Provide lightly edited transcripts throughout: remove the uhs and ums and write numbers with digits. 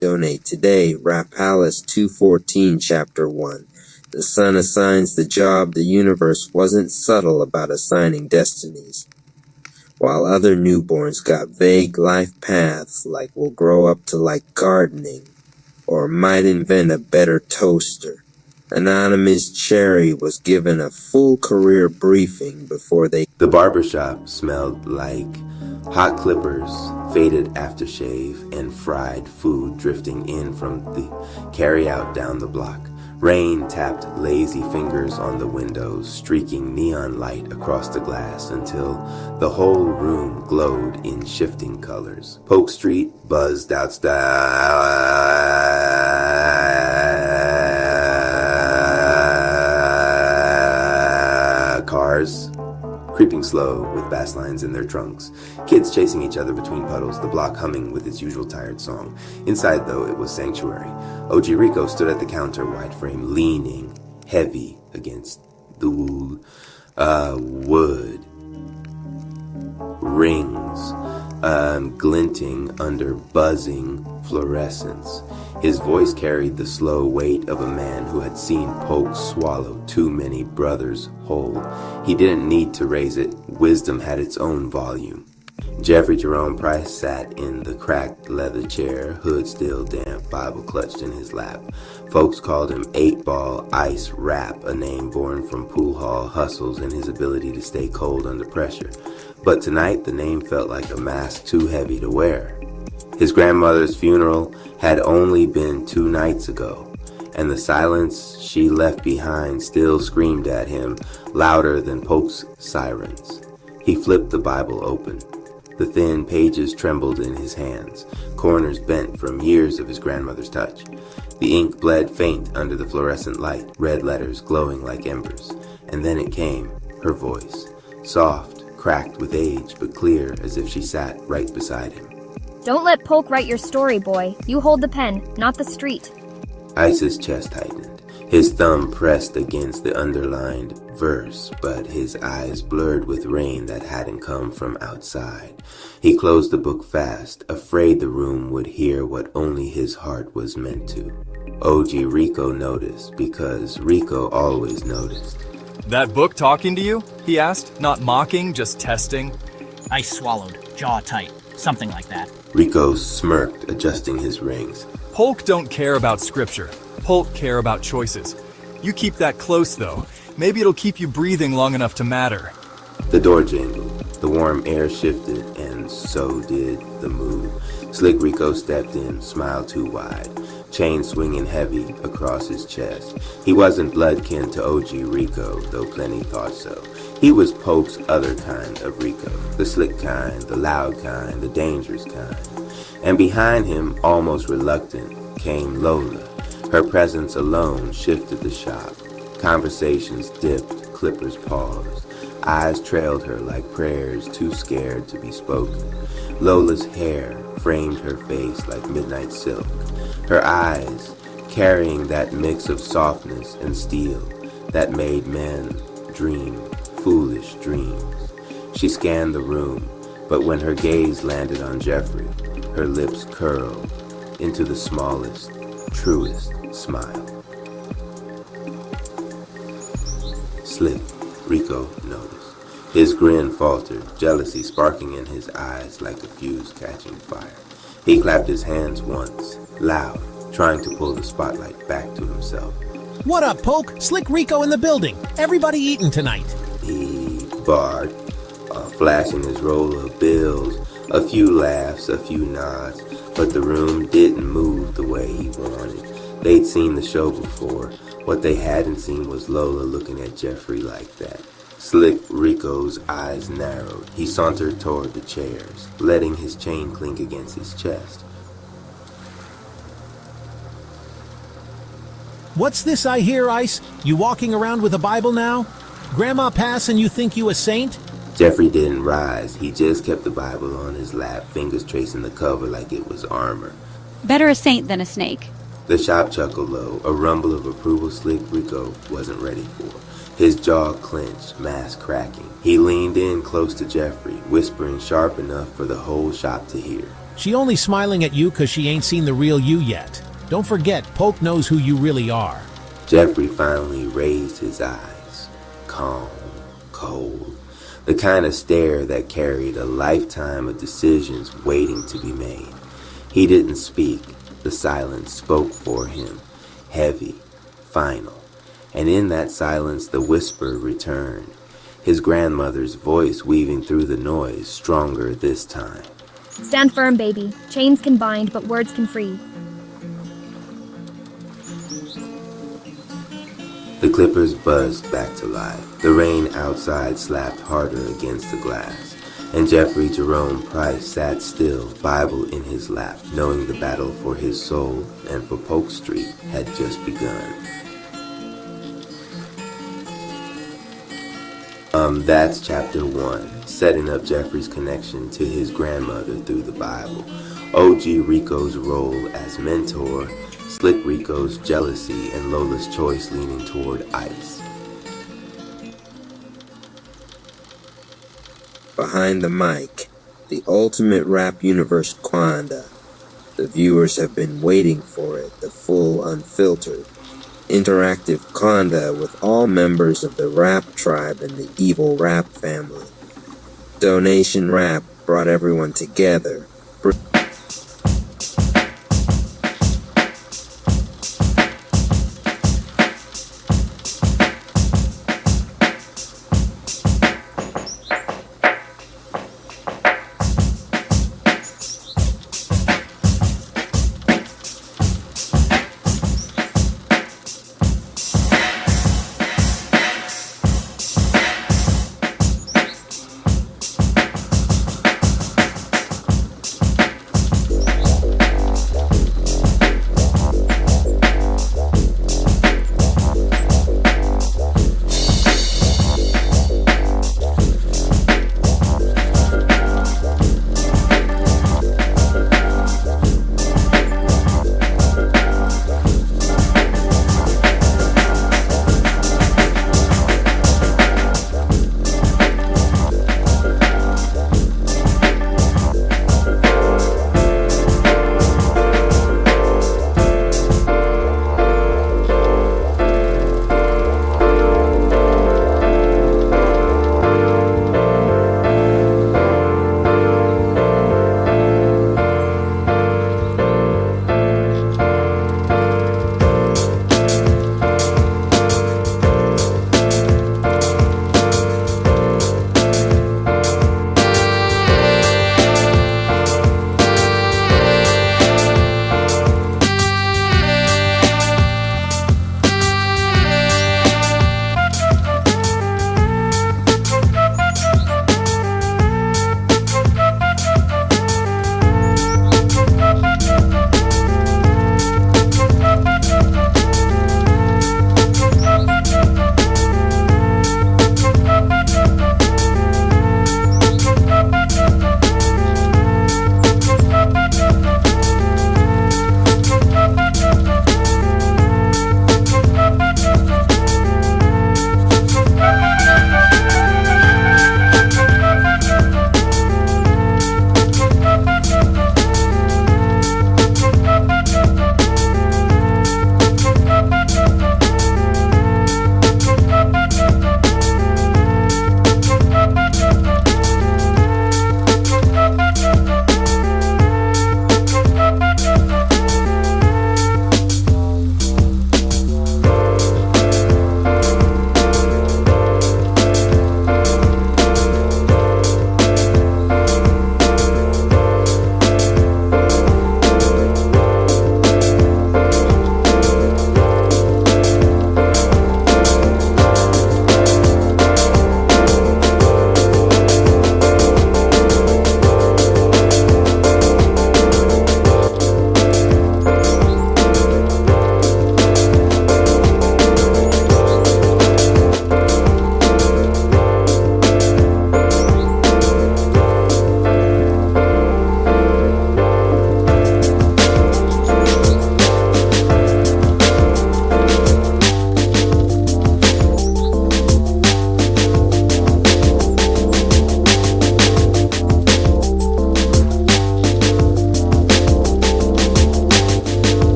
Donate today. Raphalis 2:14, Chapter 1. The sun assigns the job. The universe wasn't subtle about assigning destinies. While other newborns got vague life paths like we'll grow up to like gardening or might invent a better toaster, Anonymous Cherry was given a full career briefing before they... The barbershop smelled like hot clippers, faded aftershave, and fried food drifting in from the carryout down the block. Rain tapped lazy fingers on the windows, streaking neon light across the glass until the whole room glowed in shifting colors. Polk Street buzzed cars creeping slow with bass lines in their trunks. Kids chasing each other between puddles, the block humming with its usual tired song. Inside, though, it was sanctuary. OG Rico stood at the counter, wide frame, leaning heavy against the wood. Rings glinting under buzzing fluorescence. His voice carried the slow weight of a man who had seen Polk swallow too many brothers whole. He didn't need to raise it. Wisdom had its own volume. Jeffrey Jerome Price sat in the cracked leather chair, hood still damp, Bible clutched in his lap. Folks called him 8-Ball Ice Rap, a name born from pool hall hustles and his ability to stay cold under pressure. But tonight the name felt like a mask too heavy to wear. His grandmother's funeral had only been 2 nights ago, and the silence she left behind still screamed at him, louder than Polk's sirens. He flipped the Bible open. The thin pages trembled in his hands, corners bent from years of his grandmother's touch. The ink bled faint under the fluorescent light, red letters glowing like embers. And then it came, her voice, soft, cracked with age, but clear as if she sat right beside him. Don't let Polk write your story, boy. You hold the pen, not the street. Ice's chest tightened. His thumb pressed against the underlined verse, but his eyes blurred with rain that hadn't come from outside. He closed the book fast, afraid the room would hear what only his heart was meant to. OG Rico noticed, because Rico always noticed. That book talking to you? He asked, not mocking, just testing. I swallowed, jaw tight, something like that. Rico smirked, adjusting his rings. Polk don't care about scripture. Polk care about choices. You keep that close, though. Maybe it'll keep you breathing long enough to matter. The door jingled. The warm air shifted, and so did the mood. Slick Rico stepped in, smile too wide, chain swinging heavy across his chest. He wasn't bloodkin to OG Rico, though plenty thought so. He was Polk's other kind of Rico, the slick kind, the loud kind, the dangerous kind. And behind him, almost reluctant, came Lola. Her presence alone shifted the shop. Conversations dipped, clippers paused. Eyes trailed her like prayers too scared to be spoken. Lola's hair framed her face like midnight silk. Her eyes carrying that mix of softness and steel that made men dream foolish dreams. She scanned the room, but when her gaze landed on Jeffrey, her lips curled into the smallest, truest smile. Slick, Rico noticed. His grin faltered, jealousy sparking in his eyes like a fuse catching fire. He clapped his hands once, loud, trying to pull the spotlight back to himself. What up, Polk? Slick Rico in the building. Everybody eating tonight. He barred, flashing his roll of bills, a few laughs, a few nods, but the room didn't move the way he wanted. They'd seen the show before. What they hadn't seen was Lola looking at Jeffrey like that. Slick Rico's eyes narrowed. He sauntered toward the chairs, letting his chain clink against his chest. What's this I hear, Ice? You walking around with a Bible now? Grandma pass and you think you a saint? Jeffrey didn't rise. He just kept the Bible on his lap, fingers tracing the cover like it was armor. Better a saint than a snake. The shop chuckled low, a rumble of approval Slick Rico wasn't ready for. His jaw clenched, mask cracking. He leaned in close to Jeffrey, whispering sharp enough for the whole shop to hear. She only smiling at you 'cause she ain't seen the real you yet. Don't forget, Polk knows who you really are. Jeffrey finally raised his eyes. Calm, cold. The kind of stare that carried a lifetime of decisions waiting to be made. He didn't speak. The silence spoke for him. Heavy, final. And in that silence the whisper returned. His grandmother's voice weaving through the noise, stronger this time. Stand firm, baby. Chains can bind, but words can free. The clippers buzzed back to life. The rain outside slapped harder against the glass. And Jeffrey Jerome Price sat still, Bible in his lap, knowing the battle for his soul and for Polk Street had just begun. That's chapter 1, setting up Jeffrey's connection to his grandmother through the Bible. OG Rico's role as mentor, Slick Rico's jealousy, and Lola's choice leaning toward ice. Behind the mic, the ultimate rap universe Quanda. The viewers have been waiting for it, the full, unfiltered, interactive Quanda with all members of the rap tribe and the evil rap family. Donation Rap brought everyone together.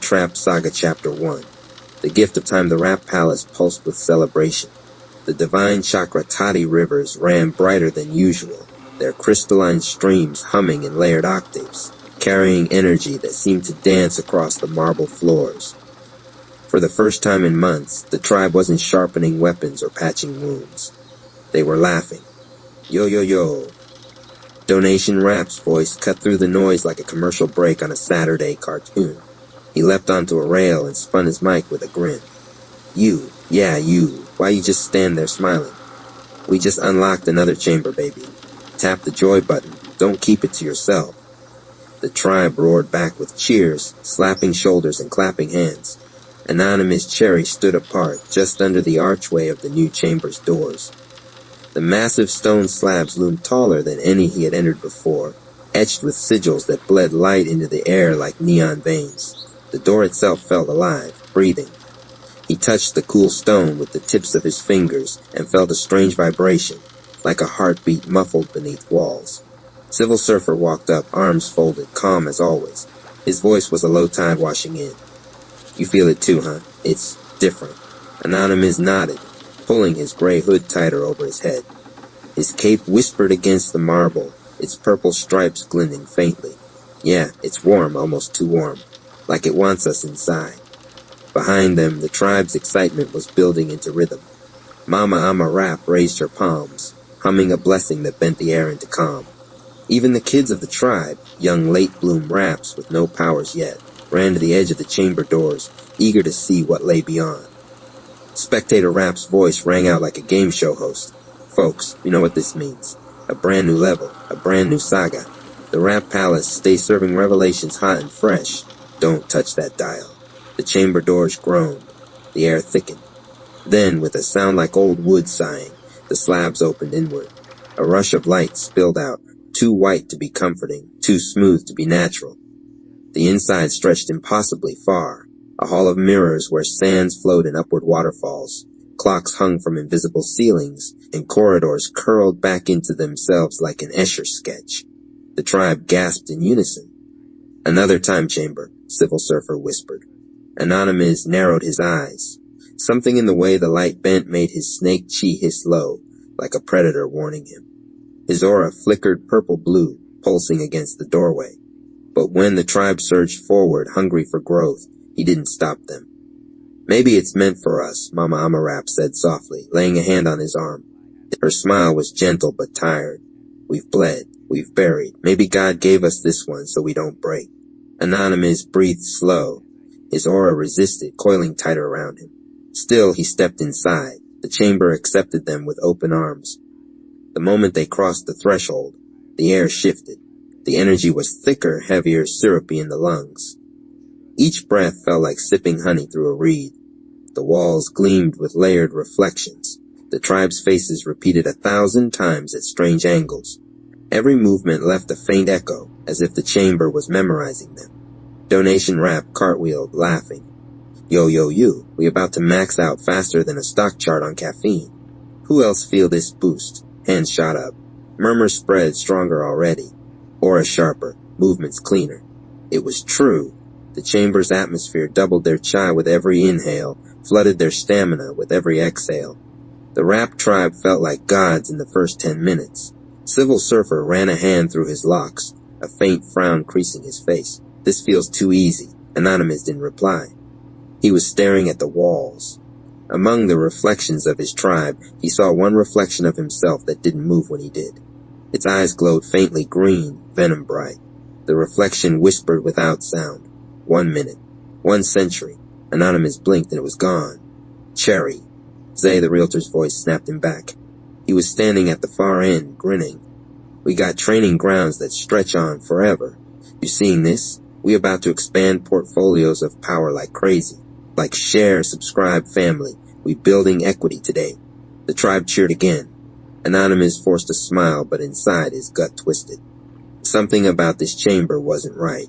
Trap Saga Chapter 1. The gift of time, the Rap Palace pulsed with celebration. The divine Chakratati rivers ran brighter than usual, their crystalline streams humming in layered octaves, carrying energy that seemed to dance across the marble floors. For the first time in months, the tribe wasn't sharpening weapons or patching wounds. They were laughing. Yo, yo, yo. Donation Rap's voice cut through the noise like a commercial break on a Saturday cartoon. He leapt onto a rail and spun his mic with a grin. You, yeah, you. Why you just stand there smiling? We just unlocked another chamber, baby. Tap the joy button. Don't keep it to yourself. The tribe roared back with cheers, slapping shoulders and clapping hands. Anonymous Cherry stood apart, just under the archway of the new chamber's doors. The massive stone slabs loomed taller than any he had entered before, etched with sigils that bled light into the air like neon veins. The door itself felt alive, breathing. He touched the cool stone with the tips of his fingers and felt a strange vibration, like a heartbeat muffled beneath walls. Civil Surfer walked up, arms folded, calm as always. His voice was a low tide washing in. You feel it too, huh? It's different. Anonymous nodded, pulling his gray hood tighter over his head. His cape whispered against the marble, its purple stripes glinting faintly. Yeah, it's warm, almost too warm, like it wants us inside. Behind them, the tribe's excitement was building into rhythm. Mama Ama Rap raised her palms, humming a blessing that bent the air into calm. Even the kids of the tribe, young late-bloom raps with no powers yet, ran to the edge of the chamber doors, eager to see what lay beyond. Spectator Rap's voice rang out like a game show host. Folks, you know what this means. A brand new level, a brand new saga. The Rap Palace stays serving revelations hot and fresh. Don't touch that dial. The chamber doors groaned. The air thickened. Then, with a sound like old wood sighing, the slabs opened inward. A rush of light spilled out, too white to be comforting, too smooth to be natural. The inside stretched impossibly far, a hall of mirrors where sands flowed in upward waterfalls, clocks hung from invisible ceilings, and corridors curled back into themselves like an Escher sketch. The tribe gasped in unison. Another time chamber, Civil Surfer whispered. Anonymous narrowed his eyes. Something in the way the light bent made his snake chi hiss low, like a predator warning him. His aura flickered purple-blue, pulsing against the doorway. But when the tribe surged forward, hungry for growth, he didn't stop them. Maybe it's meant for us, Mama Amarap said softly, laying a hand on his arm. Her smile was gentle but tired. We've bled, we've buried. Maybe God gave us this one so we don't break. Anonymous breathed slow. His aura resisted, coiling tighter around him. Still, he stepped inside. The chamber accepted them with open arms. The moment they crossed the threshold, the air shifted. The energy was thicker, heavier, syrupy in the lungs. Each breath felt like sipping honey through a reed. The walls gleamed with layered reflections. The tribe's faces repeated 1,000 times at strange angles. Every movement left a faint echo, as if the chamber was memorizing them. Donation Rap cartwheeled, laughing. Yo, yo, you, we about to max out faster than a stock chart on caffeine. Who else feel this boost? Hands shot up. Murmurs spread, stronger already. Aura sharper, movements cleaner. It was true. The chamber's atmosphere doubled their chai with every inhale, flooded their stamina with every exhale. The Rap tribe felt like gods in the first 10 minutes. Civil Surfer ran a hand through his locks, a faint frown creasing his face. This feels too easy. Anonymous didn't reply. He was staring at the walls. Among the reflections of his tribe, he saw one reflection of himself that didn't move when he did. Its eyes glowed faintly green, venom bright. The reflection whispered without sound. 1 minute. 1 century. Anonymous blinked and it was gone. Cherry. Zay, the realtor's voice, snapped him back. He was standing at the far end, grinning. We got training grounds that stretch on forever. You seeing this? We about to expand portfolios of power like crazy. Like share, subscribe, family. We building equity today. The tribe cheered again. Anonymous forced a smile, but inside his gut twisted. Something about this chamber wasn't right.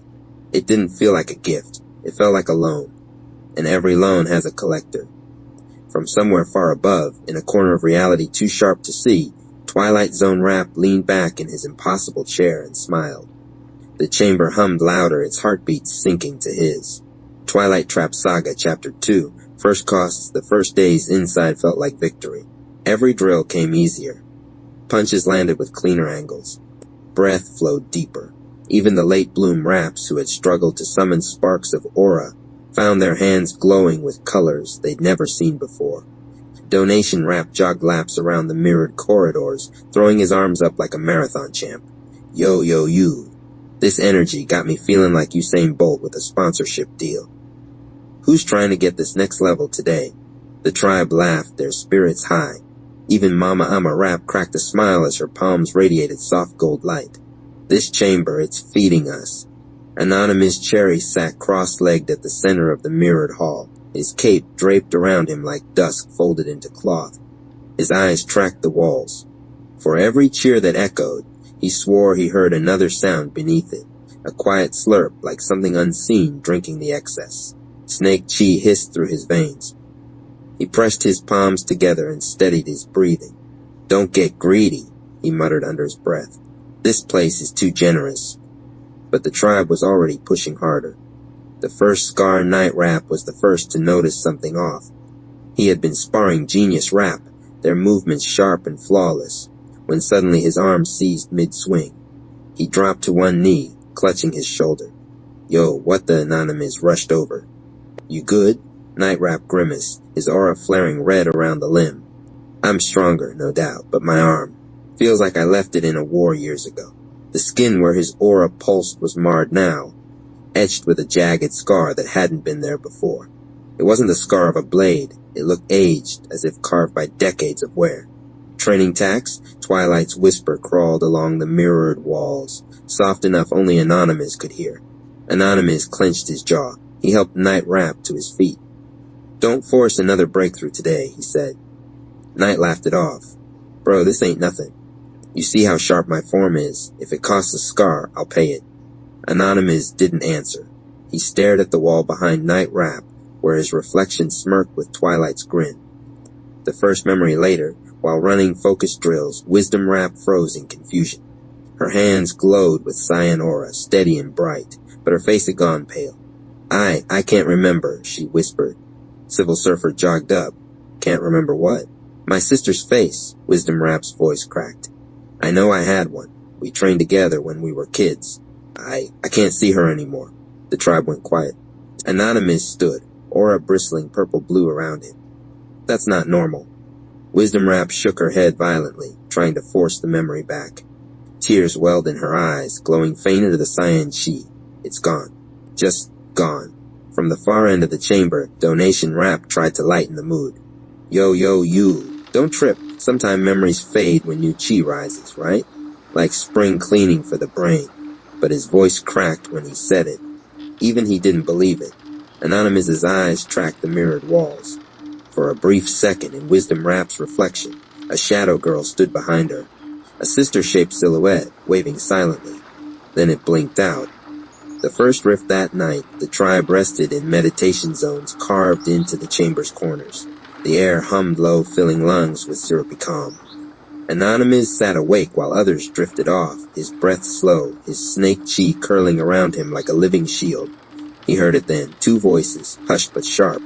It didn't feel like a gift. It felt like a loan. And every loan has a collector. From somewhere far above, in a corner of reality too sharp to see, Twilight Zone Rap leaned back in his impossible chair and smiled. The chamber hummed louder, its heartbeats sinking to his. Twilight Trap Saga Chapter 2. First costs, the first days inside felt like victory. Every drill came easier. Punches landed with cleaner angles. Breath flowed deeper. Even the late bloom raps who had struggled to summon sparks of aura found their hands glowing with colors they'd never seen before. Donation Rap jogged laps around the mirrored corridors, throwing his arms up like a marathon champ. Yo, yo, you. This energy got me feeling like Usain Bolt with a sponsorship deal. Who's trying to get this next level today? The tribe laughed, their spirits high. Even Mama Ama Rap cracked a smile as her palms radiated soft gold light. This chamber, it's feeding us. Anonymous Cherry sat cross-legged at the center of the mirrored hall, his cape draped around him like dusk folded into cloth. His eyes tracked the walls. For every cheer that echoed, he swore he heard another sound beneath it, a quiet slurp like something unseen drinking the excess. Snake chi hissed through his veins. He pressed his palms together and steadied his breathing. Don't get greedy, he muttered under his breath. This place is too generous. But the tribe was already pushing harder. The first Scar Night Rap was the first to notice something off. He had been sparring Genius Rap, their movements sharp and flawless, when suddenly his arm seized mid-swing. He dropped to one knee, clutching his shoulder. Yo, what the Anonymous rushed over. You good? Night Rap grimaced, his aura flaring red around the limb. I'm stronger, no doubt, but my arm. Feels like I left it in a war years ago. The skin where his aura pulsed was marred now, etched with a jagged scar that hadn't been there before. It wasn't the scar of a blade. It looked aged, as if carved by decades of wear. Training tacks? Twilight's whisper crawled along the mirrored walls, soft enough only Anonymous could hear. Anonymous clenched his jaw. He helped Night Rap to his feet. Don't force another breakthrough today, he said. Night laughed it off. Bro, this ain't nothing. You see how sharp my form is. If it costs a scar, I'll pay it. Anonymous didn't answer. He stared at the wall behind Night Rap, where his reflection smirked with Twilight's grin. The first memory later, while running focus drills, Wisdom Rap froze in confusion. Her hands glowed with cyan aura, steady and bright, but her face had gone pale. I can't remember, she whispered. Civil Surfer jogged up. Can't remember what? My sister's face, Wisdom Rap's voice cracked. I know I had one. We trained together when we were kids. I can't see her anymore. The tribe went quiet. Anonymous stood, aura bristling purple-blue around him. That's not normal. Wisdom Rap shook her head violently, trying to force the memory back. Tears welled in her eyes, glowing faint into the cyan chi. It's gone. Just gone. From the far end of the chamber, Donation Rap tried to lighten the mood. Yo, yo, you. Don't trip. Sometime memories fade when new chi rises, right? Like spring cleaning for the brain. But his voice cracked when he said it. Even he didn't believe it. Anonymous's eyes tracked the mirrored walls. For a brief second, in Wisdom Rap's reflection, a shadow girl stood behind her. A sister-shaped silhouette, waving silently. Then it blinked out. The first rift that night, the tribe rested in meditation zones carved into the chamber's corners. The air hummed low, filling lungs with syrupy calm. Anonymous sat awake while others drifted off, his breath slow, his snake chi curling around him like a living shield. He heard it then, two voices, hushed but sharp.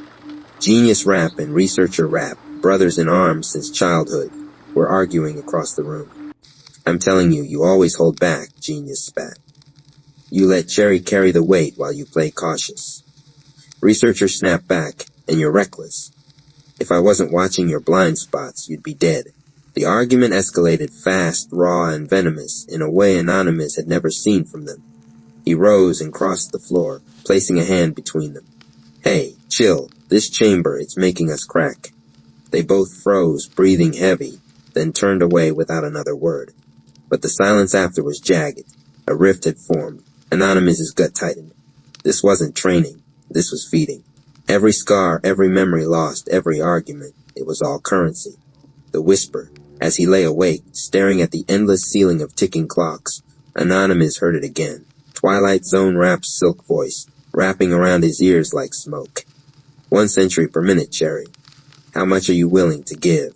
Genius Rap and Researcher Rap, brothers in arms since childhood, were arguing across the room. I'm telling you, you always hold back, Genius spat. You let Cherry carry the weight while you play cautious. Researcher snapped back, and you're reckless. If I wasn't watching your blind spots, you'd be dead. The argument escalated fast, raw, and venomous in a way Anonymous had never seen from them. He rose and crossed the floor, placing a hand between them. Hey, chill. This chamber, it's making us crack. They both froze, breathing heavy, then turned away without another word. But the silence after was jagged. A rift had formed. Anonymous's gut tightened. This wasn't training. This was feeding. Every scar, every memory lost, every argument, it was all currency. The whisper, as he lay awake, staring at the endless ceiling of ticking clocks, Anonymous heard it again. Twilight Zone Rap's silk voice, wrapping around his ears like smoke. 1 century per minute, Cherry. How much are you willing to give?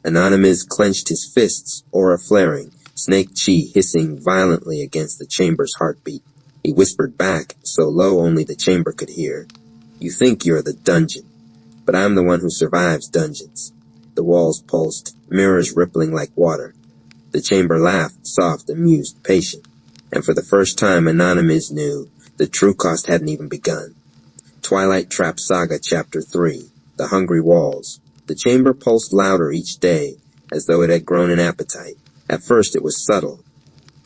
Anonymous clenched his fists, aura flaring, snake chi hissing violently against the chamber's heartbeat. He whispered back, so low only the chamber could hear. You think you're the dungeon, but I'm the one who survives dungeons. The walls pulsed, mirrors rippling like water. The chamber laughed, soft, amused, patient. And for the first time, Anonymous knew the true cost hadn't even begun. Twilight Trap Saga Chapter 3, The Hungry Walls. The chamber pulsed louder each day, as though it had grown in appetite. At first it was subtle,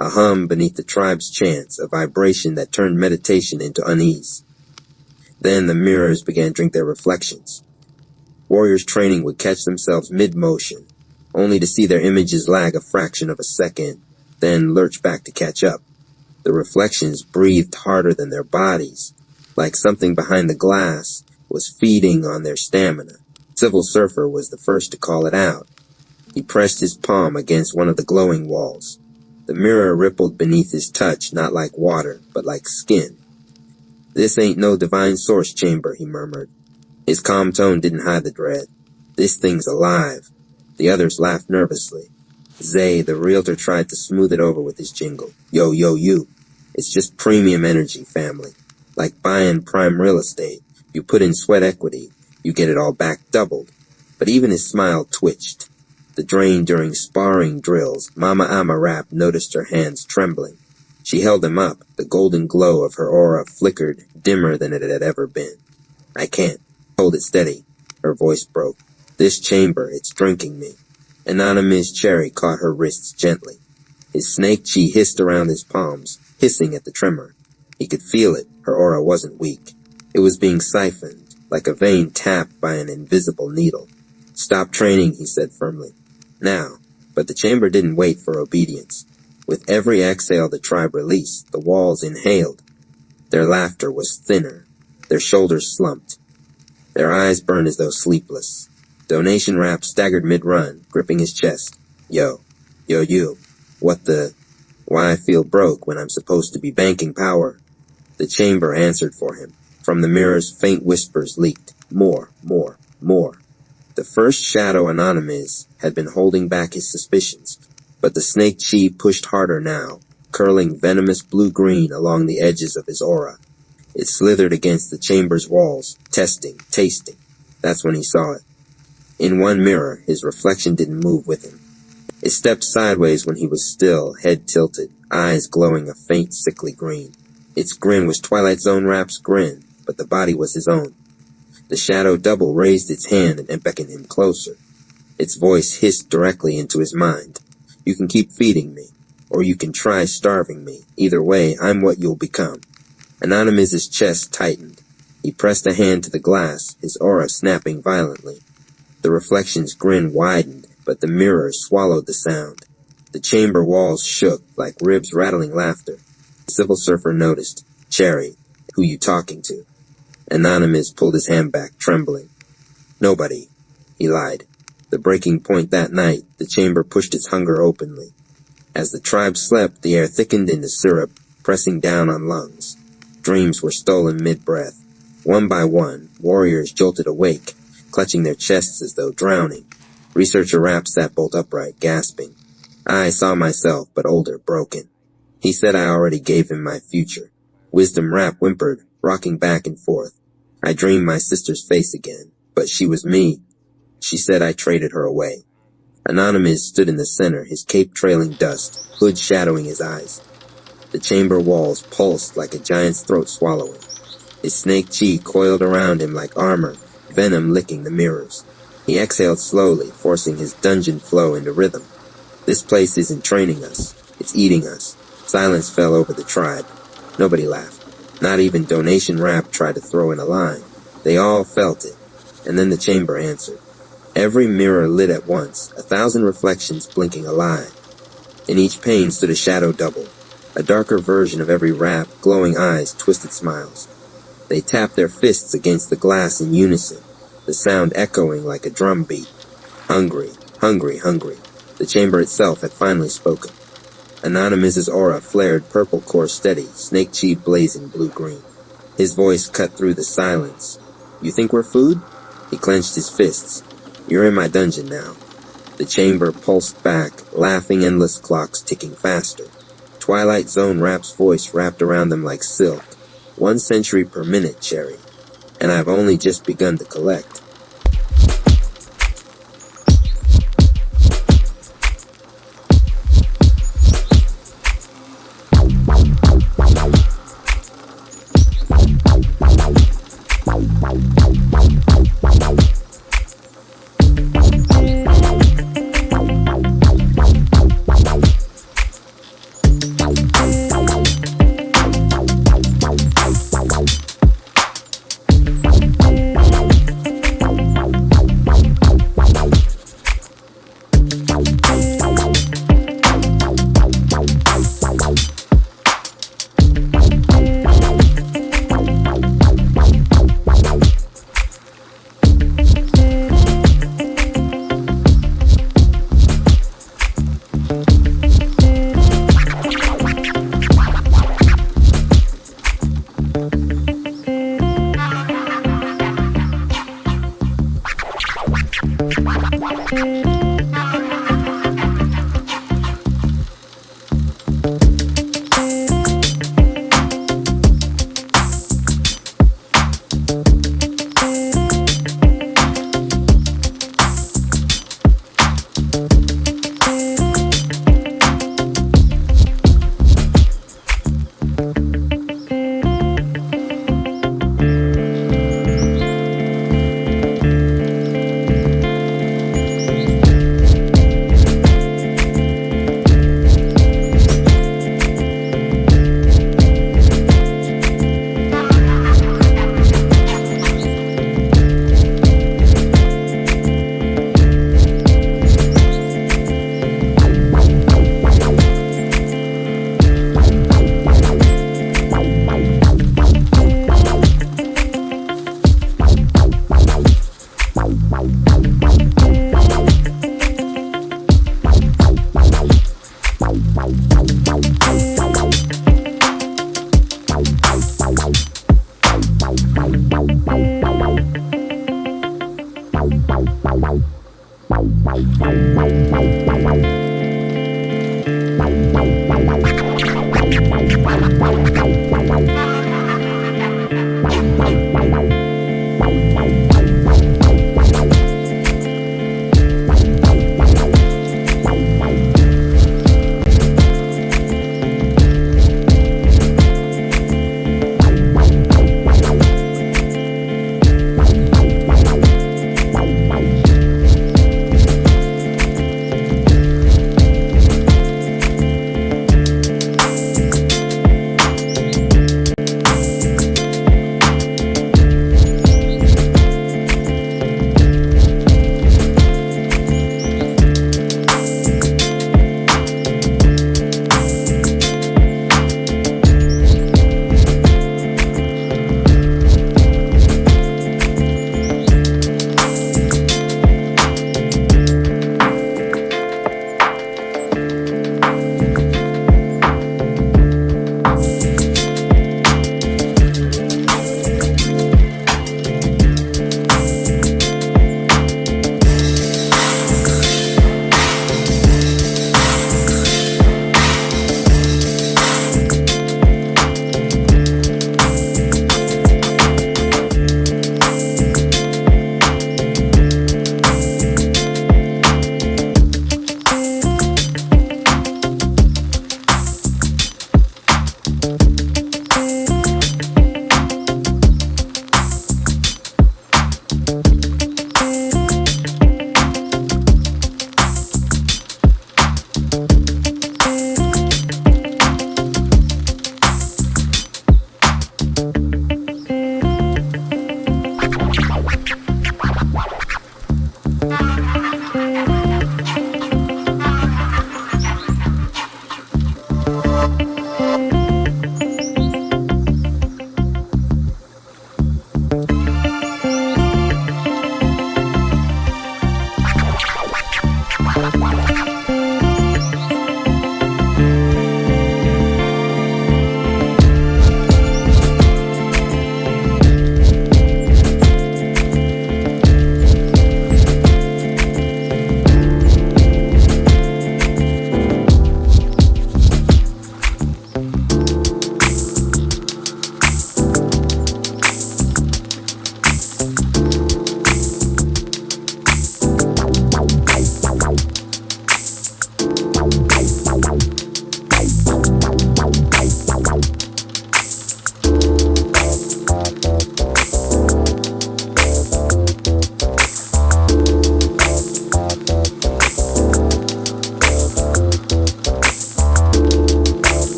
a hum beneath the tribe's chants, a vibration that turned meditation into unease. Then the mirrors began to drink their reflections. Warriors training would catch themselves mid-motion, only to see their images lag a fraction of a second, then lurch back to catch up. The reflections breathed harder than their bodies, like something behind the glass was feeding on their stamina. Civil Surfer was the first to call it out. He pressed his palm against one of the glowing walls. The mirror rippled beneath his touch, not like water, but like skin. "This ain't no divine source chamber," he murmured. His calm tone didn't hide the dread. "This thing's alive." The others laughed nervously. Zay, the realtor, tried to smooth it over with his jingle. "Yo, yo, you. It's just premium energy, family. Like buying prime real estate. You put in sweat equity, you get it all back doubled." But even his smile twitched. The drain during sparring drills, Mama Amarap noticed her hands trembling. She held them up. The golden glow of her aura flickered, dimmer than it had ever been. "I can't. Hold it steady." Her voice broke. "This chamber, it's drinking me." Anonymous Cherry caught her wrists gently. His snake chi hissed around his palms, hissing at the tremor. He could feel it. Her aura wasn't weak. It was being siphoned, like a vein tapped by an invisible needle. "Stop training," he said firmly. "Now." But the chamber didn't wait for obedience. With every exhale the tribe released, the walls inhaled. Their laughter was thinner. Their shoulders slumped. Their eyes burned as though sleepless. Donation Rap staggered mid-run, gripping his chest. "Yo, you. What the... Why I feel broke when I'm supposed to be banking power." The chamber answered for him. From the mirrors, faint whispers leaked. More. The first shadow Anonymous had been holding back his suspicions, but the snake chi pushed harder now, curling venomous blue-green along the edges of his aura. It slithered against the chamber's walls, testing, tasting. That's when he saw it. In one mirror, his reflection didn't move with him. It stepped sideways when he was still, head tilted, eyes glowing a faint, sickly green. Its grin was Twilight Zone Rap's grin, but the body was his own. The shadow double raised its hand and beckoned him closer. Its voice hissed directly into his mind. "You can keep feeding me, or you can try starving me. Either way, I'm what you'll become." Anonymous's chest tightened. He pressed a hand to the glass, his aura snapping violently. The reflection's grin widened, but the mirror swallowed the sound. The chamber walls shook, like ribs rattling laughter. The Civil Surfer noticed. "Cherry, who you talking to?" Anonymous pulled his hand back, trembling. "Nobody." He lied. The breaking point that night, the chamber pushed its hunger openly. As the tribe slept, the air thickened into syrup, pressing down on lungs. Dreams were stolen mid-breath. One by one, warriors jolted awake, clutching their chests as though drowning. Researcher Rapp sat bolt upright, gasping. I saw myself, but older, broken. He said I already gave him my future. Wisdom Rapp whimpered, rocking back and forth. I dreamed my sister's face again, but she was me. She said I traded her away. Anonymous stood in the center, his cape trailing dust, hood shadowing his eyes. The chamber walls pulsed like a giant's throat swallowing. His snake chi coiled around him like armor, venom licking the mirrors. He exhaled slowly, forcing his dungeon flow into rhythm. This place isn't training us. It's eating us. Silence fell over the tribe. Nobody laughed. Not even Donation Rap tried to throw in a line. They all felt it. And then the chamber answered. Every mirror lit at once, 1,000 reflections blinking a lie. In each pane stood a shadow double, a darker version of every rap, glowing eyes, twisted smiles. They tapped their fists against the glass in unison, the sound echoing like a drum beat. Hungry, hungry, hungry. The chamber itself had finally spoken. Anonymous's aura flared purple core steady, snake chi blazing blue-green. His voice cut through the silence. You think we're food? He clenched his fists. You're in my dungeon now. The chamber pulsed back, laughing endless clocks ticking faster. Twilight Zone Rap's voice wrapped around them like silk. 1 century per minute, Cherry. and I've only just begun to collect.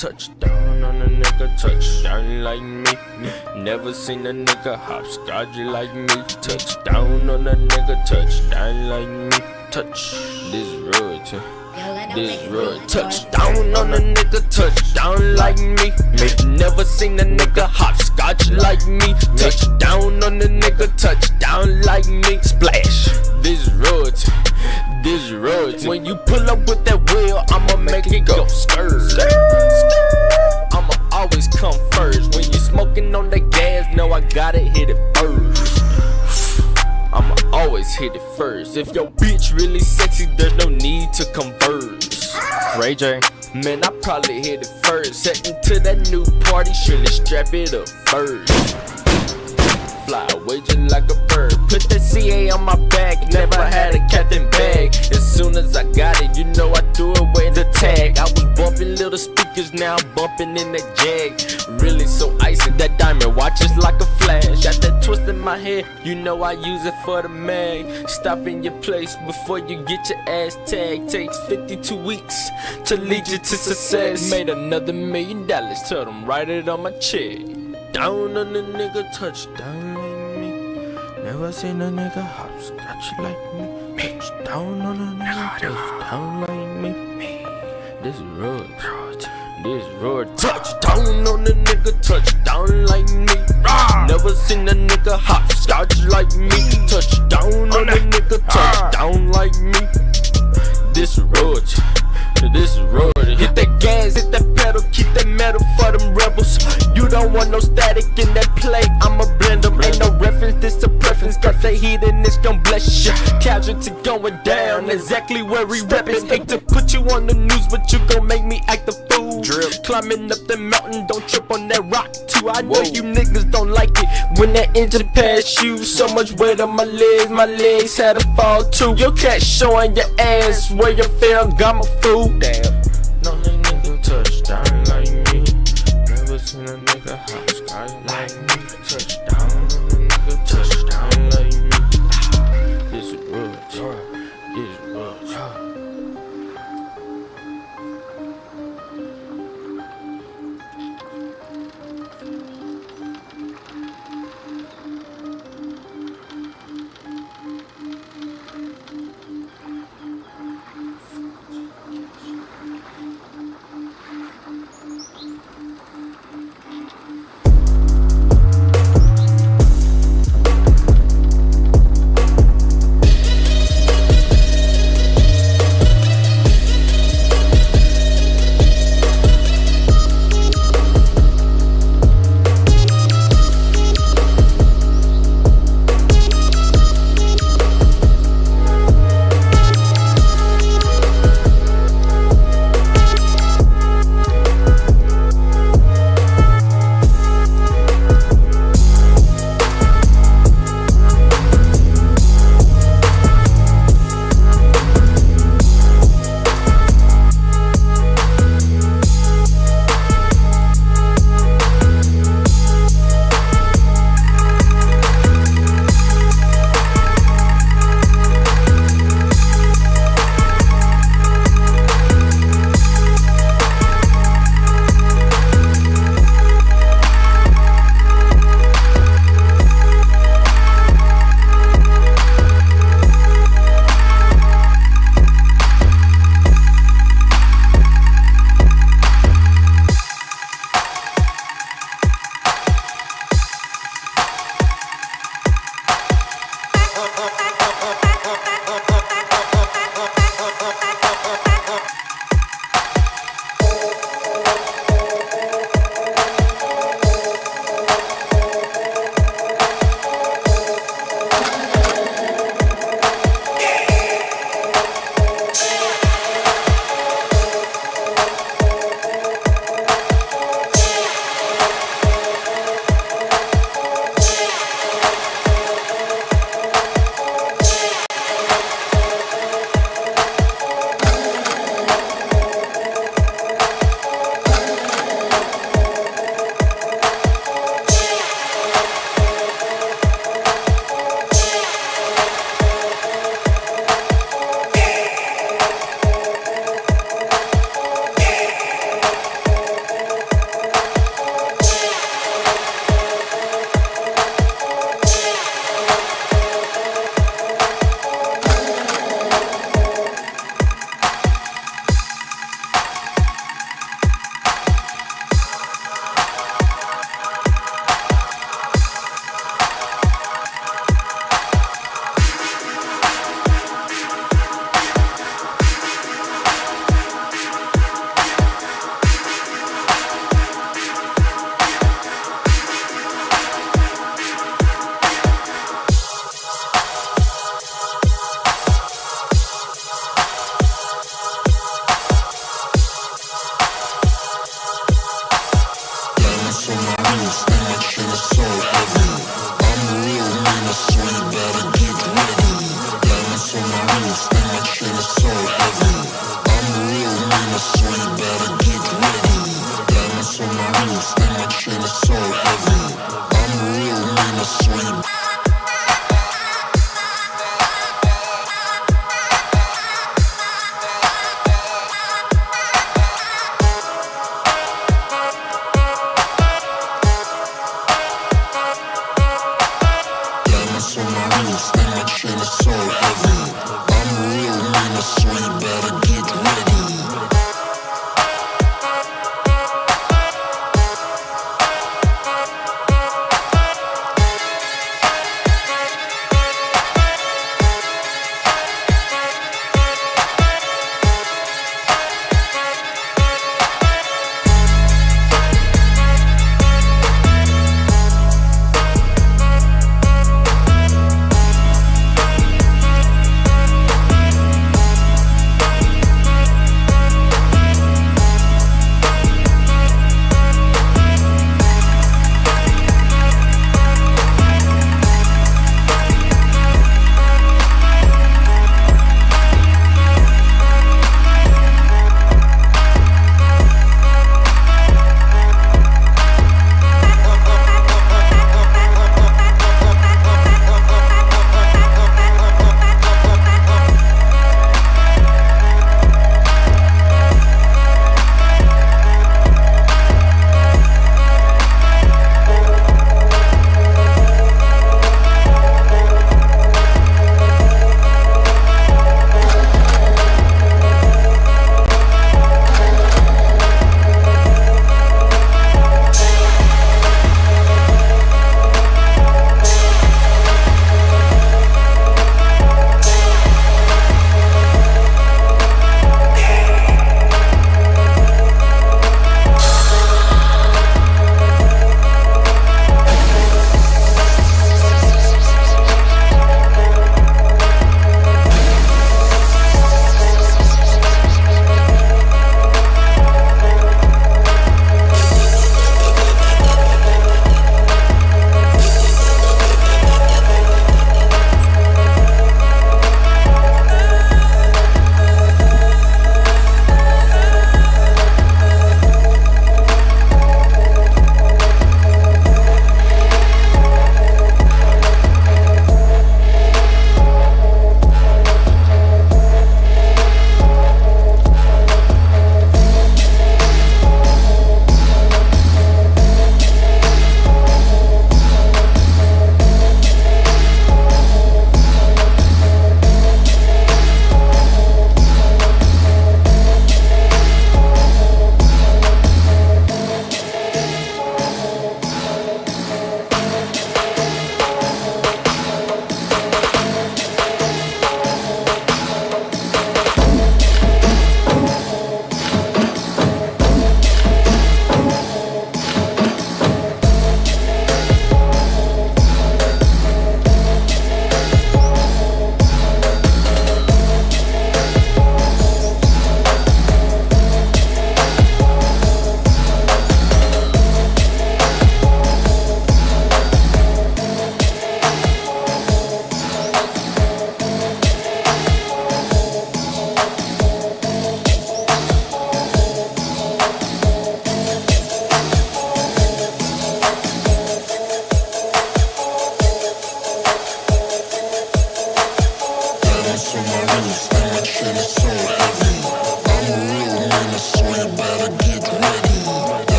Touchdown on a nigga, touchdown like me. Never seen a nigga hopscotch like me. Touchdown on a nigga, touchdown like me. Touch this road, this road. Touchdown on a nigga, touchdown like me. Never seen a nigga hopscotch like me. Touchdown on a nigga, touchdown like me. Splash this road. This road. When you pull up with that wheel, I'ma make it go skirt. I'ma always come first. When you smoking on the gas, no, I gotta hit it first. I'ma always hit it first. If your bitch really sexy, there's no need to converse. Ray J, man, I probably hit it first. Heading to that new party, surely strap it up first. Fly away just like a bird. Put that CA on my back, never had a captain bag. As soon as I got it, you know I threw away the tag. I was bumping little speakers, now I'm bumping in that Jag. Really so icy, that diamond watch is like a flash. Got that twist in my head, you know I use it for the mag. Stop in your place before you get your ass tagged. Takes 52 weeks to lead you to success. Made another $1 million, tell them write it on my check. Down on the nigga, touchdown like me. Never seen a nigga hopscotch like me. Touchdown on a nigga, touchdown like me. This road, this road. Touchdown on the nigga, touchdown like me. Never seen a nigga hopscotch like me. Touchdown on a nigga, touchdown like me. This road. This road, hit that gas, hit that pedal, keep that metal for them rebels. You don't want no static in that plate, I'ma blend them. Ain't no reference, this a preference, got that heat and it's gon' bless ya. Casualty going down, exactly where we reppin'. Hate to put you on the news, but you gon' make me act a fool. Drip. Climbing up the mountain, don't trip on that rock too. I know you niggas don't like it when that engine pass you. So much weight on my legs had to fall too. Your cat showing your ass where you feel, got my food. Damn. No nigga touchdown like me. Never seen a nigga hopscotch like me. Touchdown on a nigga, touchdown like me. This is road, this is road.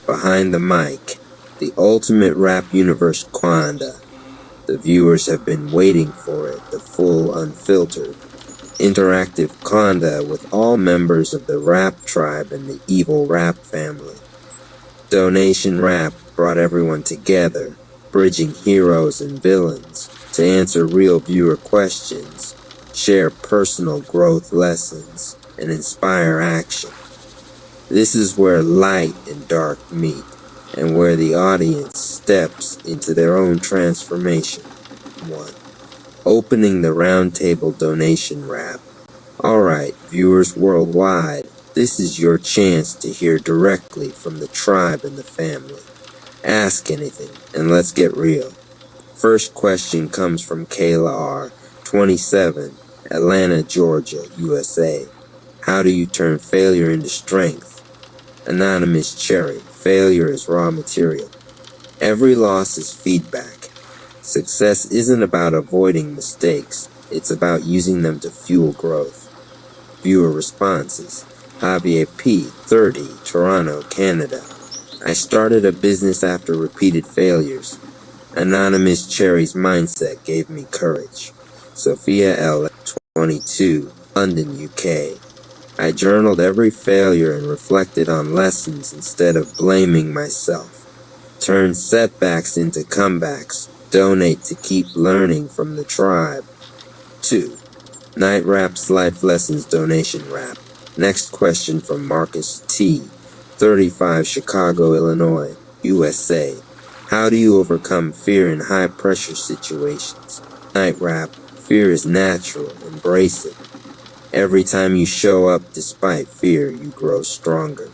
Behind the mic, the ultimate rap universe quanda. The viewers have been waiting for it, the full, unfiltered, interactive quanda with all members of the rap tribe and the evil rap family. Donation Rap brought everyone together, bridging heroes and villains to answer real viewer questions, share personal growth lessons, and inspire action. This is where light and dark meet, and where the audience steps into their own transformation. 1. Opening the roundtable donation rap. Alright, viewers worldwide, this is your chance to hear directly from the tribe and the family. Ask anything, and let's get real. First question comes from Kayla R., 27, Atlanta, Georgia, USA. How do you turn failure into strength? Anonymous Cherry, failure is raw material. Every loss is feedback. Success isn't about avoiding mistakes, it's about using them to fuel growth. Viewer responses. Javier P., 30, Toronto, Canada. I started a business after repeated failures. Anonymous Cherry's mindset gave me courage. Sophia L., 22, London, UK. I journaled every failure and reflected on lessons instead of blaming myself. Turn setbacks into comebacks. Donate to keep learning from the tribe. 2. Night Rap's Life Lessons Donation Rap. Next question from Marcus T., 35, Chicago, Illinois, USA. How do you overcome fear in high-pressure situations? Night Rap. Fear is natural. Embrace it. Every time you show up despite fear, you grow stronger.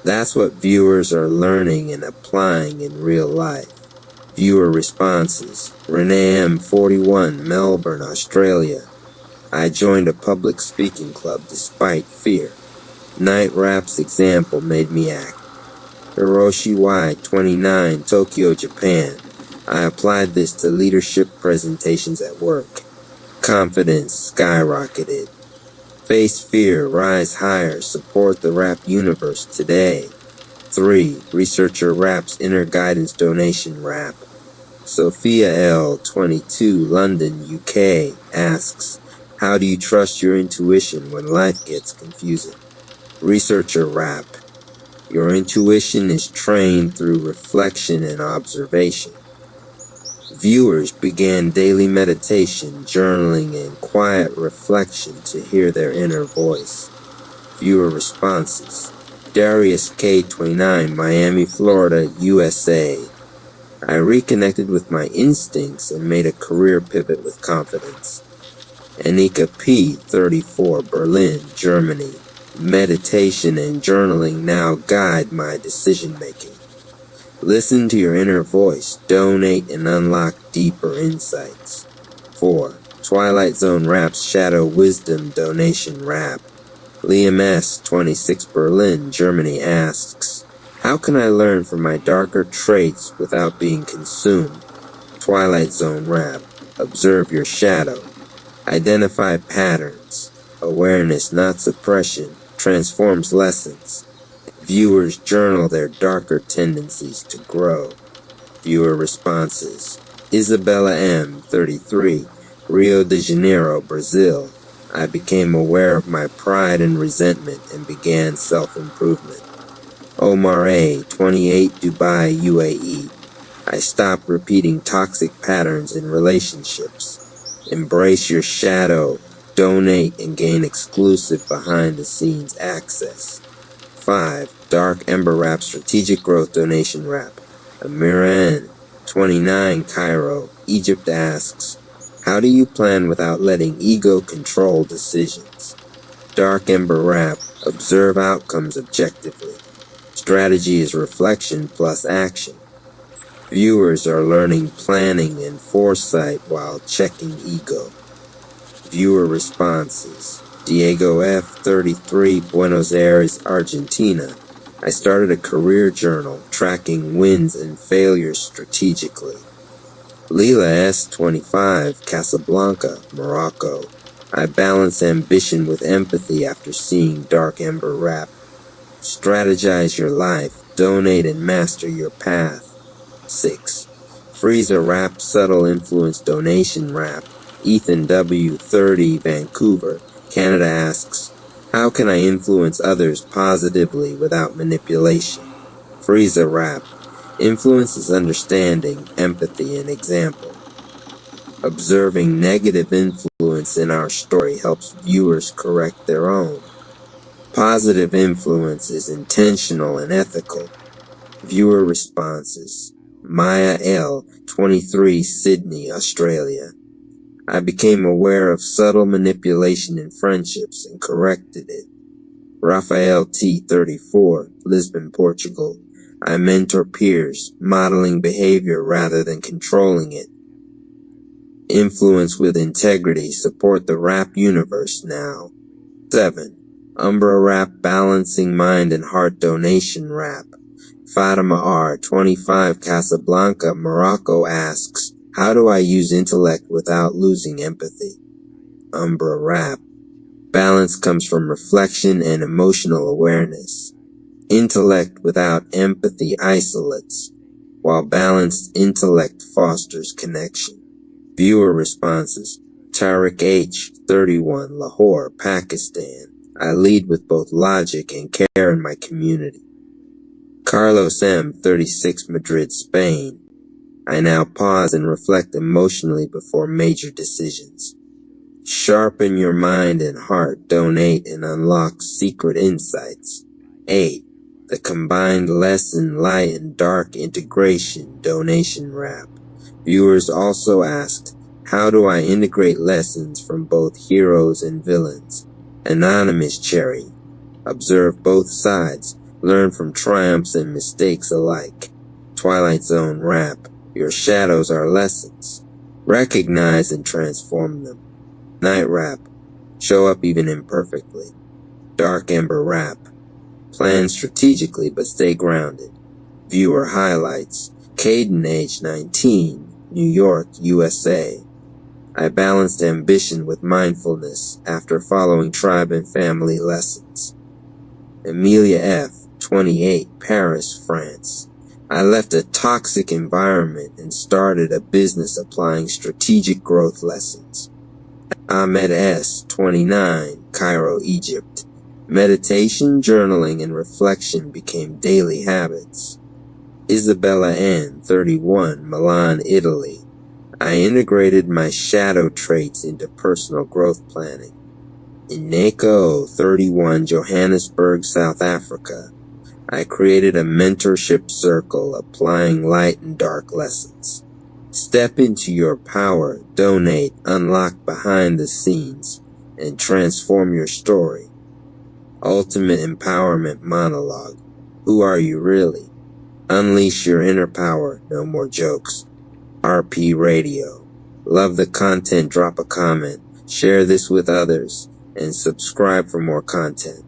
That's what viewers are learning and applying in real life. Viewer responses. Renee M., 41, Melbourne, Australia. I joined a public speaking club despite fear. Night Rap's example made me act. Hiroshi Y., 29, Tokyo, Japan. I applied this to leadership presentations at work. Confidence skyrocketed. Face fear, rise higher, support the rap universe today. 3. Researcher Rap's Inner Guidance Donation Rap. Sophia L., 22, London, UK, asks, how do you trust your intuition when life gets confusing? Researcher Rap. Your intuition is trained through reflection and observation. Viewers began daily meditation, journaling, and quiet reflection to hear their inner voice. Viewer responses. Darius K29, Miami, Florida, USA. I reconnected with my instincts and made a career pivot with confidence. Anika P. 34, Berlin, Germany. Meditation and journaling now guide my decision-making. Listen to your inner voice, donate, and unlock deeper insights. 4. Twilight Zone Rap's Shadow Wisdom Donation Rap. Liam S. 26, Berlin, Germany asks, how can I learn from my darker traits without being consumed? Twilight Zone Rap. Observe your shadow. Identify patterns. Awareness, not suppression, transforms lessons. Viewers journal their darker tendencies to grow. Viewer responses. Isabella M., 33, Rio de Janeiro, Brazil. I became aware of my pride and resentment and began self-improvement. Omar A., 28, Dubai, UAE. I stopped repeating toxic patterns in relationships. Embrace your shadow, donate, and gain exclusive behind-the-scenes access. 5. Dark Ember Rap Strategic Growth Donation Rap. Amira N., 29, Cairo, Egypt asks, how do you plan without letting ego control decisions? Dark Ember Rap. Observe outcomes objectively. Strategy is reflection plus action. Viewers are learning planning and foresight while checking ego. Viewer responses. Diego F., 33, Buenos Aires, Argentina. I started a career journal tracking wins and failures strategically. Leela S., 25, Casablanca, Morocco. I balance ambition with empathy after seeing Dark Ember Rap. Strategize your life, donate and master your path. 6. Freezer Rap Subtle Influence Donation Rap. Ethan W., 30, Vancouver, Canada asks, how can I influence others positively without manipulation? Freezer Rap. Influence is understanding, empathy, and example. Observing negative influence in our story helps viewers correct their own. Positive influence is intentional and ethical. Viewer responses. Maya L., 23, Sydney, Australia. I became aware of subtle manipulation in friendships and corrected it. Raphael T., 34, Lisbon, Portugal. I mentor peers, modeling behavior rather than controlling it. Influence with integrity, support the rap universe now. 7. Umbra Rap Balancing Mind and Heart Donation Rap. Fatima R., 25, Casablanca, Morocco asks, how do I use intellect without losing empathy? Umbra Rap. Balance comes from reflection and emotional awareness. Intellect without empathy isolates, while balanced intellect fosters connection. Viewer responses. Tariq H., 31, Lahore, Pakistan. I lead with both logic and care in my community. Carlos M., 36, Madrid, Spain. I now pause and reflect emotionally before major decisions. Sharpen your mind and heart, donate, and unlock secret insights. 8. The Combined Lesson Light and Dark Integration Donation Rap. Viewers also asked, how do I integrate lessons from both heroes and villains? Anonymous Cherry. Observe both sides. Learn from triumphs and mistakes alike. Twilight Zone Rap. Your shadows are lessons. Recognize and transform them. Night Rap. Show up even imperfectly. Dark Ember Rap. Plan strategically but stay grounded. Viewer highlights. Caden, age 19, New York, USA. I balanced ambition with mindfulness after following tribe and family lessons. Amelia F., 28, Paris, France. I left a toxic environment and started a business applying strategic growth lessons. Ahmed S., 29, Cairo, Egypt. Meditation, journaling, and reflection became daily habits. Isabella N., 31, Milan, Italy. I integrated my shadow traits into personal growth planning. Ineko 31, Johannesburg, South Africa. I created a mentorship circle applying light and dark lessons. Step into your power, donate, unlock behind the scenes, and transform your story. Ultimate Empowerment Monologue. Who are you really? Unleash your inner power, no more jokes. RP Radio. Love the content, drop a comment, share this with others, and subscribe for more content.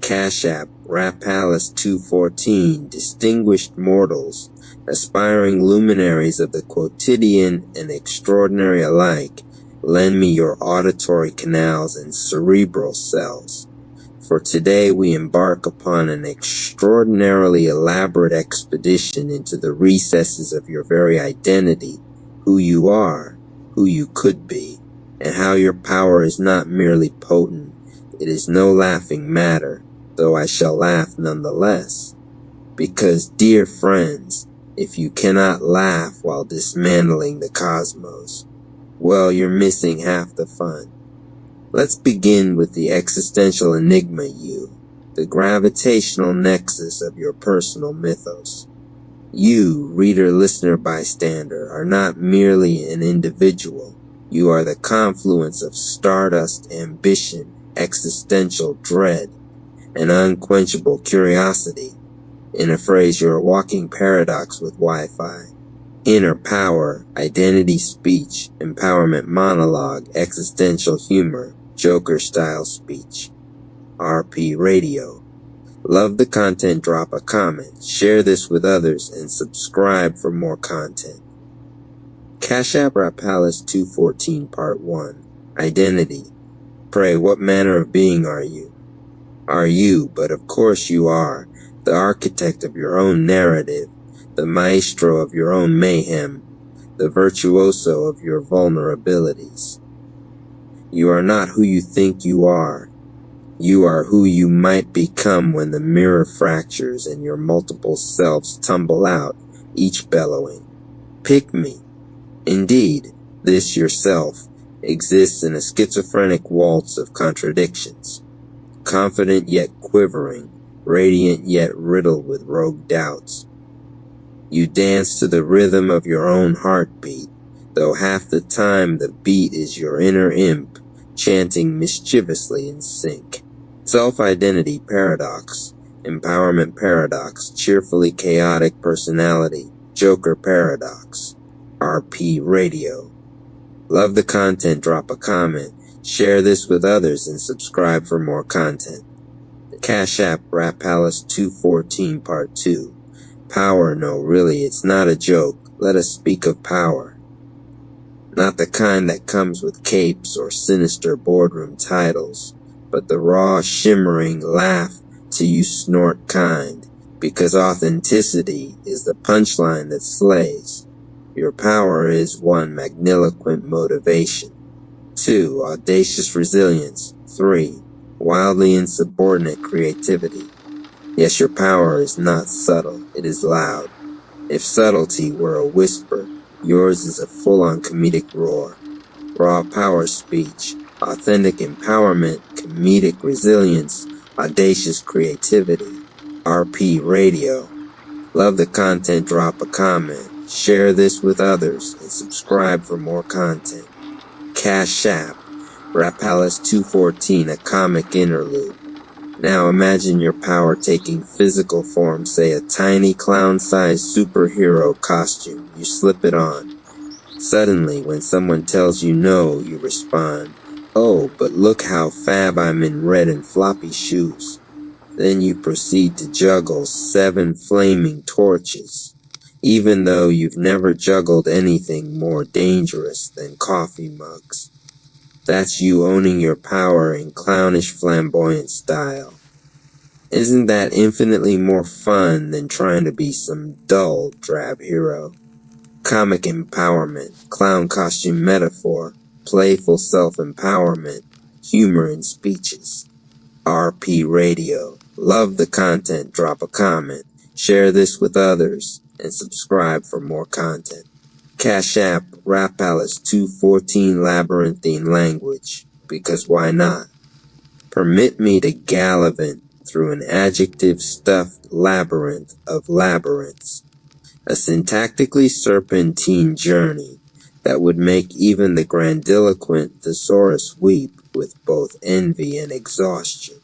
Cash App, Rap Palace 214, distinguished mortals, aspiring luminaries of the quotidian and extraordinary alike, lend me your auditory canals and cerebral cells. For today we embark upon an extraordinarily elaborate expedition into the recesses of your very identity, who you are, who you could be, and how your power is not merely potent, it is no laughing matter, though I shall laugh nonetheless. Because, dear friends, if you cannot laugh while dismantling the cosmos, well, you're missing half the fun. Let's begin with the existential enigma you, the gravitational nexus of your personal mythos. You, reader, listener, bystander, are not merely an individual. You are the confluence of stardust ambition, existential dread, and unquenchable curiosity. In a phrase, you're a walking paradox with Wi-Fi. Inner power, identity speech, empowerment monologue, existential humor, Joker-style speech. RP Radio. Love the content, drop a comment, share this with others, and subscribe for more content. Cash App Rap Palace 214 Part 1. Identity. Pray, what manner of being are you? Are you, but of course you are, the architect of your own narrative, the maestro of your own mayhem, the virtuoso of your vulnerabilities. You are not who you think you are. You are who you might become when the mirror fractures and your multiple selves tumble out, each bellowing, "Pick me." Indeed, this yourself exists in a schizophrenic waltz of contradictions, confident yet quivering, radiant yet riddled with rogue doubts. You dance to the rhythm of your own heartbeat, though half the time the beat is your inner imp, chanting mischievously in sync. Self-identity paradox, empowerment paradox, cheerfully chaotic personality, Joker paradox. RP Radio. Love the content, drop a comment, share this with others, and subscribe for more content. Cash App Rap Palace 214 Part 2. Power, no, really, it's not a joke. Let us speak of power. Not the kind that comes with capes or sinister boardroom titles, but the raw, shimmering, laugh till you snort kind, because authenticity is the punchline that slays. Your power is 1. Magniloquent motivation. 2. Audacious resilience. 3. Wildly insubordinate creativity. Yes, your power is not subtle, it is loud. If subtlety were a whisper, yours is a full-on comedic roar. Raw power speech, authentic empowerment, comedic resilience, audacious creativity. RP Radio. Love the content, drop a comment, share this with others, and subscribe for more content. Cash App, Rap Palace 214, a comic interlude. Now imagine your power taking physical form, say a tiny clown-sized superhero costume. You slip it on. Suddenly, when someone tells you no, you respond, "Oh, but look how fab I'm in red and floppy shoes." Then you proceed to juggle 7 flaming torches, even though you've never juggled anything more dangerous than coffee mugs. That's you owning your power in clownish flamboyant style. Isn't that infinitely more fun than trying to be some dull, drab hero? Comic empowerment, clown costume metaphor, playful self-empowerment, humor in speeches. RP Radio. Love the content, drop a comment, share this with others, and subscribe for more content. Cash App, Rap Palace 214 Labyrinthine Language, because why not? Permit me to gallivant through an adjective-stuffed labyrinth of labyrinths, a syntactically serpentine journey that would make even the grandiloquent thesaurus weep with both envy and exhaustion.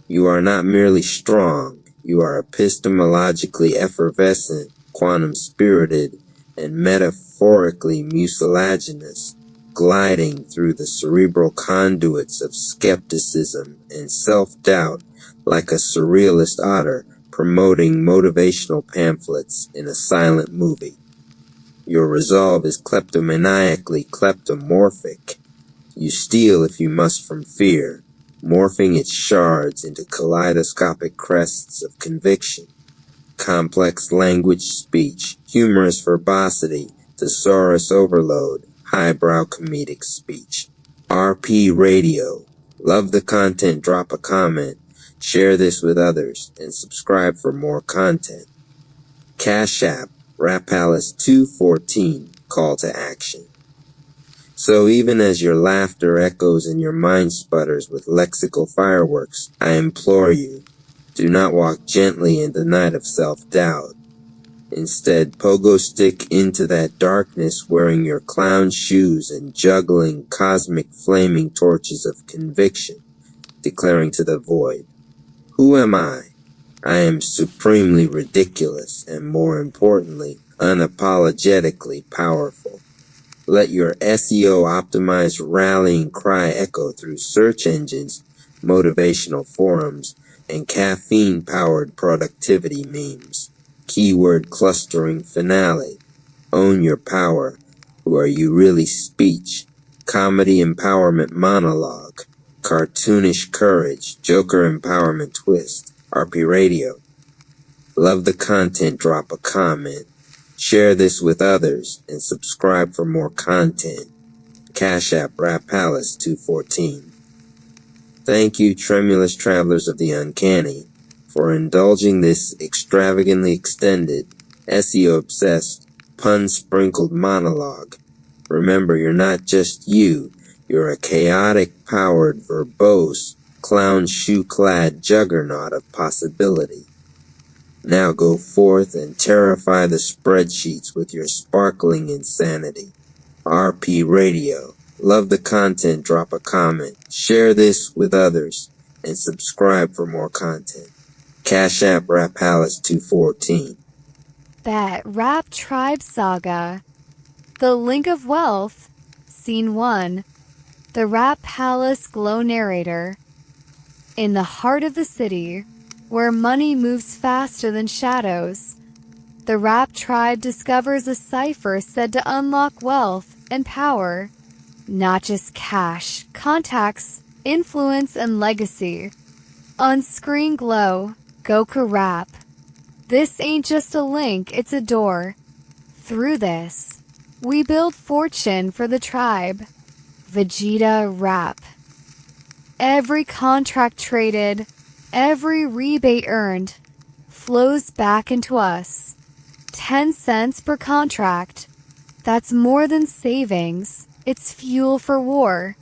You are not merely strong, you are epistemologically effervescent, quantum-spirited, and metaphorically mucilaginous, gliding through the cerebral conduits of skepticism and self-doubt like a surrealist otter promoting motivational pamphlets in a silent movie. Your resolve is kleptomaniacally kleptomorphic. You steal if you must from fear, morphing its shards into kaleidoscopic crests of conviction, complex language speech, humorous verbosity, thesaurus overload, highbrow comedic speech. RP Radio. Love the content, drop a comment, share this with others, and subscribe for more content. Cash App, Rap Palace 214, call to action. So even as your laughter echoes and your mind sputters with lexical fireworks, I implore you, do not walk gently in the night of self-doubt. Instead, pogo stick into that darkness wearing your clown shoes and juggling cosmic flaming torches of conviction, declaring to the void, who am I? I am supremely ridiculous and, more importantly, unapologetically powerful. Let your SEO-optimized rallying cry echo through search engines, motivational forums, and caffeine-powered productivity memes. Keyword clustering finale. Own your power. Who are you really speech. Comedy empowerment monologue. Cartoonish courage. Joker empowerment twist. RP Radio. Love the content, drop a comment. Share this with others and subscribe for more content. Cash App Rap Palace 214. Thank you, tremulous travelers of the uncanny, for indulging this extravagantly extended, SEO-obsessed, pun-sprinkled monologue. Remember, you're not just you. You're a chaotic-powered, verbose, clown shoe-clad juggernaut of possibility. Now go forth and terrify the spreadsheets with your sparkling insanity. RP Radio. Love the content, drop a comment, share this with others, and subscribe for more content. Cash App Rap Palace 214. That Rap Tribe Saga. The Link of Wealth. Scene 1. The Rap Palace Glow Narrator. In the heart of the city, where money moves faster than shadows, the Rap Tribe discovers a cipher said to unlock wealth and power. Not just cash, contacts, influence, and legacy. On screen glow, Goku Rap. This ain't just a link, it's a door. Through this, we build fortune for the tribe. Vegeta Rap. Every contract traded, every rebate earned, flows back into us. 10 cents per contract. That's more than savings. It's fuel for war.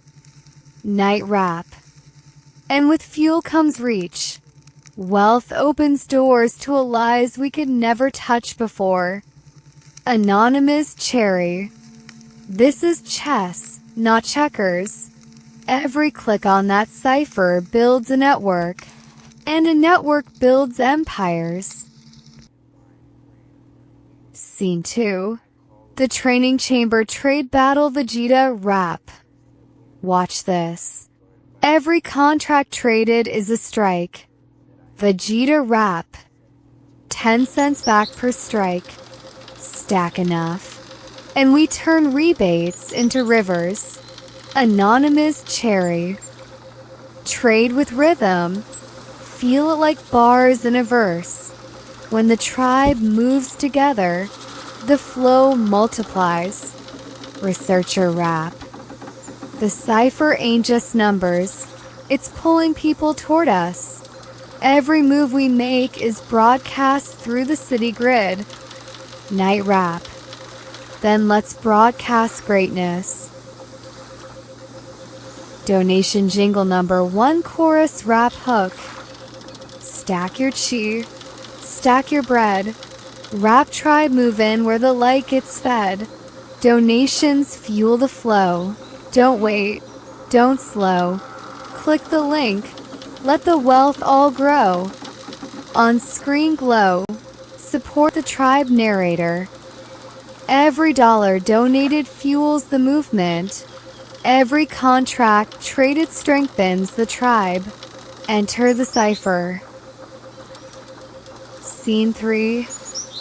Night Rap. And with fuel comes reach. Wealth opens doors to allies we could never touch before. Anonymous Cherry. This is chess, not checkers. Every click on that cipher builds a network, and a network builds empires. Scene 2. The Training Chamber Trade Battle Vegeta Rap. Watch this. Every contract traded is a strike. Vegeta Rap. 10 cents back per strike. Stack enough. And we turn rebates into rivers. Anonymous Cherry. Trade with rhythm. Feel it like bars in a verse. When the tribe moves together, the flow multiplies. Researcher Rap. The cipher ain't just numbers. It's pulling people toward us. Every move we make is broadcast through the city grid. Night Rap. Then let's broadcast greatness. Donation jingle number 1 chorus rap hook. Stack your chi, stack your bread. Rap tribe move in where the light gets fed. Donations fuel the flow. Don't wait, don't slow. Click the link, let the wealth all grow. On screen glow, support the tribe narrator. Every dollar donated fuels the movement. Every contract traded strengthens the tribe. Enter the cipher. Scene 3.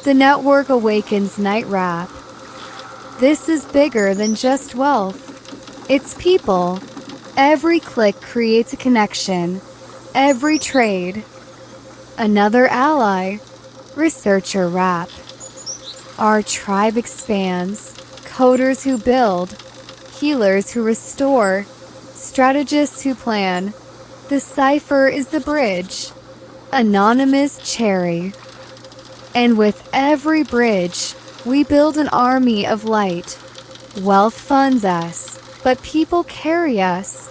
The network awakens night rap. This is bigger than just wealth. It's people. Every click creates a connection. Every trade. Another ally. Researcher rap. Our tribe expands. Coders who build. Healers who restore. Strategists who plan. The cipher is the bridge. Anonymous cherry. And with every bridge, we build an army of light. Wealth funds us, but people carry us.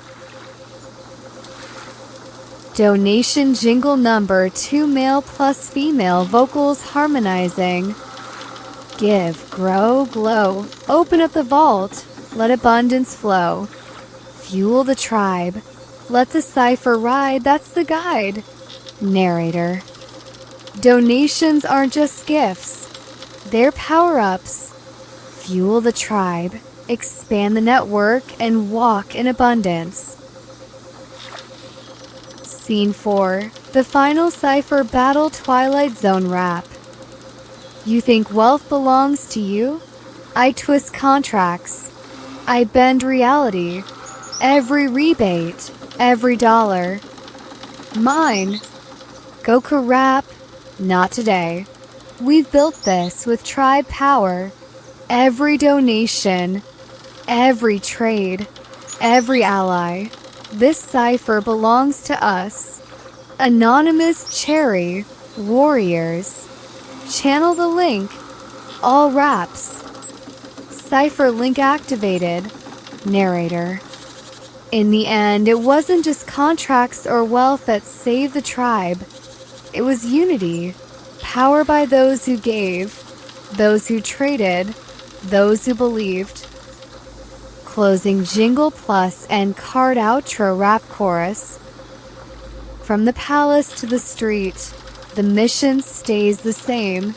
Donation jingle number 2 male plus female vocals harmonizing. Give, grow, glow. Open up the vault. Let abundance flow. Fuel the tribe. Let the cipher ride. That's the guide. Narrator. Donations aren't just gifts. They're power-ups. Fuel the tribe. Expand the network and walk in abundance. Scene 4. The final cipher battle Twilight Zone rap. You think wealth belongs to you? I twist contracts. I bend reality. Every rebate, every dollar. Mine. Goku rap. Not today. We've built this with tribe power. Every donation, every trade, every ally. This cipher belongs to us. Anonymous cherry, warriors. Channel the link, all raps. Cipher link activated. Narrator. In the end, it wasn't just contracts or wealth that saved the tribe. It was unity, power by those who gave, those who traded, those who believed. Closing jingle plus and card outro rap chorus. From the palace to the street, the mission stays the same.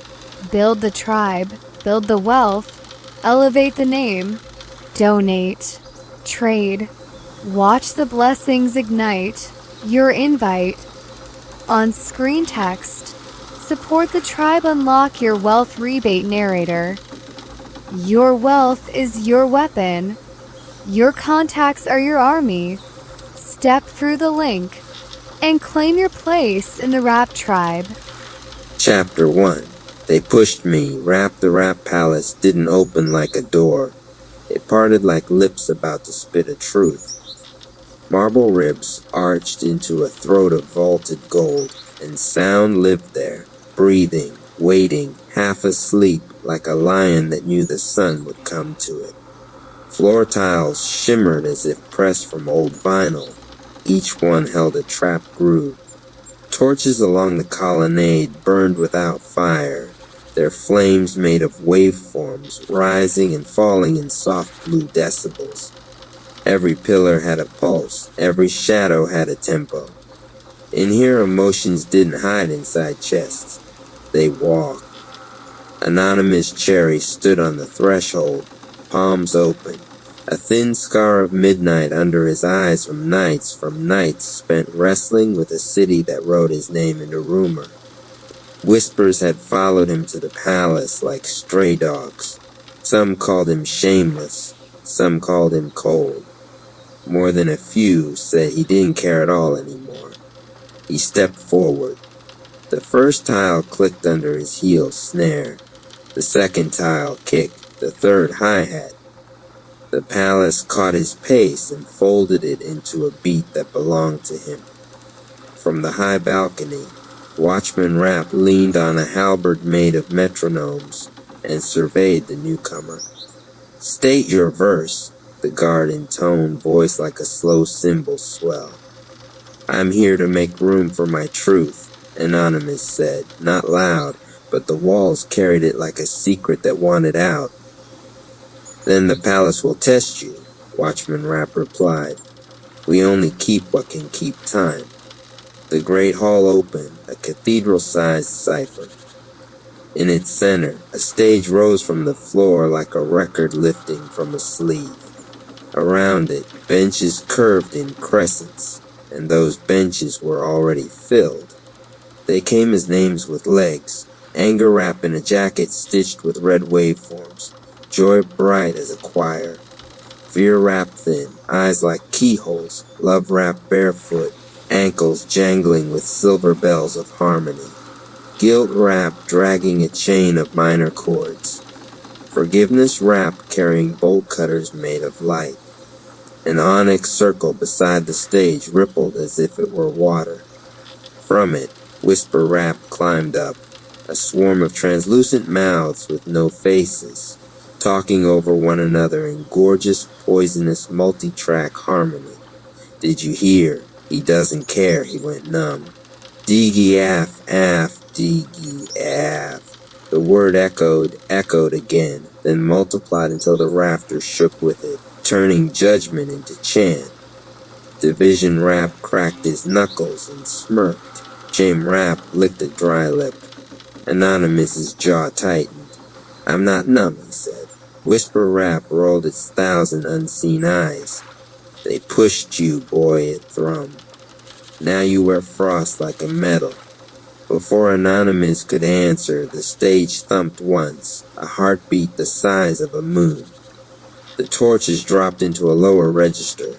Build the tribe, build the wealth, elevate the name. Donate, trade, watch the blessings ignite. Your invite. On screen text, support the tribe, unlock your wealth rebate narrator. Your wealth is your weapon. Your contacts are your army. Step through the link and claim your place in the rap tribe. Chapter 1. They pushed me. The rap palace didn't open like a door. It parted like lips about to spit a truth. Marble ribs arched into a throat of vaulted gold, and sound lived there, breathing, waiting, half asleep, like a lion that knew the sun would come to it. Floor tiles shimmered as if pressed from old vinyl. Each one held a trapped groove. Torches along the colonnade burned without fire, their flames made of waveforms, rising and falling in soft blue decibels. Every pillar had a pulse, every shadow had a tempo. In here, emotions didn't hide inside chests. They walked. Anonymous Cherry stood on the threshold, palms open, a thin scar of midnight under his eyes from nights spent wrestling with a city that wrote his name into rumor. Whispers had followed him to the palace like stray dogs. Some called him shameless, some called him cold. More than a few said he didn't care at all anymore. He stepped forward. The first tile clicked under his heel snare. The second tile kicked, the third hi-hat. The palace caught his pace and folded it into a beat that belonged to him. From the high balcony, Watchman Rapp leaned on a halberd made of metronomes and surveyed the newcomer. State your verse, the guard intoned, voice like a slow cymbal swell. I'm here to make room for my truth, Anonymous said, not loud, but the walls carried it like a secret that wanted out. Then the palace will test you, Watchman Rapp replied. We only keep what can keep time. The great hall opened, a cathedral-sized cipher. In its center, a stage rose from the floor like a record lifting from a sleeve. Around it, benches curved in crescents, and those benches were already filled. They came as names with legs, Anger Rap in a jacket stitched with red waveforms, Joy bright as a choir, Fear Rap thin, eyes like keyholes, Love Rap barefoot, ankles jangling with silver bells of harmony, Guilt Rap dragging a chain of minor chords, Forgiveness Rap carrying bolt cutters made of light. An onyx circle beside the stage rippled as if it were water. From it, Whisper Rap climbed up, a swarm of translucent mouths with no faces, talking over one another in gorgeous, poisonous, multi-track harmony. Did you hear? He doesn't care, he went numb. Deegi af, deegi af. The word echoed again, then multiplied until the rafters shook with it, turning judgment into chant. Division Rap cracked his knuckles and smirked. Jame Rap licked a dry lip. Anonymous's jaw tightened. I'm not numb, he said. Whisper Rap rolled its 1,000 unseen eyes. They pushed you, boy, it thrummed. Now you wear frost like a medal. Before Anonymous could answer, the stage thumped once, a heartbeat the size of a moon. The torches dropped into a lower register.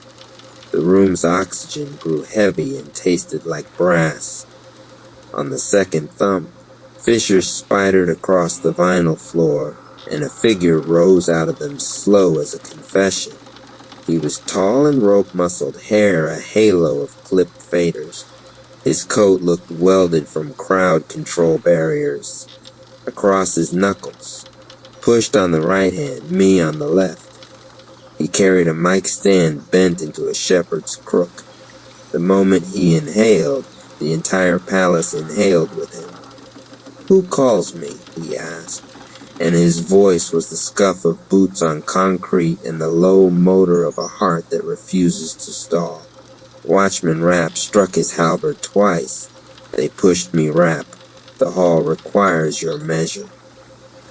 The room's oxygen grew heavy and tasted like brass. On the second thump, fissures spidered across the vinyl floor, and a figure rose out of them slow as a confession. He was tall and rope-muscled, hair a halo of clipped faders. His coat looked welded from crowd control barriers. Across his knuckles, pushed on the right hand, me on the left. He carried a mic stand bent into a shepherd's crook. The moment he inhaled, the entire palace inhaled with him. Who calls me? He asked, and his voice was the scuff of boots on concrete and the low motor of a heart that refuses to stall. Watchman Rap struck his halberd twice. They pushed me Rap. The hall requires your measure.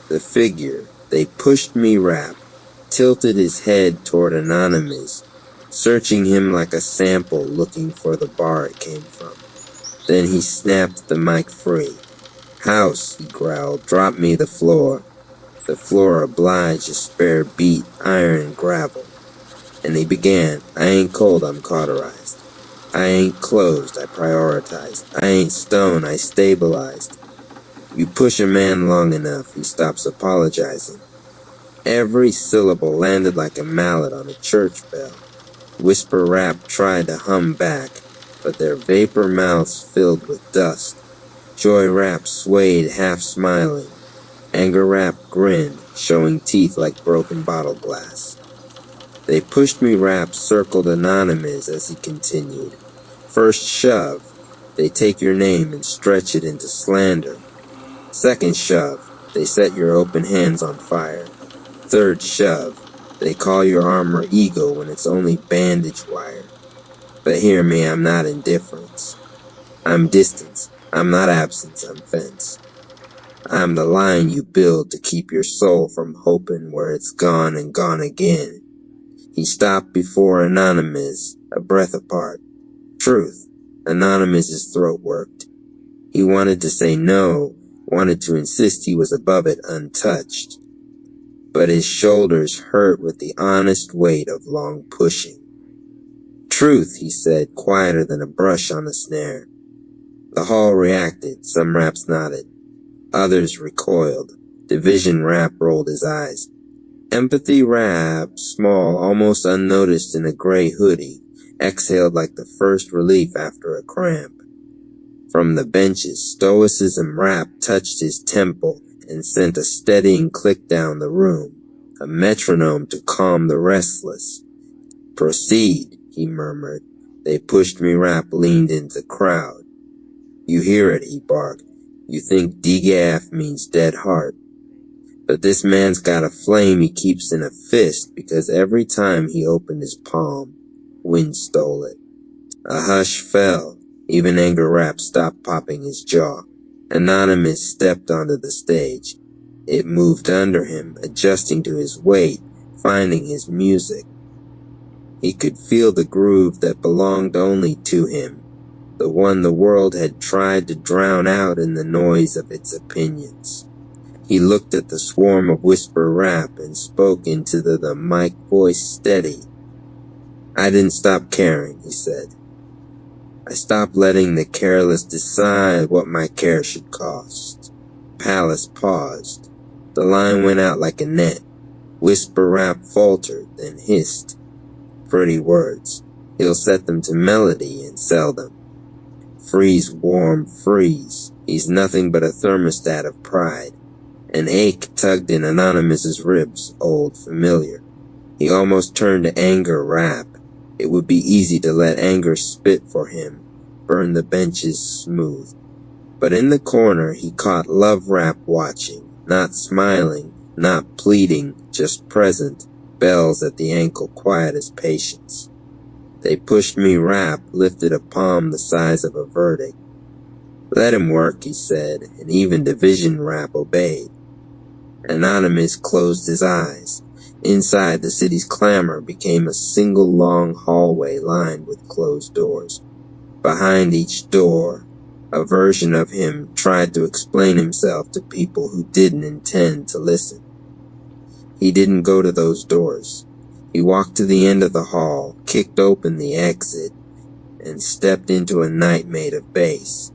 The figure, they pushed me Rap, tilted his head toward Anonymous, searching him like a sample looking for the bar it came from. Then he snapped the mic free. House, he growled, drop me the floor. The floor obliged, a spare beat, iron and gravel. And he began, I ain't cold, I'm cauterized. I ain't closed, I prioritized. I ain't stone, I stabilized. You push a man long enough, he stops apologizing. Every syllable landed like a mallet on a church bell. Whisper Rap tried to hum back, but their vapor mouths filled with dust. Joy Rap swayed, half smiling. Anger Rap grinned, showing teeth like broken bottle glass. They pushed me Rap circled Anonymous as he continued. First shove, they take your name and stretch it into slander. Second shove, they set your open hands on fire. Third shove, they call your armor ego when it's only bandage wire. But hear me, I'm not indifference. I'm distance. I'm not absence, I'm fence. I'm the line you build to keep your soul from hoping where it's gone and gone again. He stopped before Anonymous, a breath apart. Truth. Anonymous's throat worked. He wanted to say no, wanted to insist he was above it untouched. But his shoulders hurt with the honest weight of long pushing. Truth, he said, quieter than a brush on a snare. The hall reacted, some raps nodded. Others recoiled. Division Rap rolled his eyes. Empathy Rap, small, almost unnoticed in a gray hoodie, exhaled like the first relief after a cramp. From the benches, Stoicism Rap touched his temple and sent a steadying click down the room, a metronome to calm the restless. Proceed, he murmured. They pushed me. Rap leaned into the crowd. You hear it, he barked. You think DGAF means dead heart. But this man's got a flame he keeps in a fist because every time he opened his palm, wind stole it. A hush fell. Even Anger Rap stopped popping his jaw. Anonymous stepped onto the stage. It moved under him, adjusting to his weight, finding his music. He could feel the groove that belonged only to him, the one the world had tried to drown out in the noise of its opinions. He looked at the swarm of whisper rap and spoke into the mic, voice steady. I didn't stop caring, he said. I stopped letting the careless decide what my care should cost. Palace paused. The line went out like a net. Whisper rap faltered, then hissed. Pretty words. He'll set them to melody and sell them. Freeze, warm, freeze. He's nothing but a thermostat of pride. An ache tugged in Anonymous's ribs, old familiar. He almost turned to Anger Rap. It would be easy to let anger spit for him, burn the benches smooth. But in the corner he caught Love Rap watching, not smiling, not pleading, just present, bells at the ankle quiet as patience. They pushed me. Rap lifted a palm the size of a verdict. Let him work, he said, and even Division Rap obeyed. Anonymous closed his eyes. Inside, the city's clamor became a single long hallway lined with closed doors. Behind each door, a version of him tried to explain himself to people who didn't intend to listen. He didn't go to those doors. He walked to the end of the hall, kicked open the exit, and stepped into a night made of bass.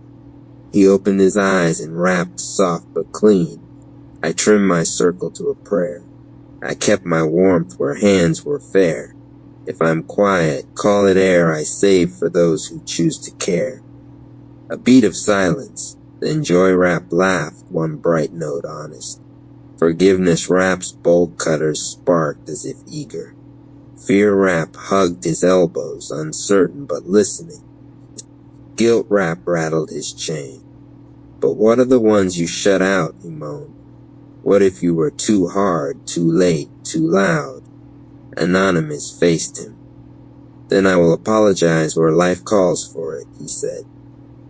He opened his eyes and rapped soft but clean. I trimmed my circle to a prayer. I kept my warmth where hands were fair. If I'm quiet, call it air I save for those who choose to care. A beat of silence, then Joy Rap laughed, one bright note honest. Forgiveness Rap's bolt cutters sparked as if eager. Fear Rap hugged his elbows, uncertain but listening. Guilt Rap rattled his chain. But what are the ones you shut out, he moaned. What if you were too hard, too late, too loud? Anonymous faced him. Then I will apologize where life calls for it, he said.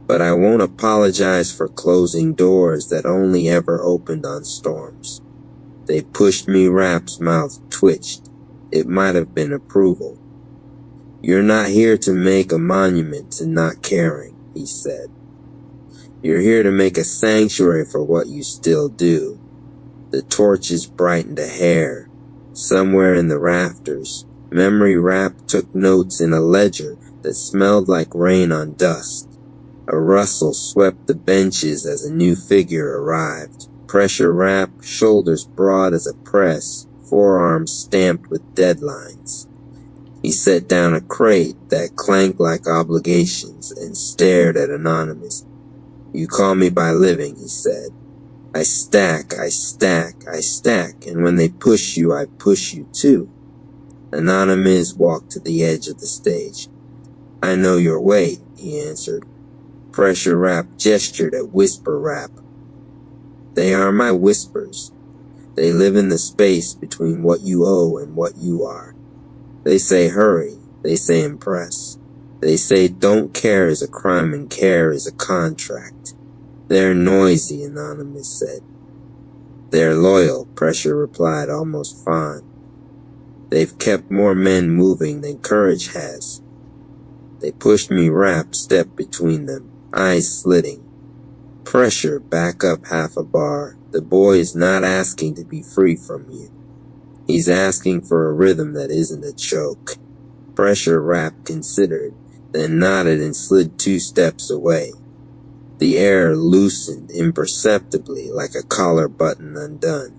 But I won't apologize for closing doors that only ever opened on storms. They pushed me. Rap's mouth twitched. It might have been approval. You're not here to make a monument to not caring, he said. You're here to make a sanctuary for what you still do. The torches brightened a hair. Somewhere in the rafters, Memory Rap took notes in a ledger that smelled like rain on dust. A rustle swept the benches as a new figure arrived. Pressure Rap, shoulders broad as a press, forearms stamped with deadlines. He set down a crate that clanked like obligations and stared at Anonymous. You call me by living, he said. I stack, and when they push you, I push you too. Anonymous walked to the edge of the stage. I know your weight, he answered. Pressure Rap gestured at Whisper Rap. They are my whispers. They live in the space between what you owe and what you are. They say hurry, they say impress. They say don't care is a crime and care is a contract. They're noisy, Anonymous said. They're loyal, Pressure replied, almost fond. They've kept more men moving than courage has. They pushed me. Rap stepped between them, eyes slitting. Pressure, back up half a bar. The boy is not asking to be free from you. He's asking for a rhythm that isn't a choke. Pressure Rap considered, then nodded and slid 2 steps away. The air loosened imperceptibly like a collar button undone.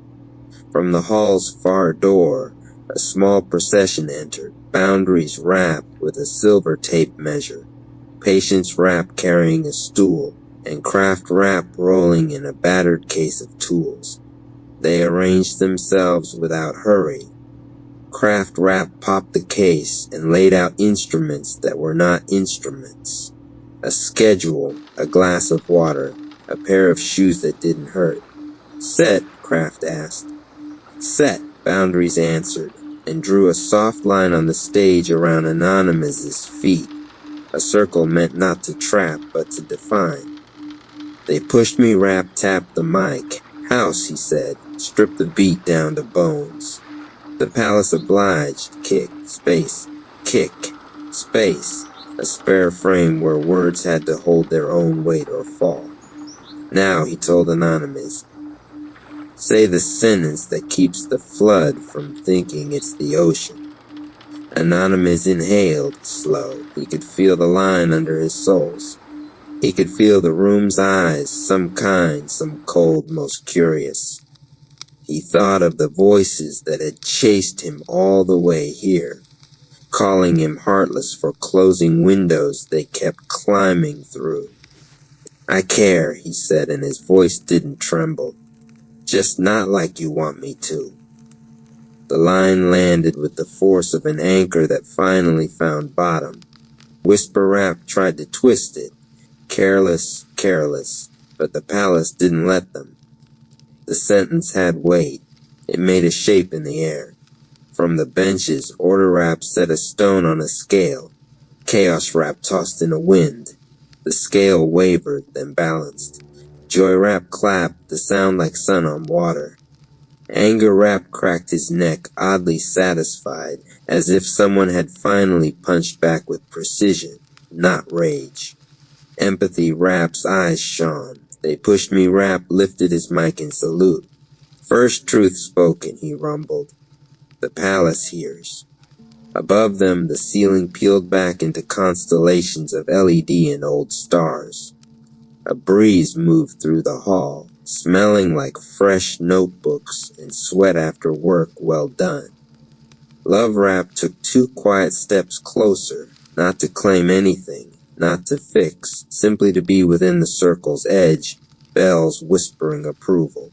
From the hall's far door, a small procession entered, Boundaries Rap with a silver tape measure, Patience Rap carrying a stool, and Craft Rap rolling in a battered case of tools. They arranged themselves without hurry. Craft Rap popped the case and laid out instruments that were not instruments. A schedule, a glass of water, a pair of shoes that didn't hurt. Set, Craft asked. Set, Boundaries answered, and drew a soft line on the stage around Anonymous's feet. A circle meant not to trap, but to define. They pushed me. Rap tapped the mic. House, he said, strip the beat down to bones. The palace obliged. Kick, space, kick, space. A spare frame where words had to hold their own weight or fall. Now, he told Anonymous, say the sentence that keeps the flood from thinking it's the ocean. Anonymous inhaled, slow. He could feel the line under his soles. He could feel the room's eyes, some kind, some cold, most curious. He thought of the voices that had chased him all the way here, calling him heartless for closing windows they kept climbing through. I care, he said, and his voice didn't tremble. Just not like you want me to. The line landed with the force of an anchor that finally found bottom. Whisper Rap tried to twist it. Careless, careless, but the palace didn't let them. The sentence had weight. It made a shape in the air. From the benches, Order Rap set a stone on a scale. Chaos Rap tossed in a wind. The scale wavered, then balanced. Joy Rap clapped, the sound like sun on water. Anger Rap cracked his neck, oddly satisfied, as if someone had finally punched back with precision, not rage. Empathy Rap's eyes shone. They pushed me. Rap lifted his mic in salute. First truth spoken, he rumbled. The palace hears. Above them, the ceiling peeled back into constellations of LED and old stars. A breeze moved through the hall, smelling like fresh notebooks and sweat after work well done. Love Rap took 2 quiet steps closer, not to claim anything, not to fix, simply to be within the circle's edge, bells whispering approval.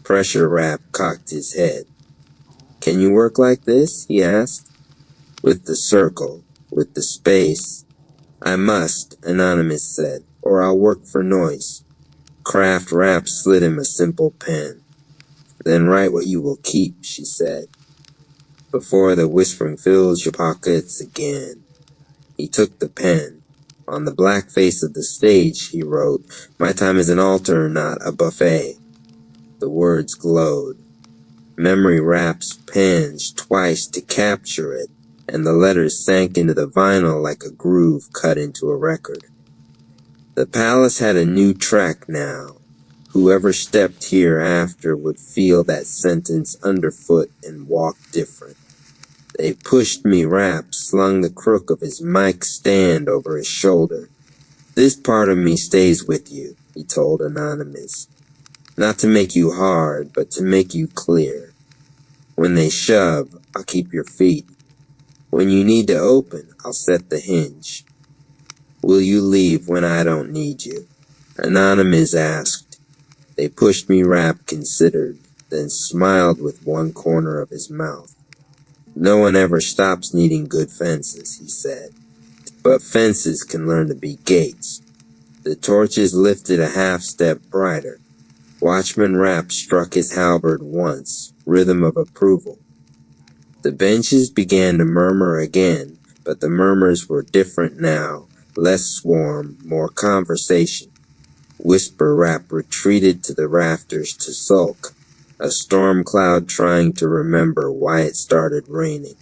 Pressure Rap cocked his head. Can you work like this? He asked. With the circle, with the space. I must, Anonymous said, or I'll work for noise. Craft Rap slid him a simple pen. Then write what you will keep, she said. Before the whispering fills your pockets again. He took the pen. On the black face of the stage, he wrote, my time is an altar, not a buffet. The words glowed. Memory Rap's pens twice to capture it, and the letters sank into the vinyl like a groove cut into a record. The palace had a new track now. Whoever stepped here after would feel that sentence underfoot and walk different. They pushed me. Rap slung the crook of his mic stand over his shoulder. This part of me stays with you, he told Anonymous. Not to make you hard, but to make you clear. When they shove, I'll keep your feet. When you need to open, I'll set the hinge. Will you leave when I don't need you? Anonymous asked. They pushed me. Rap considered, then smiled with one corner of his mouth. No one ever stops needing good fences, he said. But fences can learn to be gates. The torches lifted a half step brighter. Watchman Rap struck his halberd once, rhythm of approval. The benches began to murmur again, but the murmurs were different now, less swarm, more conversation. Whisper Rap retreated to the rafters to sulk, a storm cloud trying to remember why it started raining.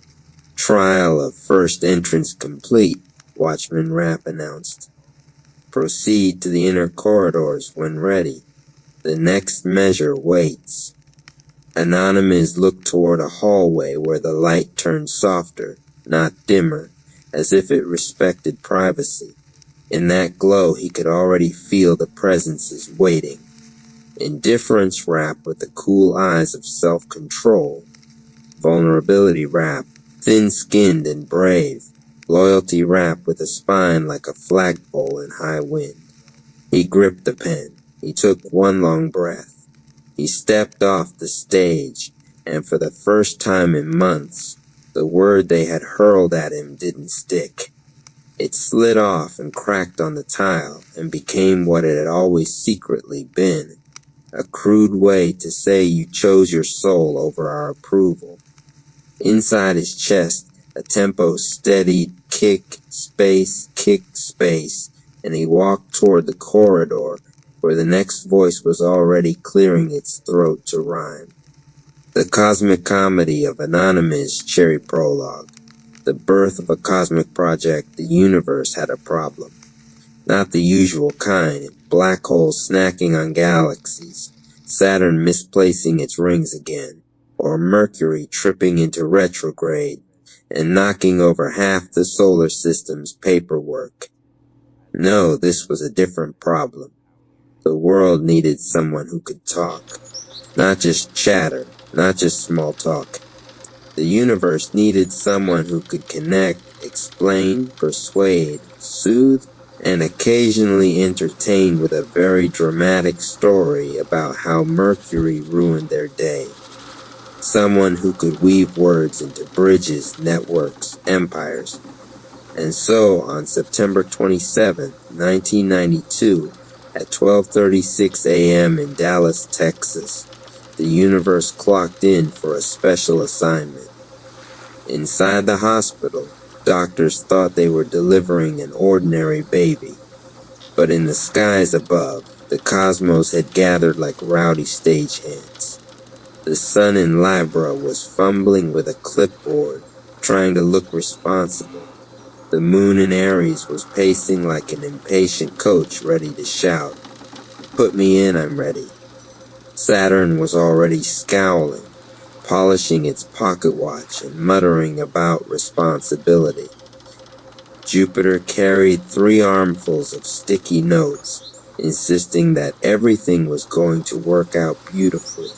Trial of first entrance complete, Watchman Rap announced. Proceed to the inner corridors when ready. The next measure waits. Anonymous looked toward a hallway where the light turned softer, not dimmer, as if it respected privacy. In that glow he could already feel the presences waiting. Indifference Rap with the cool eyes of self-control. Vulnerability Rap, thin-skinned and brave. Loyalty Rap with a spine like a flagpole in high wind. He gripped the pen. He took one long breath. He stepped off the stage, and for the first time in months, The word they had hurled at him didn't stick. It slid off and cracked on the tile and became what it had always secretly been, a crude way to say you chose your soul over our approval. Inside his chest, a tempo steadied, kick, space, and he walked toward the corridor where the next voice was already clearing its throat to rhyme. The cosmic comedy of Anonymous Cherry Prologue. The birth of a cosmic project, the universe had a problem. Not the usual kind, black holes snacking on galaxies, Saturn misplacing its rings again, or Mercury tripping into retrograde and knocking over half the solar system's paperwork. No, this was a different problem. The world needed someone who could talk. Not just chatter, not just small talk. The universe needed someone who could connect, explain, persuade, soothe, and occasionally entertain with a very dramatic story about how Mercury ruined their day. Someone who could weave words into bridges, networks, empires. And so, on September 27, 1992, at 12:36 a.m. in Dallas, Texas, the universe clocked in for a special assignment. Inside the hospital, doctors thought they were delivering an ordinary baby. But in the skies above, the cosmos had gathered like rowdy stagehands. The sun in Libra was fumbling with a clipboard, trying to look responsible. The moon in Aries was pacing like an impatient coach ready to shout, "Put me in, I'm ready." Saturn was already scowling, polishing its pocket watch and muttering about responsibility. Jupiter carried 3 armfuls of sticky notes, insisting that everything was going to work out beautifully.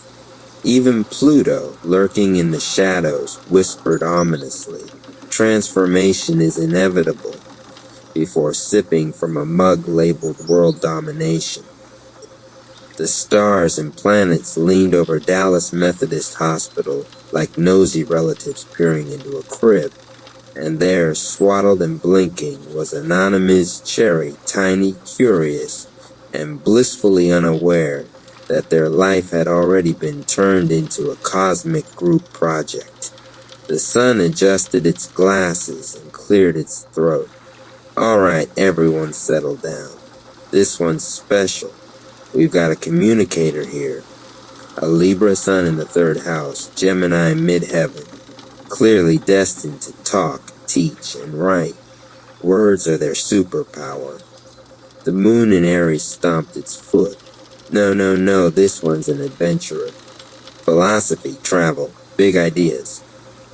Even Pluto, lurking in the shadows, whispered ominously, "Transformation is inevitable," before sipping from a mug labeled World Domination. The stars and planets leaned over Dallas Methodist Hospital like nosy relatives peering into a crib, and there, swaddled and blinking, was Anonymous Cherry, tiny, curious, and blissfully unaware that their life had already been turned into a cosmic group project. The sun adjusted its glasses and cleared its throat. "All right, everyone settle down. This one's special. We've got a communicator here. A Libra sun in the 3rd house, Gemini midheaven, clearly destined to talk, teach, and write. Words are their superpower." The moon in Aries stomped its foot. No, this one's an adventurer. Philosophy, travel, big ideas.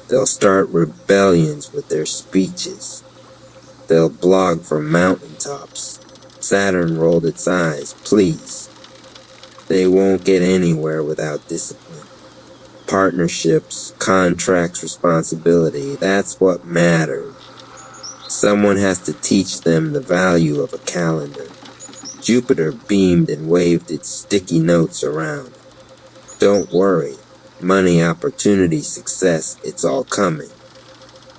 They'll start rebellions with their speeches. They'll blog from mountaintops. Saturn rolled its eyes. "Please. They won't get anywhere without discipline. Partnerships, contracts, responsibility, that's what mattered. Someone has to teach them the value of a calendar." Jupiter beamed and waved its sticky notes around. "Don't worry. Money, opportunity, success, it's all coming.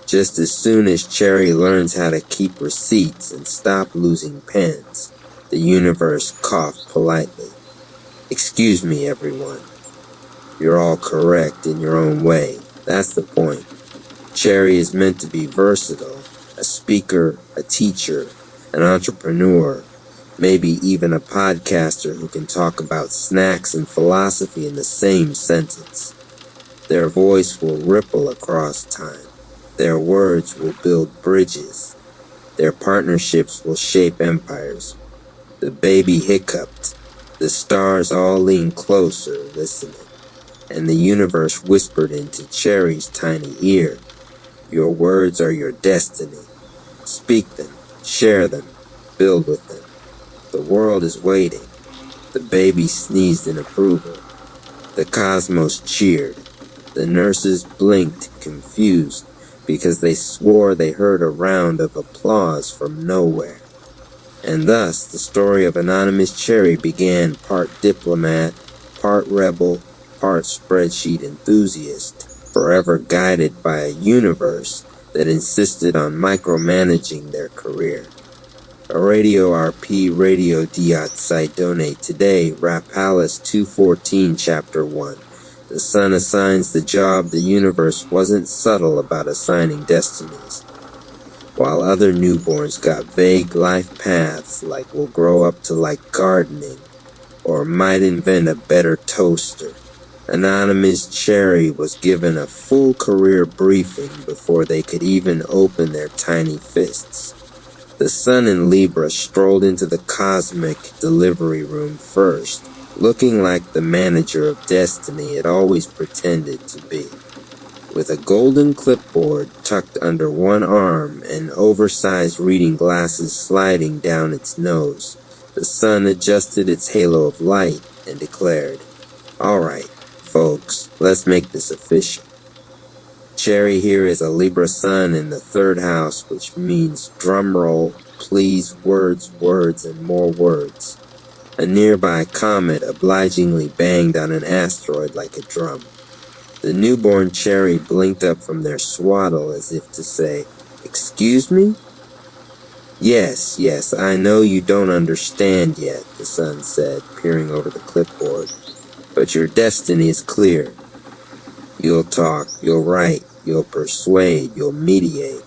Just as soon as Cherry learns how to keep receipts and stop losing pens." The universe coughed politely. "Excuse me, everyone. You're all correct in your own way. That's the point. Cherry is meant to be versatile, a speaker, a teacher, an entrepreneur, maybe even a podcaster who can talk about snacks and philosophy in the same sentence. Their voice will ripple across time. Their words will build bridges. Their partnerships will shape empires." The baby hiccuped. The stars all leaned closer, listening, and the universe whispered into Cherry's tiny ear, "Your words are your destiny. Speak them, share them, build with them. The world is waiting." The baby sneezed in approval. The cosmos cheered. The nurses blinked, confused, because they swore they heard a round of applause from nowhere. And thus, the story of Anonymous Cherry began part diplomat, part rebel, part spreadsheet enthusiast. forever guided by a universe that insisted on micromanaging their career. RPRadio.Site donate today, Rapalis 214 Chapter 1. The sun assigns the job. The universe wasn't subtle about assigning destinies. While other newborns got vague life paths like we'll grow up to like gardening or might invent a better toaster, Anonymous Cherry was given a full career briefing before they could even open their tiny fists. The sun in Libra strolled into the cosmic delivery room first, looking like the manager of destiny it always pretended to be. With a golden clipboard tucked under one arm and oversized reading glasses sliding down its nose, the sun adjusted its halo of light and declared, "All right, folks, let's make this official. Cherry here is a Libra sun in the third house, which means drum roll, please, words, and more words." A nearby comet obligingly banged on an asteroid like a drum. The newborn Cherry blinked up from their swaddle as if to say, "Excuse me?" Yes, I know you don't understand yet," the sun said, peering over the clipboard. "But your destiny is clear. You'll talk, you'll write, you'll persuade, you'll mediate.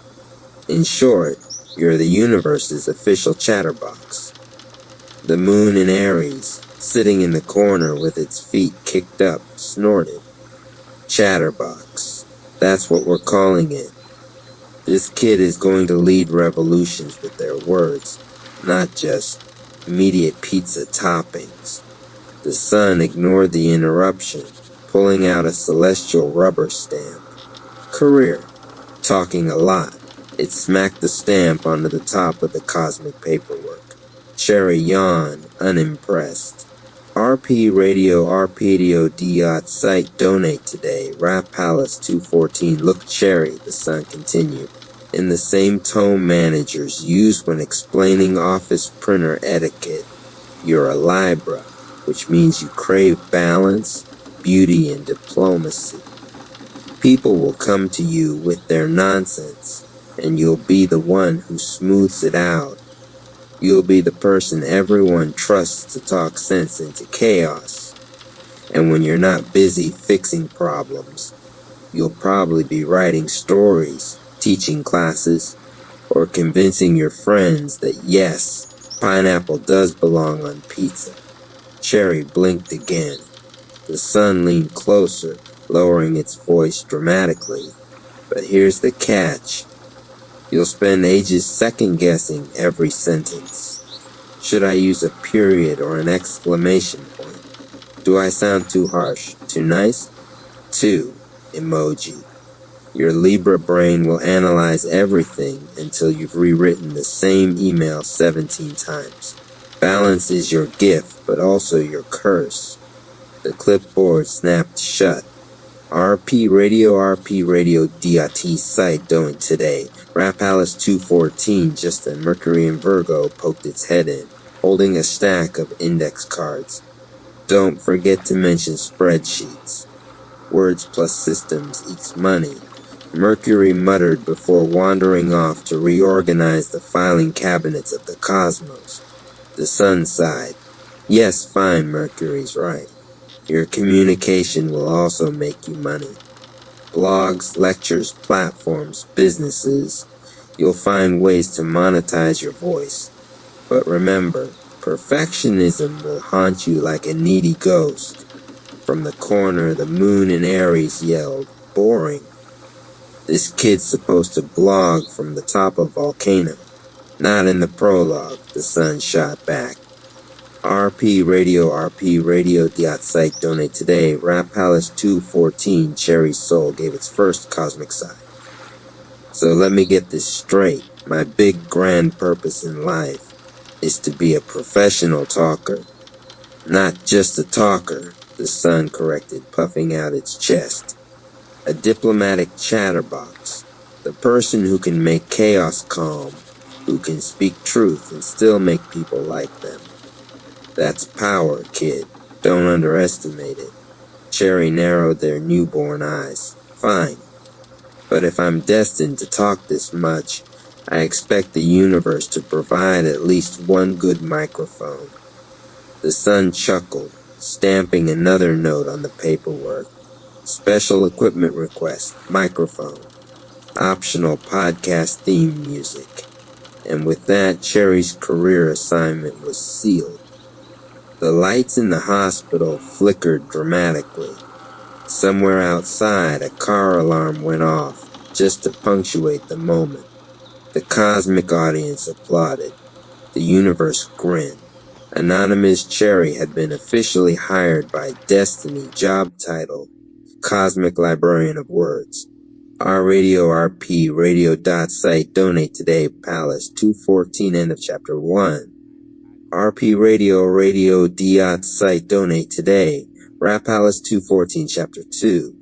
In short, you're the universe's official chatterbox." The moon in Aries, sitting in the corner with its feet kicked up, snorted. "Chatterbox. That's what we're calling it. This kid is going to lead revolutions with their words, not just immediate pizza toppings." The sun ignored the interruption, pulling out a celestial rubber stamp. "Career. Talking a lot." It smacked the stamp onto the top of the cosmic paperwork. Cherry yawned, unimpressed. RPRadio.Site donate today, Rap Palace 214, look Cherry, the sun continued, in the same tone managers use when explaining office printer etiquette. You're a Libra, which means you crave balance, beauty, and diplomacy. People will come to you with their nonsense, and you'll be the one who smooths it out. You'll be the person everyone trusts to talk sense into chaos. And when you're not busy fixing problems, you'll probably be writing stories, teaching classes, or convincing your friends that yes, pineapple does belong on pizza. Cherry blinked again. The sun leaned closer, lowering its voice dramatically. But here's the catch. You'll spend ages second-guessing every sentence. Should I use a period or an exclamation point? Do I sound too harsh? Too nice? Too emoji. Your Libra brain will analyze everything until you've rewritten the same email 17 times. Balance is your gift, but also your curse. The clipboard snapped shut. RPRadio.Site doing today. Rap Alice 214, just as Mercury in Virgo poked its head in, holding a stack of index cards. Don't forget to mention spreadsheets. Words plus systems equals money. Mercury muttered before wandering off to reorganize the filing cabinets of the cosmos. The sun sighed. Yes, fine, Mercury's right. Your communication will also make you money. Blogs, lectures, platforms, businesses. You'll find ways to monetize your voice. But remember, perfectionism will haunt you like a needy ghost. From the corner, the moon in Aries yelled, "Boring. This kid's supposed to blog from the top of volcano." "Not in the prologue," the sun shot back. RPRadio.Site donate today. Rap Palace 214, Cherry Soul gave its first cosmic sigh. So let me get this straight. My big grand purpose in life is to be a professional talker. Not just a talker, the sun corrected, puffing out its chest. A diplomatic chatterbox. The person who can make chaos calm, who can speak truth and still make people like them. That's power, kid. Don't underestimate it. Cherry narrowed their newborn eyes. Fine. But if I'm destined to talk this much, I expect the universe to provide at least one good microphone. The sun chuckled, stamping another note on the paperwork. Special equipment request, microphone. Optional podcast theme music. And with that, Cherry's career assignment was sealed. The lights in the hospital flickered dramatically. Somewhere outside, a car alarm went off, just to punctuate the moment. The cosmic audience applauded. The universe grinned. Anonymous Cherry had been officially hired by Destiny, job title, Cosmic Librarian of Words. RPRadio.Site, donate today, Palace 214, end of chapter 1. RPRadio.Site, donate today, Rap Palace 214, chapter 2.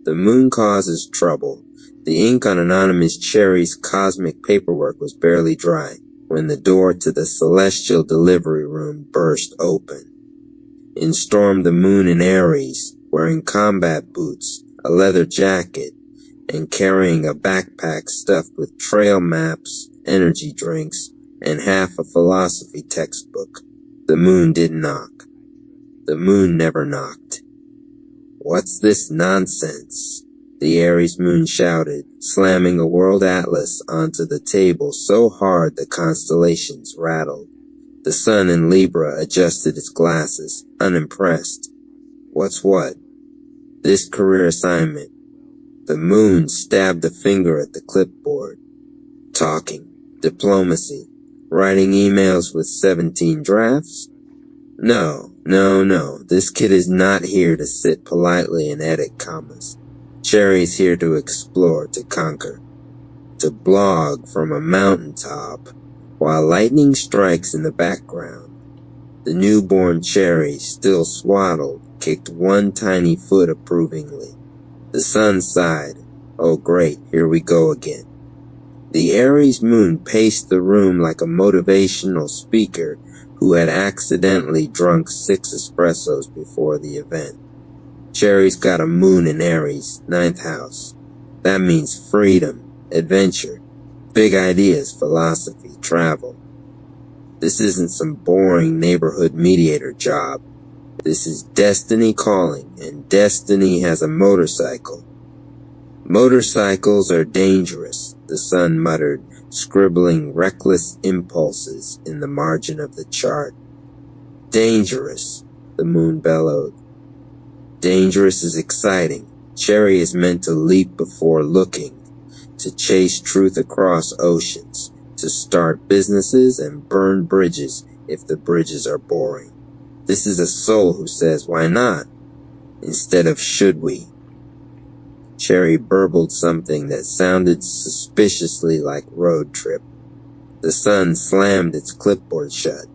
The moon causes trouble. The ink on Anonymous Cherry's cosmic paperwork was barely dry when the door to the celestial delivery room burst open. In stormed the moon in Aries, wearing combat boots, a leather jacket, and carrying a backpack stuffed with trail maps, energy drinks, and half a philosophy textbook. The moon didn't knock. The moon never knocked. What's this nonsense? The Aries moon shouted, slamming a world atlas onto the table so hard the constellations rattled. The sun in Libra adjusted its glasses, unimpressed. What's what? This career assignment. The moon stabbed a finger at the clipboard. Talking, diplomacy, writing emails with 17 drafts? No. This kid is not here to sit politely and edit commas. Cherry's here to explore, to conquer, to blog from a mountaintop while lightning strikes in the background. The newborn Cherry, still swaddled, kicked one tiny foot approvingly. The sun sighed. Oh great, here we go again. The Aries moon paced the room like a motivational speaker who had accidentally drunk 6 espressos before the event. Cherry's got a moon in Aries, 9th house. That means freedom, adventure, big ideas, philosophy, travel. This isn't some boring neighborhood mediator job. This is destiny calling, and destiny has a motorcycle. Motorcycles are dangerous, the sun muttered, scribbling reckless impulses in the margin of the chart. Dangerous, the moon bellowed. Dangerous is exciting. Cherry is meant to leap before looking, to chase truth across oceans, to start businesses and burn bridges if the bridges are boring. This is a soul who says, why not? Instead of should we. Cherry burbled something that sounded suspiciously like road trip. The sun slammed its clipboard shut.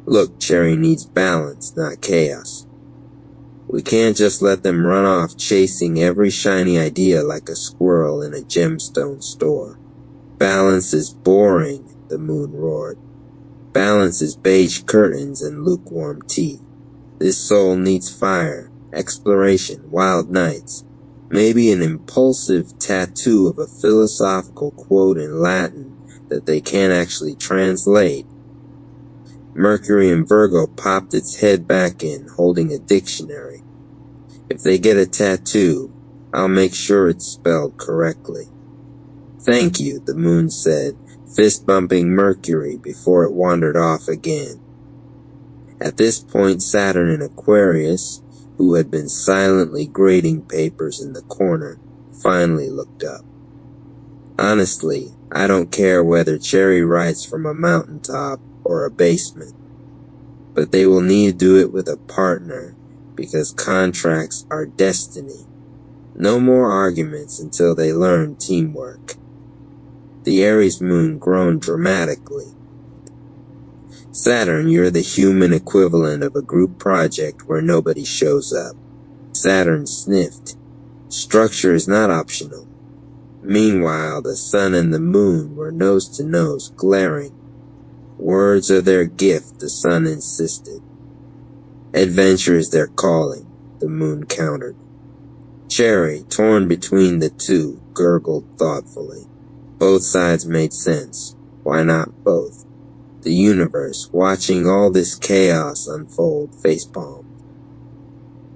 Look, Cherry needs balance, not chaos. We can't just let them run off chasing every shiny idea like a squirrel in a gemstone store. Balance is boring, the moon roared. Balance is beige curtains and lukewarm tea. This soul needs fire, exploration, wild nights. Maybe an impulsive tattoo of a philosophical quote in Latin that they can't actually translate. Mercury in Virgo popped its head back in, holding a dictionary. If they get a tattoo, I'll make sure it's spelled correctly. Thank you, the moon said, fist-bumping Mercury before it wandered off again. At this point, Saturn in Aquarius, who had been silently grading papers in the corner, finally looked up. Honestly, I don't care whether Cherry writes from a mountaintop or a basement, but they will need to do it with a partner, because contracts are destiny. No more arguments until they learn teamwork. The Aries moon groaned dramatically. Saturn, you're the human equivalent of a group project where nobody shows up. Saturn sniffed. Structure is not optional. Meanwhile, the sun and the moon were nose to nose, glaring. Words are their gift, the sun insisted. Adventure is their calling, the moon countered. Cherry, torn between the two, gurgled thoughtfully. Both sides made sense. Why not both? The universe, watching all this chaos unfold, facepalmed.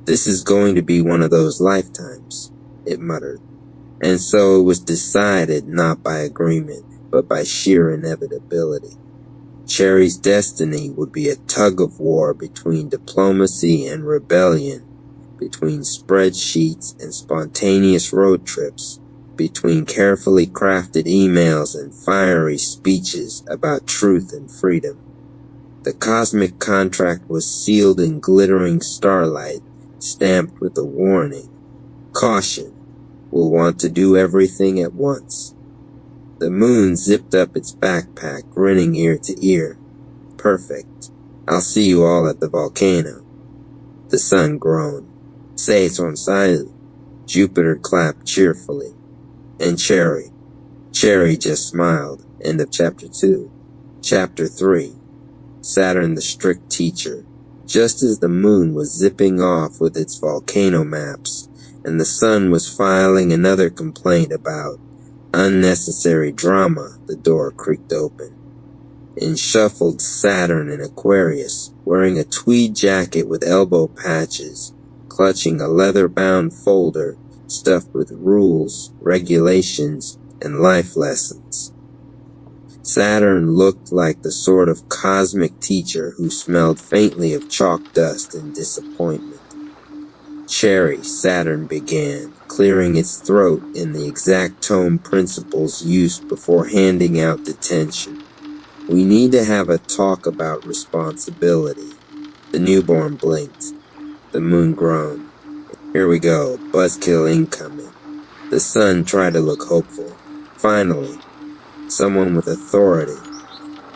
This is going to be one of those lifetimes, it muttered. And so it was decided not by agreement, but by sheer inevitability. Cherry's destiny would be a tug-of-war between diplomacy and rebellion, between spreadsheets and spontaneous road trips, between carefully crafted emails and fiery speeches about truth and freedom. The cosmic contract was sealed in glittering starlight, stamped with a warning. Caution, we'll want to do everything at once. The moon zipped up its backpack, grinning ear to ear. Perfect. I'll see you all at the volcano. The sun groaned. Say it's on silent. Jupiter clapped cheerfully. And Cherry just smiled. End of chapter 2. Chapter 3. Saturn the strict teacher. Just as the moon was zipping off with its volcano maps, and the sun was filing another complaint about unnecessary drama, the door creaked open. In shuffled Saturn in Aquarius, wearing a tweed jacket with elbow patches, clutching a leather-bound folder stuffed with rules, regulations, and life lessons. Saturn looked like the sort of cosmic teacher who smelled faintly of chalk dust and disappointment. Cherry, Saturn began, clearing its throat in the exact tone principles used before handing out detention. We need to have a talk about responsibility. The newborn blinked. The moon groaned. Here we go, buzzkill incoming. The sun tried to look hopeful. Finally, someone with authority.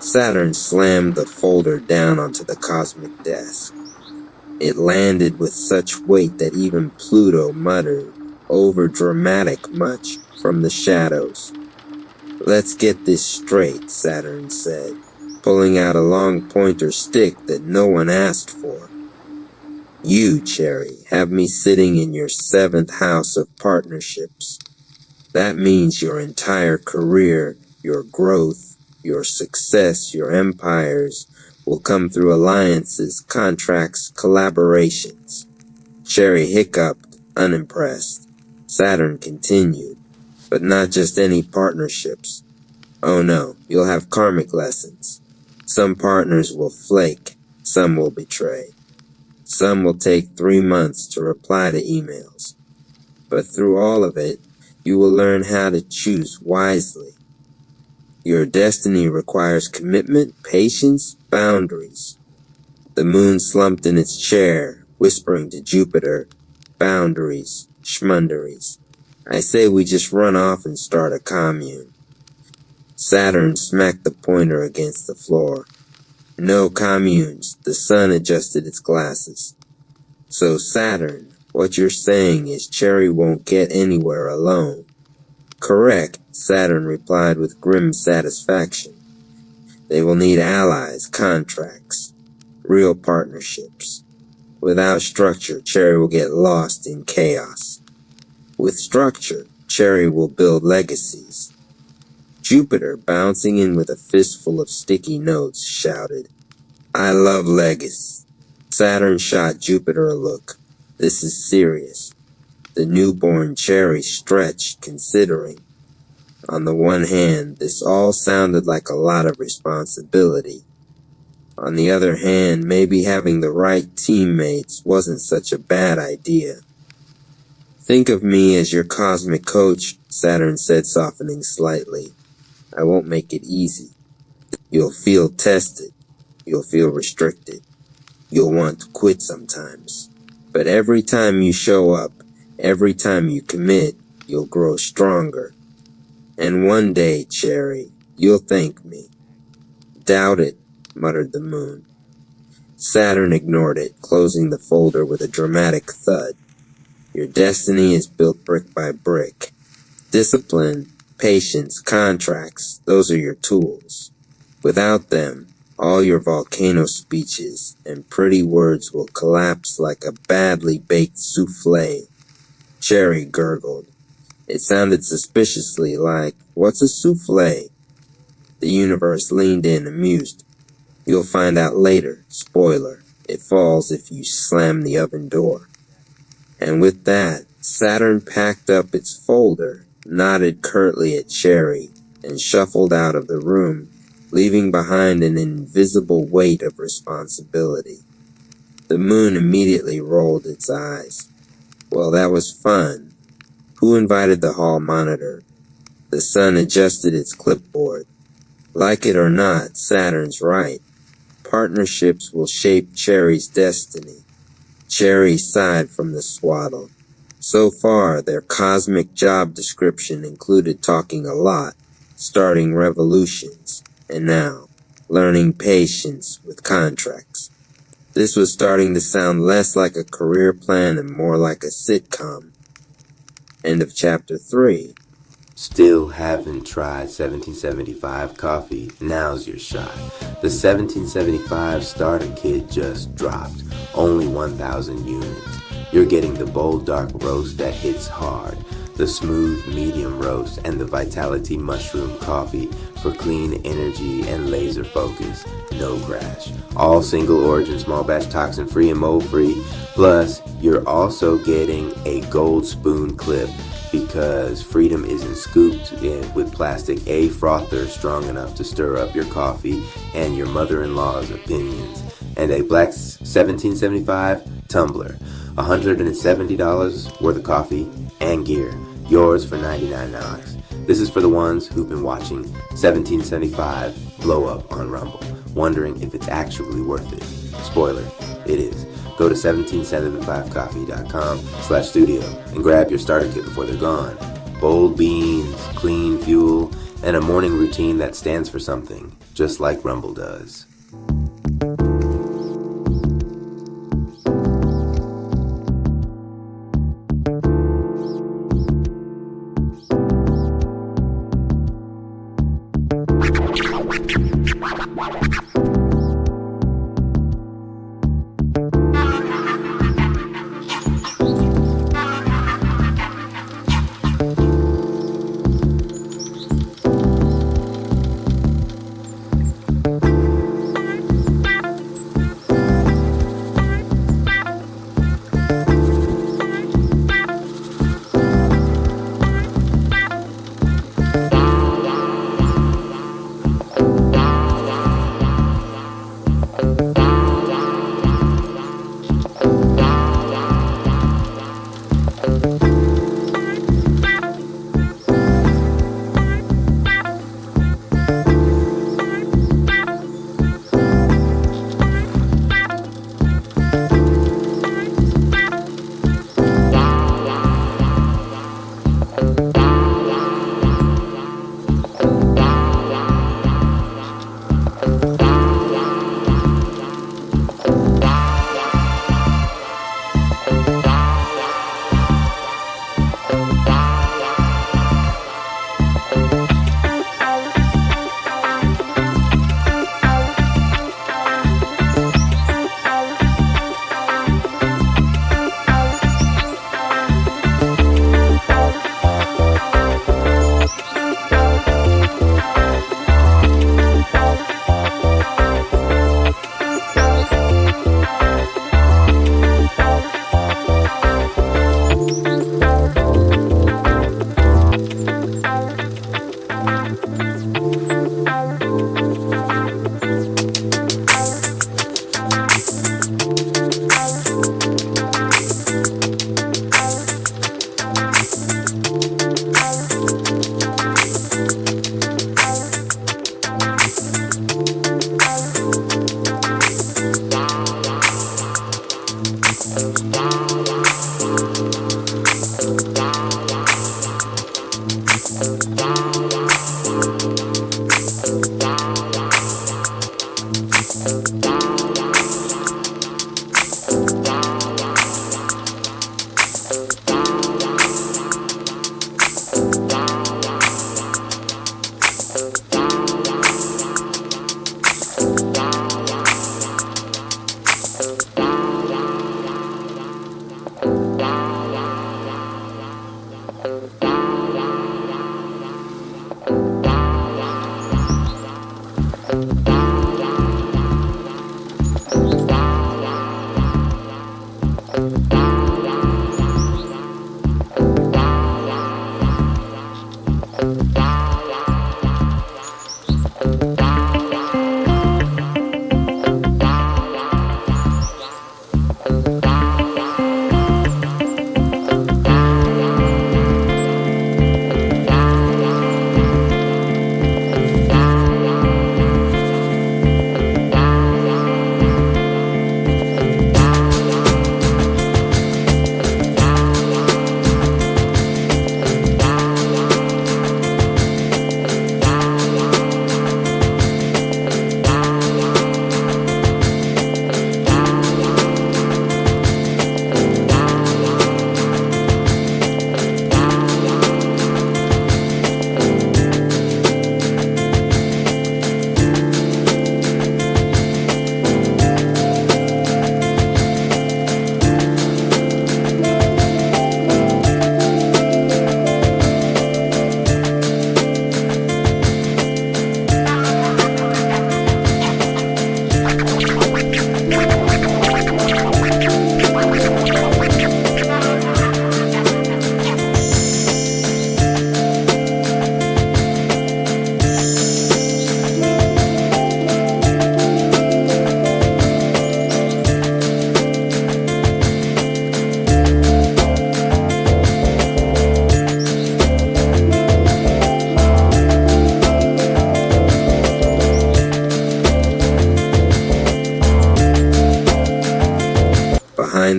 Saturn slammed the folder down onto the cosmic desk. It landed with such weight that even Pluto muttered, over-dramatic much, from the shadows. Let's get this straight, Saturn said, pulling out a long pointer stick that no one asked for. You, Cherry, have me sitting in your 7th house of partnerships. That means your entire career, your growth, your success, your empires will come through alliances, contracts, collaborations. Cherry hiccuped, unimpressed. Saturn continued, but not just any partnerships. Oh no, you'll have karmic lessons. Some partners will flake, some will betray. Some will take 3 months to reply to emails. But through all of it, you will learn how to choose wisely. Your destiny requires commitment, patience, boundaries. The moon slumped in its chair, whispering to Jupiter, boundaries, schmundaries. I say we just run off and start a commune. Saturn smacked the pointer against the floor. No communes. The sun adjusted its glasses. So Saturn, what you're saying is Cherry won't get anywhere alone. Correct, Saturn replied with grim satisfaction. They will need allies, contracts, real partnerships. Without structure, Cherry will get lost in chaos. With structure, Cherry will build legacies. Jupiter, bouncing in with a fistful of sticky notes, shouted, I love legacy. Saturn shot Jupiter a look. This is serious. The newborn Cherry stretched, considering. On the one hand, this all sounded like a lot of responsibility. On the other hand, maybe having the right teammates wasn't such a bad idea. Think of me as your cosmic coach, Saturn said, softening slightly. I won't make it easy. You'll feel tested. You'll feel restricted. You'll want to quit sometimes. But every time you show up, every time you commit, you'll grow stronger. And one day, Cherry, you'll thank me. Doubt it, muttered the moon. Saturn ignored it, closing the folder with a dramatic thud. Your destiny is built brick by brick. Discipline, patience, contracts, those are your tools. Without them, all your volcano speeches and pretty words will collapse like a badly baked souffle. Cherry gurgled. It sounded suspiciously like, "What's a souffle?" The universe leaned in, amused. "You'll find out later. Spoiler. It falls if you slam the oven door." And with that, Saturn packed up its folder, nodded curtly at Cherry, and shuffled out of the room, leaving behind an invisible weight of responsibility. The moon immediately rolled its eyes. Well, that was fun. Who invited the hall monitor? The sun adjusted its clipboard. Like it or not, Saturn's right. Partnerships will shape Cherry's destiny. Cherry sighed from the swaddle. So far, their cosmic job description included talking a lot, starting revolutions, and now, learning patience with contracts. This was starting to sound less like a career plan and more like a sitcom. End of chapter 3. Still haven't tried 1775 coffee? Now's your shot. The 1775 starter kit just dropped. Only 1,000 units. You're getting the bold dark roast that hits hard, the smooth medium roast, and the vitality mushroom coffee for clean energy and laser focus. No crash. All single origin, small batch, toxin free and mold free. Plus, you're also getting a gold spoon clip, because freedom isn't scooped in with plastic A frother strong enough to stir up your coffee and your mother-in-law's opinions. And a black 1775 tumbler. $170 worth of coffee and gear. Yours for $99. This is for the ones who've been watching 1775 blow up on Rumble, wondering if it's actually worth it. Spoiler, it is. Go to 1775coffee.com/studio and grab your starter kit before they're gone. Bold beans, clean fuel, and a morning routine that stands for something, just like Rumble does.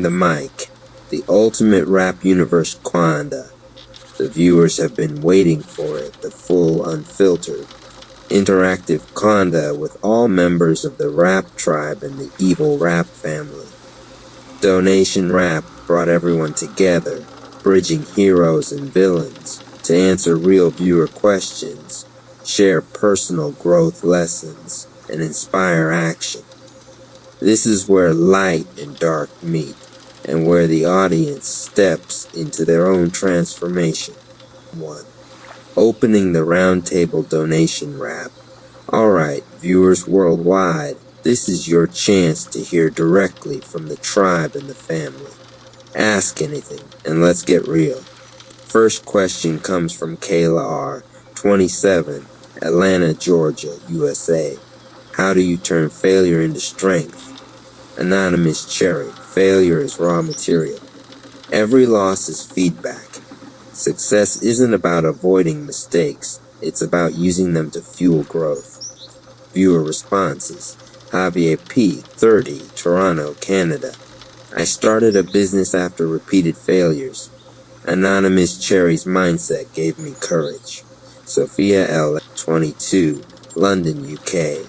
Behind the mic, the ultimate rap universe quanda. The viewers have been waiting for it, the full, unfiltered, interactive conda with all members of the rap tribe and the evil rap family. Donation Rap brought everyone together, bridging heroes and villains to answer real viewer questions, share personal growth lessons, and inspire action. This is where light and dark meet, and where the audience steps into their own transformation. 1. Opening the roundtable donation wrap. Alright, viewers worldwide, this is your chance to hear directly from the tribe and the family. Ask anything, and let's get real. First question comes from Kayla R., 27, Atlanta, Georgia, USA. How do you turn failure into strength? Anonymous Cherry, failure is raw material. Every loss is feedback. Success isn't about avoiding mistakes, it's about using them to fuel growth. Viewer responses. Javier P., 30, Toronto, Canada. I started a business after repeated failures. Anonymous Cherry's mindset gave me courage. Sophia L., 22, London, UK.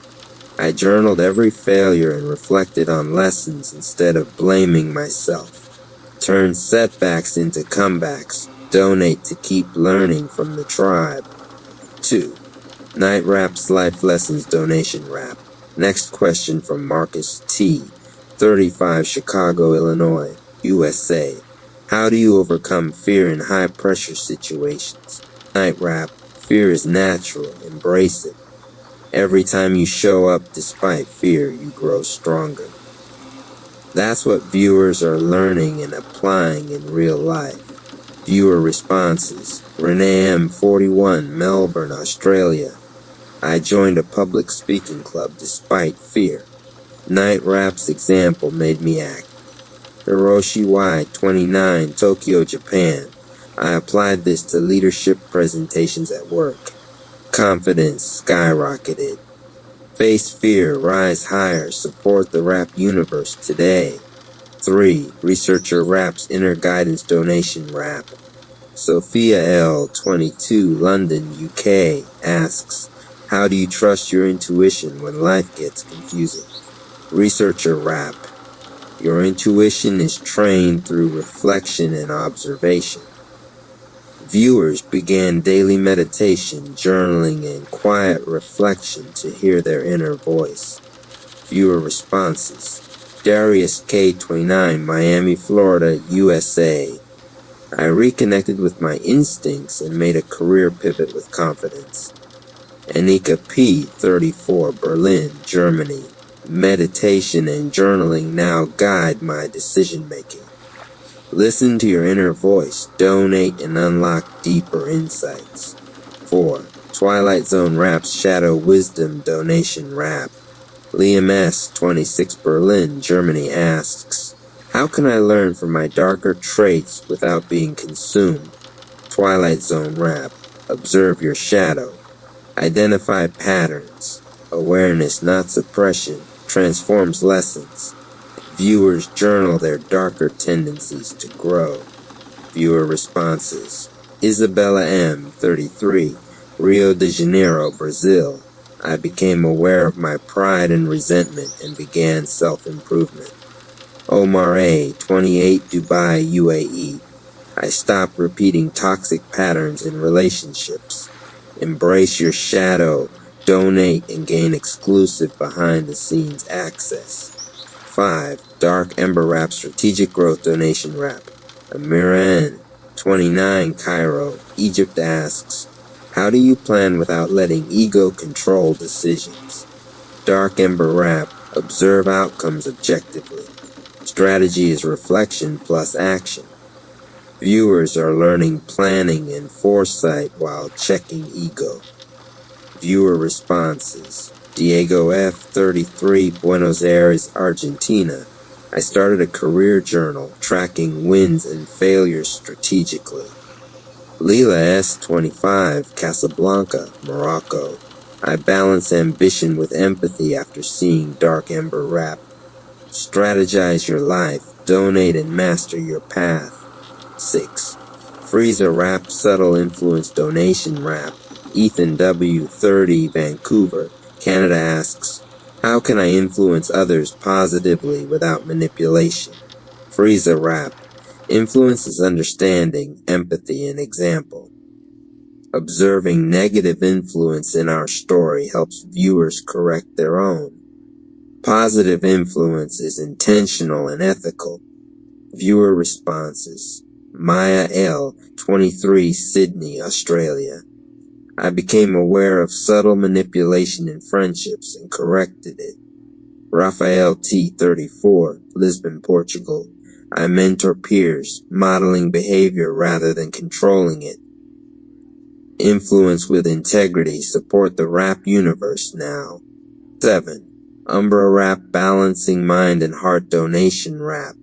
I journaled every failure and reflected on lessons instead of blaming myself. Turn setbacks into comebacks. Donate to keep learning from the tribe. 2. Night Rap's Life Lessons Donation Rap. Next question from Marcus T., 35, Chicago, Illinois, USA. How do you overcome fear in high-pressure situations? Night Rap. Fear is natural. Embrace it. Every time you show up despite fear, you grow stronger. That's what viewers are learning and applying in real life. Viewer responses. Renee M., 41, Melbourne, Australia. I joined a public speaking club despite fear. Night Rap's example made me act. Hiroshi Y., 29, Tokyo, Japan. I applied this to leadership presentations at work. Confidence skyrocketed. Face fear, rise higher, support the rap universe today. 3. Researcher Rap's Inner Guidance Donation Rap. Sophia L., 22, London, UK, asks, how do you trust your intuition when life gets confusing? Researcher Rap. Your intuition is trained through reflection and observation. Viewers began daily meditation, journaling, and quiet reflection to hear their inner voice. Viewer responses. Darius K., 29, Miami, Florida, USA. I reconnected with my instincts and made a career pivot with confidence. Anika P., 34, Berlin, Germany. Meditation and journaling now guide my decision-making. Listen to your inner voice, donate, and unlock deeper insights. 4. Twilight Zone Rap's Shadow Wisdom Donation Rap. Liam S., 26, Berlin, Germany asks, how can I learn from my darker traits without being consumed? Twilight Zone Rap. Observe your shadow. Identify patterns. Awareness, not suppression, transforms lessons. Viewers journal their darker tendencies to grow. Viewer responses. Isabella M., 33, Rio de Janeiro, Brazil. I became aware of my pride and resentment and began self-improvement. Omar A., 28, Dubai, UAE. I stopped repeating toxic patterns in relationships. Embrace your shadow, donate, and gain exclusive behind-the-scenes access. 5. Dark Ember Rap Strategic Growth Donation Rap. Amira N., 29, Cairo, Egypt asks, how do you plan without letting ego control decisions? Dark Ember Rap. Observe outcomes objectively. Strategy is reflection plus action. Viewers are learning planning and foresight while checking ego. Viewer responses. Diego F., 33, Buenos Aires, Argentina. I started a career journal tracking wins and failures strategically. Leela S., 25, Casablanca, Morocco. I balance ambition with empathy after seeing Dark Ember Rap. Strategize your life, Donate and master your path. 6. Freezer Rap Subtle Influence Donation Rap. Ethan W. 30, Vancouver, Canada asks, how can I influence others positively without manipulation? Freezer Rap. Influence is understanding, empathy, and example. Observing negative influence in our story helps viewers correct their own. Positive influence is intentional and ethical. Viewer responses. Maya L., 23, Sydney, Australia. I became aware of subtle manipulation in friendships and corrected it. Raphael T., 34, Lisbon, Portugal. I mentor peers, modeling behavior rather than controlling it. Influence with integrity, support the rap universe now. 7. Umbra Rap Balancing Mind and Heart Donation Rap.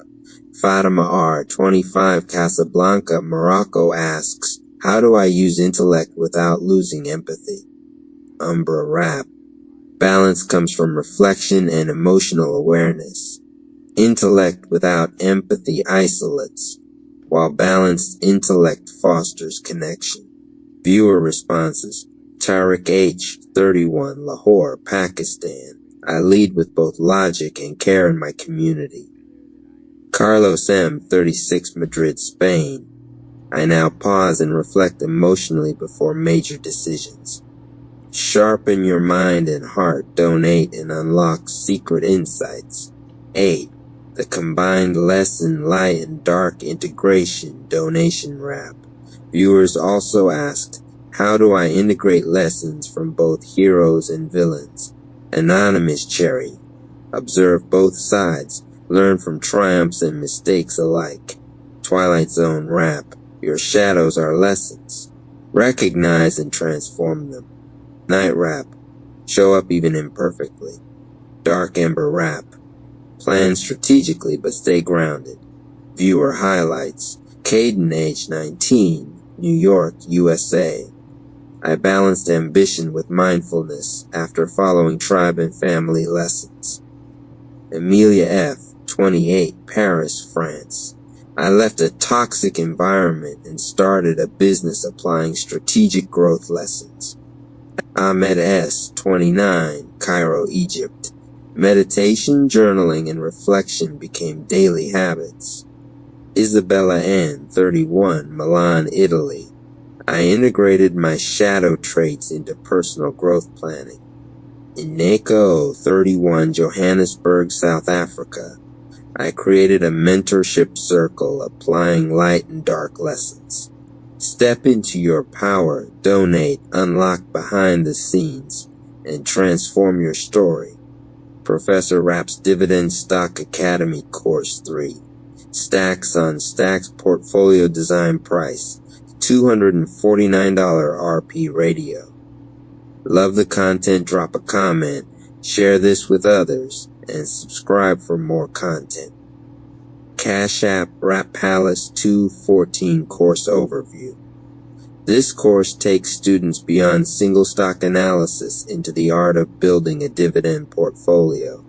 Fatima R., 25, Casablanca, Morocco asks, how do I use intellect without losing empathy? Umbra Rap. Balance comes from reflection and emotional awareness. Intellect without empathy isolates, while balanced intellect fosters connection. Viewer responses. Tariq H., 31, Lahore, Pakistan. I lead with both logic and care in my community. Carlos M., 36, Madrid, Spain. I now pause and reflect emotionally before major decisions. Sharpen your mind and heart, donate and unlock secret insights. 8. The combined lesson, light and dark integration, donation wrap. Viewers also asked, how do I integrate lessons from both heroes and villains? Anonymous Cherry. Observe both sides, learn from triumphs and mistakes alike. Twilight Zone Rap. Your shadows are lessons. Recognize and transform them. Night Rap. Show up even imperfectly. Dark Ember Rap. Plan strategically but stay grounded. Viewer highlights. Caden, age 19, New York, USA. I balanced ambition with mindfulness after following tribe and family lessons. Amelia F., 28, Paris, France. I left a toxic environment and started a business applying strategic growth lessons. Ahmed S., 29, Cairo, Egypt. Meditation, journaling, and reflection became daily habits. Isabella N., 31, Milan, Italy. I integrated my shadow traits into personal growth planning. Ineko, 31, Johannesburg, South Africa. I created a mentorship circle applying light and dark lessons. Step into your power, donate, unlock behind the scenes, and transform your story. Professor Rapp's Dividend Stock Academy Course 3. Stacks on Stacks Portfolio Design Price, $249 RP Radio. Love the content, drop a comment, share this with others, and subscribe for more content. Cash App Rap Palace 214 Course Overview. This course takes students beyond single stock analysis into the art of building a dividend portfolio.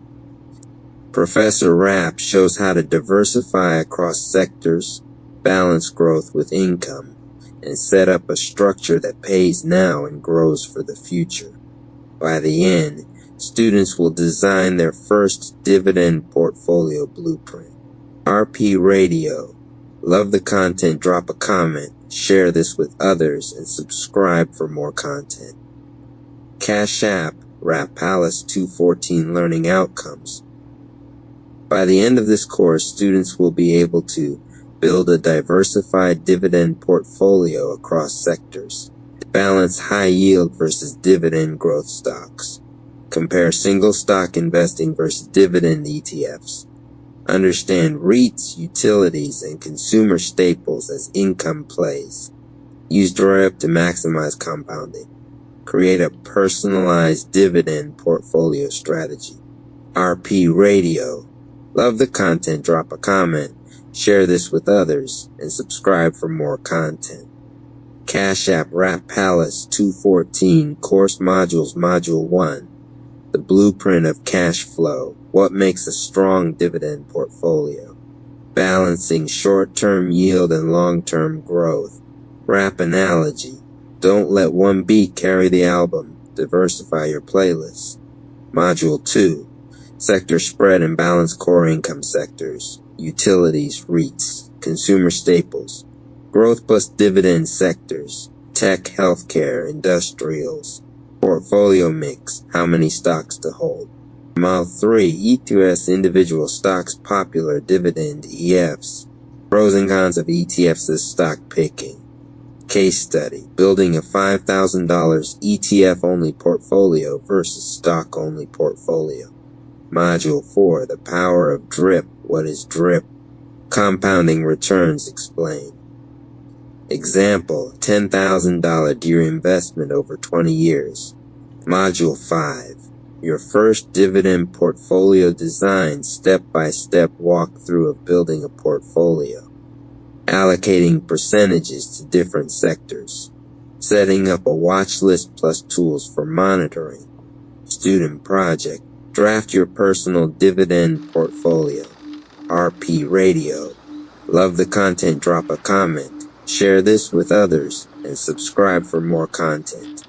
Professor Rapp shows how to diversify across sectors, balance growth with income, and set up a structure that pays now and grows for the future. By the end, students will design their first dividend portfolio blueprint. RP Radio. Love the content, drop a comment, share this with others, and subscribe for more content. Cash App Rap Palace 214 Learning Outcomes. By the end of this course, students will be able to build a diversified dividend portfolio across sectors, balance high yield versus dividend growth stocks, compare single stock investing versus dividend ETFs, understand REITs, utilities, and consumer staples as income plays, use DREP to maximize compounding, create a personalized dividend portfolio strategy. RP Radio. Love the content, drop a comment, share this with others, and subscribe for more content. Cash App Rap Palace 214 Course Modules Module 1. The Blueprint of Cash Flow. What makes a strong dividend portfolio? balancing short-term yield and long-term growth. Rap analogy. Don't let one beat carry the album. Diversify your playlist. Module 2. Sector spread and balanced core income sectors. Utilities, REITs, consumer staples. Growth plus dividend sectors. Tech, healthcare, industrials. Portfolio mix. How many stocks to hold. Module 3. E2S individual stocks, popular dividend EFs. Pros and cons of ETFs as stock picking. Case study. Building a $5,000 ETF-only portfolio versus stock-only portfolio. Module 4. The power of DRIP. What is DRIP? Compounding returns explained. Example. $10,000 deer investment over 20 years. Module 5. Your first dividend portfolio design, step-by-step walkthrough of building a portfolio. Allocating percentages to different sectors. Setting up a watch list plus tools for monitoring. Student project. Draft your personal dividend portfolio. RP Radio. Love the content? Drop a comment. Share this with others and subscribe for more content.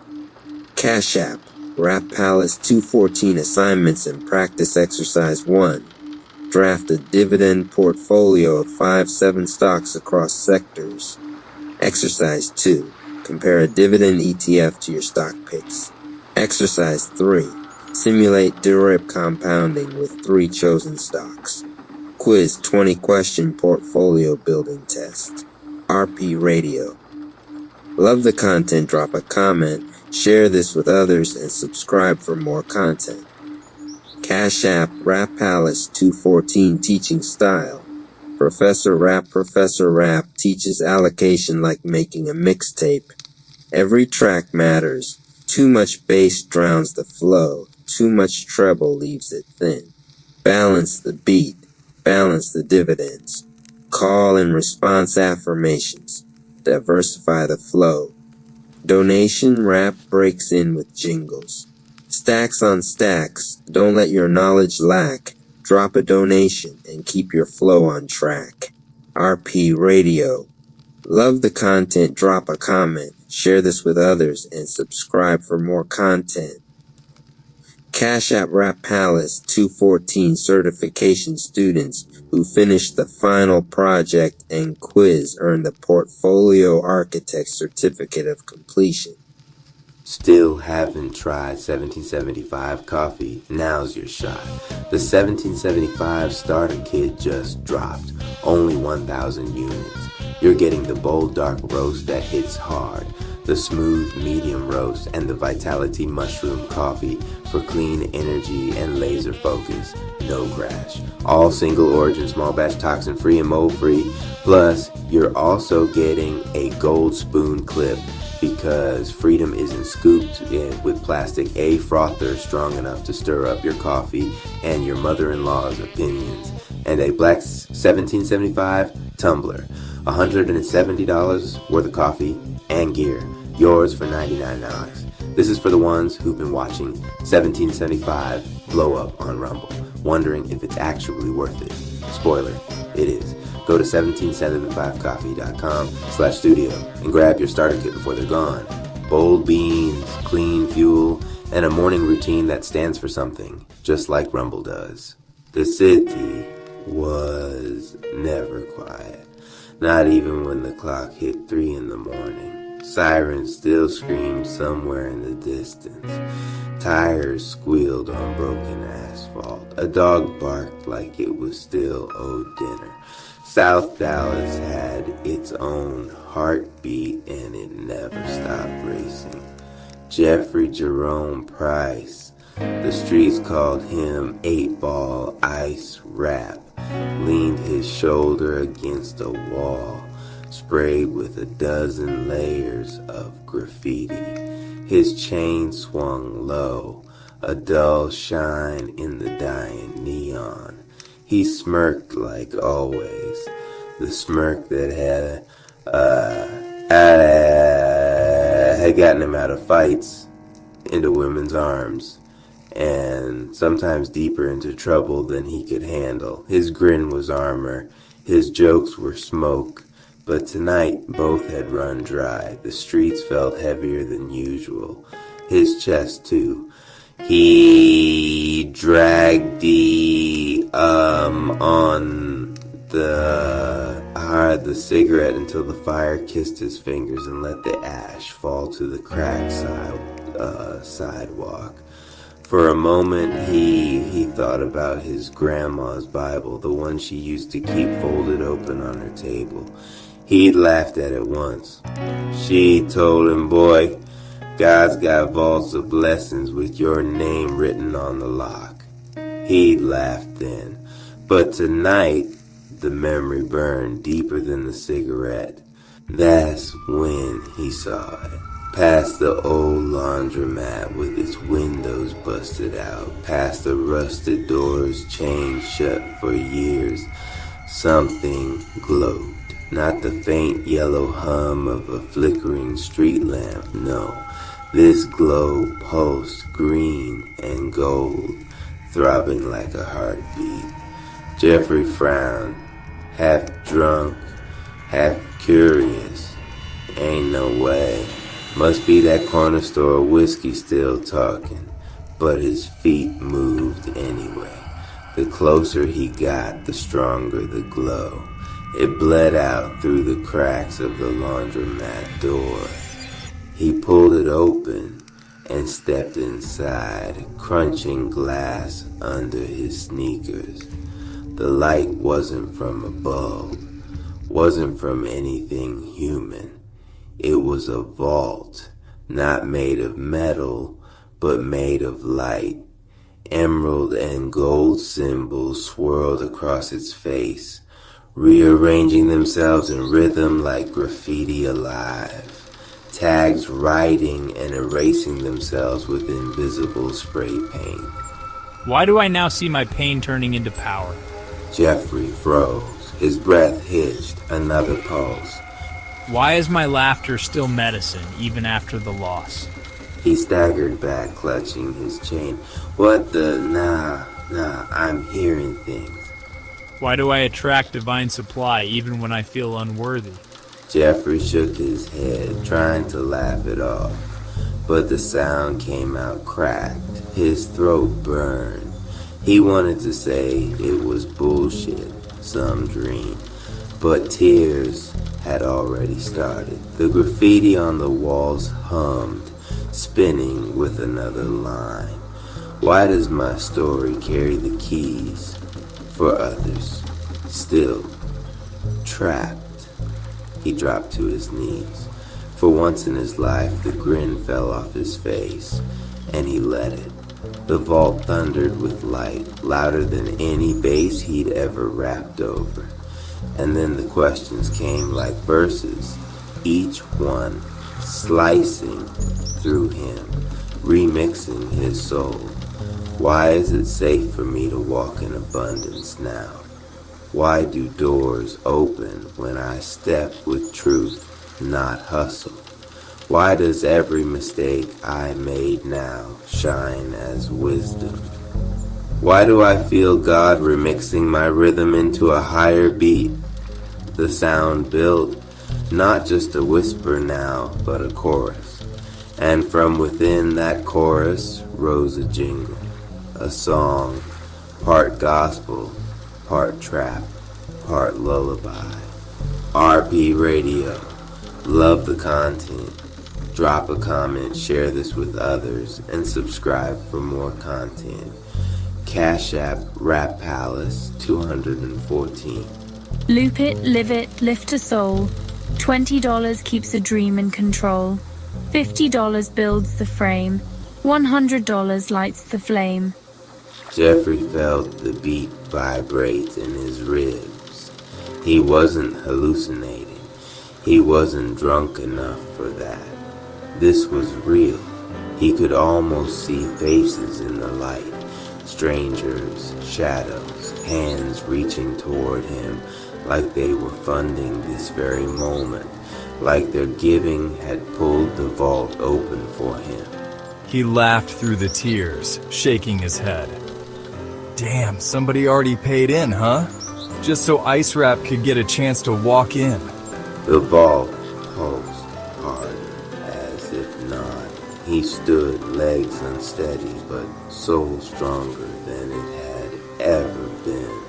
Cash App. Rap Palace 214 assignments and practice exercise 1. Draft a dividend portfolio of 5-7 stocks across sectors. Exercise 2. Compare a dividend ETF to your stock picks. Exercise 3. Simulate DRIP compounding with 3 chosen stocks. Quiz 20-question portfolio building test. RP Radio. Love the content? Drop a comment, share this with others, and subscribe for more content. Cash App Rap Palace 214 teaching style. Professor Rap teaches allocation like making a mixtape. Every track matters. Too much bass drowns the flow. Too much treble leaves it thin. Balance the beat. Balance the dividends. Call and response affirmations. Diversify the flow. Donation rap breaks in with jingles. Stacks on stacks. Don't let your knowledge lack. Drop a donation and keep your flow on track. RP Radio. Love the content? Drop a comment. Share this with others and subscribe for more content. Cash App Rap Palace 214 certification students who finished the final project and quiz earn the Portfolio Architect Certificate of Completion. Still haven't tried 1775 coffee? Now's your shot. The 1775 starter kit just dropped. Only 1,000 units. You're getting the bold dark roast that hits hard, the smooth medium roast, and the Vitality Mushroom coffee for clean energy and laser focus. No crash. All single origin, small batch, toxin free and mold free. Plus, you're also getting a gold spoon clip because Freedom isn't scooped in with plastic A frother strong enough to stir up your coffee and your mother-in-law's opinions. And a black 1775 tumbler. $170 worth of coffee and gear. Yours for $99. This is for the ones who've been watching 1775 blow up on Rumble, wondering if it's actually worth it. Spoiler, it is. Go to 1775coffee.com/studio and grab your starter kit before they're gone. Bold beans, clean fuel, and a morning routine that stands for something, just like Rumble does. The city was never quiet, not even when the clock hit 3 in the morning. Sirens still screamed somewhere in the distance. Tires squealed on broken asphalt. A dog barked like it was still owed dinner. South Dallas had its own heartbeat and it never stopped racing. Jeffrey Jerome Price, the streets called him 8-Ball Ice Rap, leaned his shoulder against a wall, sprayed with a dozen layers of graffiti. His chain swung low, a dull shine in the dying neon. He smirked like always, the smirk that had gotten him out of fights, into women's arms, and sometimes deeper into trouble than he could handle. His grin was armor, His jokes were smoke, but tonight both had run dry. The streets felt heavier than usual. His chest, too. He dragged on the cigarette until the fire kissed his fingers and let the ash fall to the cracked sidewalk. For a moment, he thought about his grandma's Bible, the one she used to keep folded open on her table. He'd laughed at it once. She told him, "Boy, God's got vaults of blessings with your name written on the lock." He'd laughed then. But tonight, the memory burned deeper than the cigarette. That's when he saw it. Past the old laundromat with its windows busted out, past the rusted doors chained shut for years, something glowed. Not the faint yellow hum of a flickering street lamp, no. This glow pulsed green and gold, throbbing like a heartbeat. Jeffrey frowned, half drunk, half curious. Ain't no way. Must be that corner store whiskey still talking. But his feet moved anyway. The closer he got, the stronger the glow. It bled out through the cracks of the laundromat door. He pulled it open and stepped inside, crunching glass under his sneakers. The light wasn't from a bulb, wasn't from anything human. It was a vault, not made of metal, but made of light. Emerald and gold symbols swirled across its face, rearranging themselves in rhythm like graffiti alive. Tags writing and erasing themselves with invisible spray paint. Why do I now see my pain turning into power? Jeffrey froze. His breath hitched, another pulse. Why is my laughter still medicine, even after the loss? He staggered back, clutching his chain. What the? Nah, I'm hearing things. Why do I attract divine supply, even when I feel unworthy? Jeffrey shook his head, trying to laugh it off. But the sound came out cracked. His throat burned. He wanted to say it was bullshit, some dream. But tears had already started. The graffiti on the walls hummed, spinning with another line. Why does my story carry the keys for others? Still trapped. He dropped to his knees. For once in his life, the grin fell off his face, and he let it. The vault thundered with light, louder than any bass he'd ever rapped over. And then the questions came like verses, each one slicing through him, remixing his soul. Why is it safe for me to walk in abundance now? Why do doors open when I step with truth, not hustle? Why does every mistake I made now shine as wisdom? Why do I feel God remixing my rhythm into a higher beat? The sound built, not just a whisper now, but a chorus. And from within that chorus rose a jingle, a song, part gospel, part trap, part lullaby. RP Radio. Love the content. Drop a comment, share this with others, and subscribe for more content. Cash App Rap Palace 214. Loop it, live it, lift a soul. $20 keeps a dream in control. $50 builds the frame. $100 lights the flame. Jeffrey felt the beat vibrate in his ribs. He wasn't hallucinating. He wasn't drunk enough for that. This was real. He could almost see faces in the light. Strangers, shadows, hands reaching toward him like they were funding this very moment, like their giving had pulled the vault open for him. He laughed through the tears, shaking his head. Damn, somebody already paid in, huh? just so Ice Wrap could get a chance to walk in. The vault pulsed harder, as if not. He stood, legs unsteady, but soul stronger than it had ever been.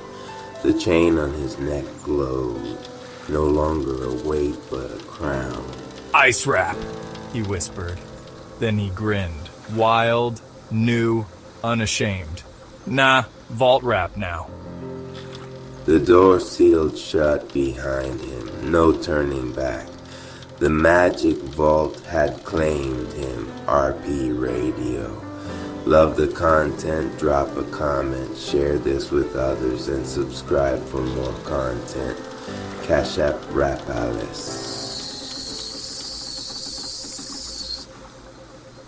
The chain on his neck glowed, no longer a weight but a crown. Ice Wrap, he whispered. Then he grinned, wild, new, unashamed. Nah, Vault Wrap now. The door sealed shut behind him, no turning back. The magic vault had claimed him. RP Radio. Love the content, drop a comment, share this with others, and subscribe for more content. Cash App RPRadio.Site.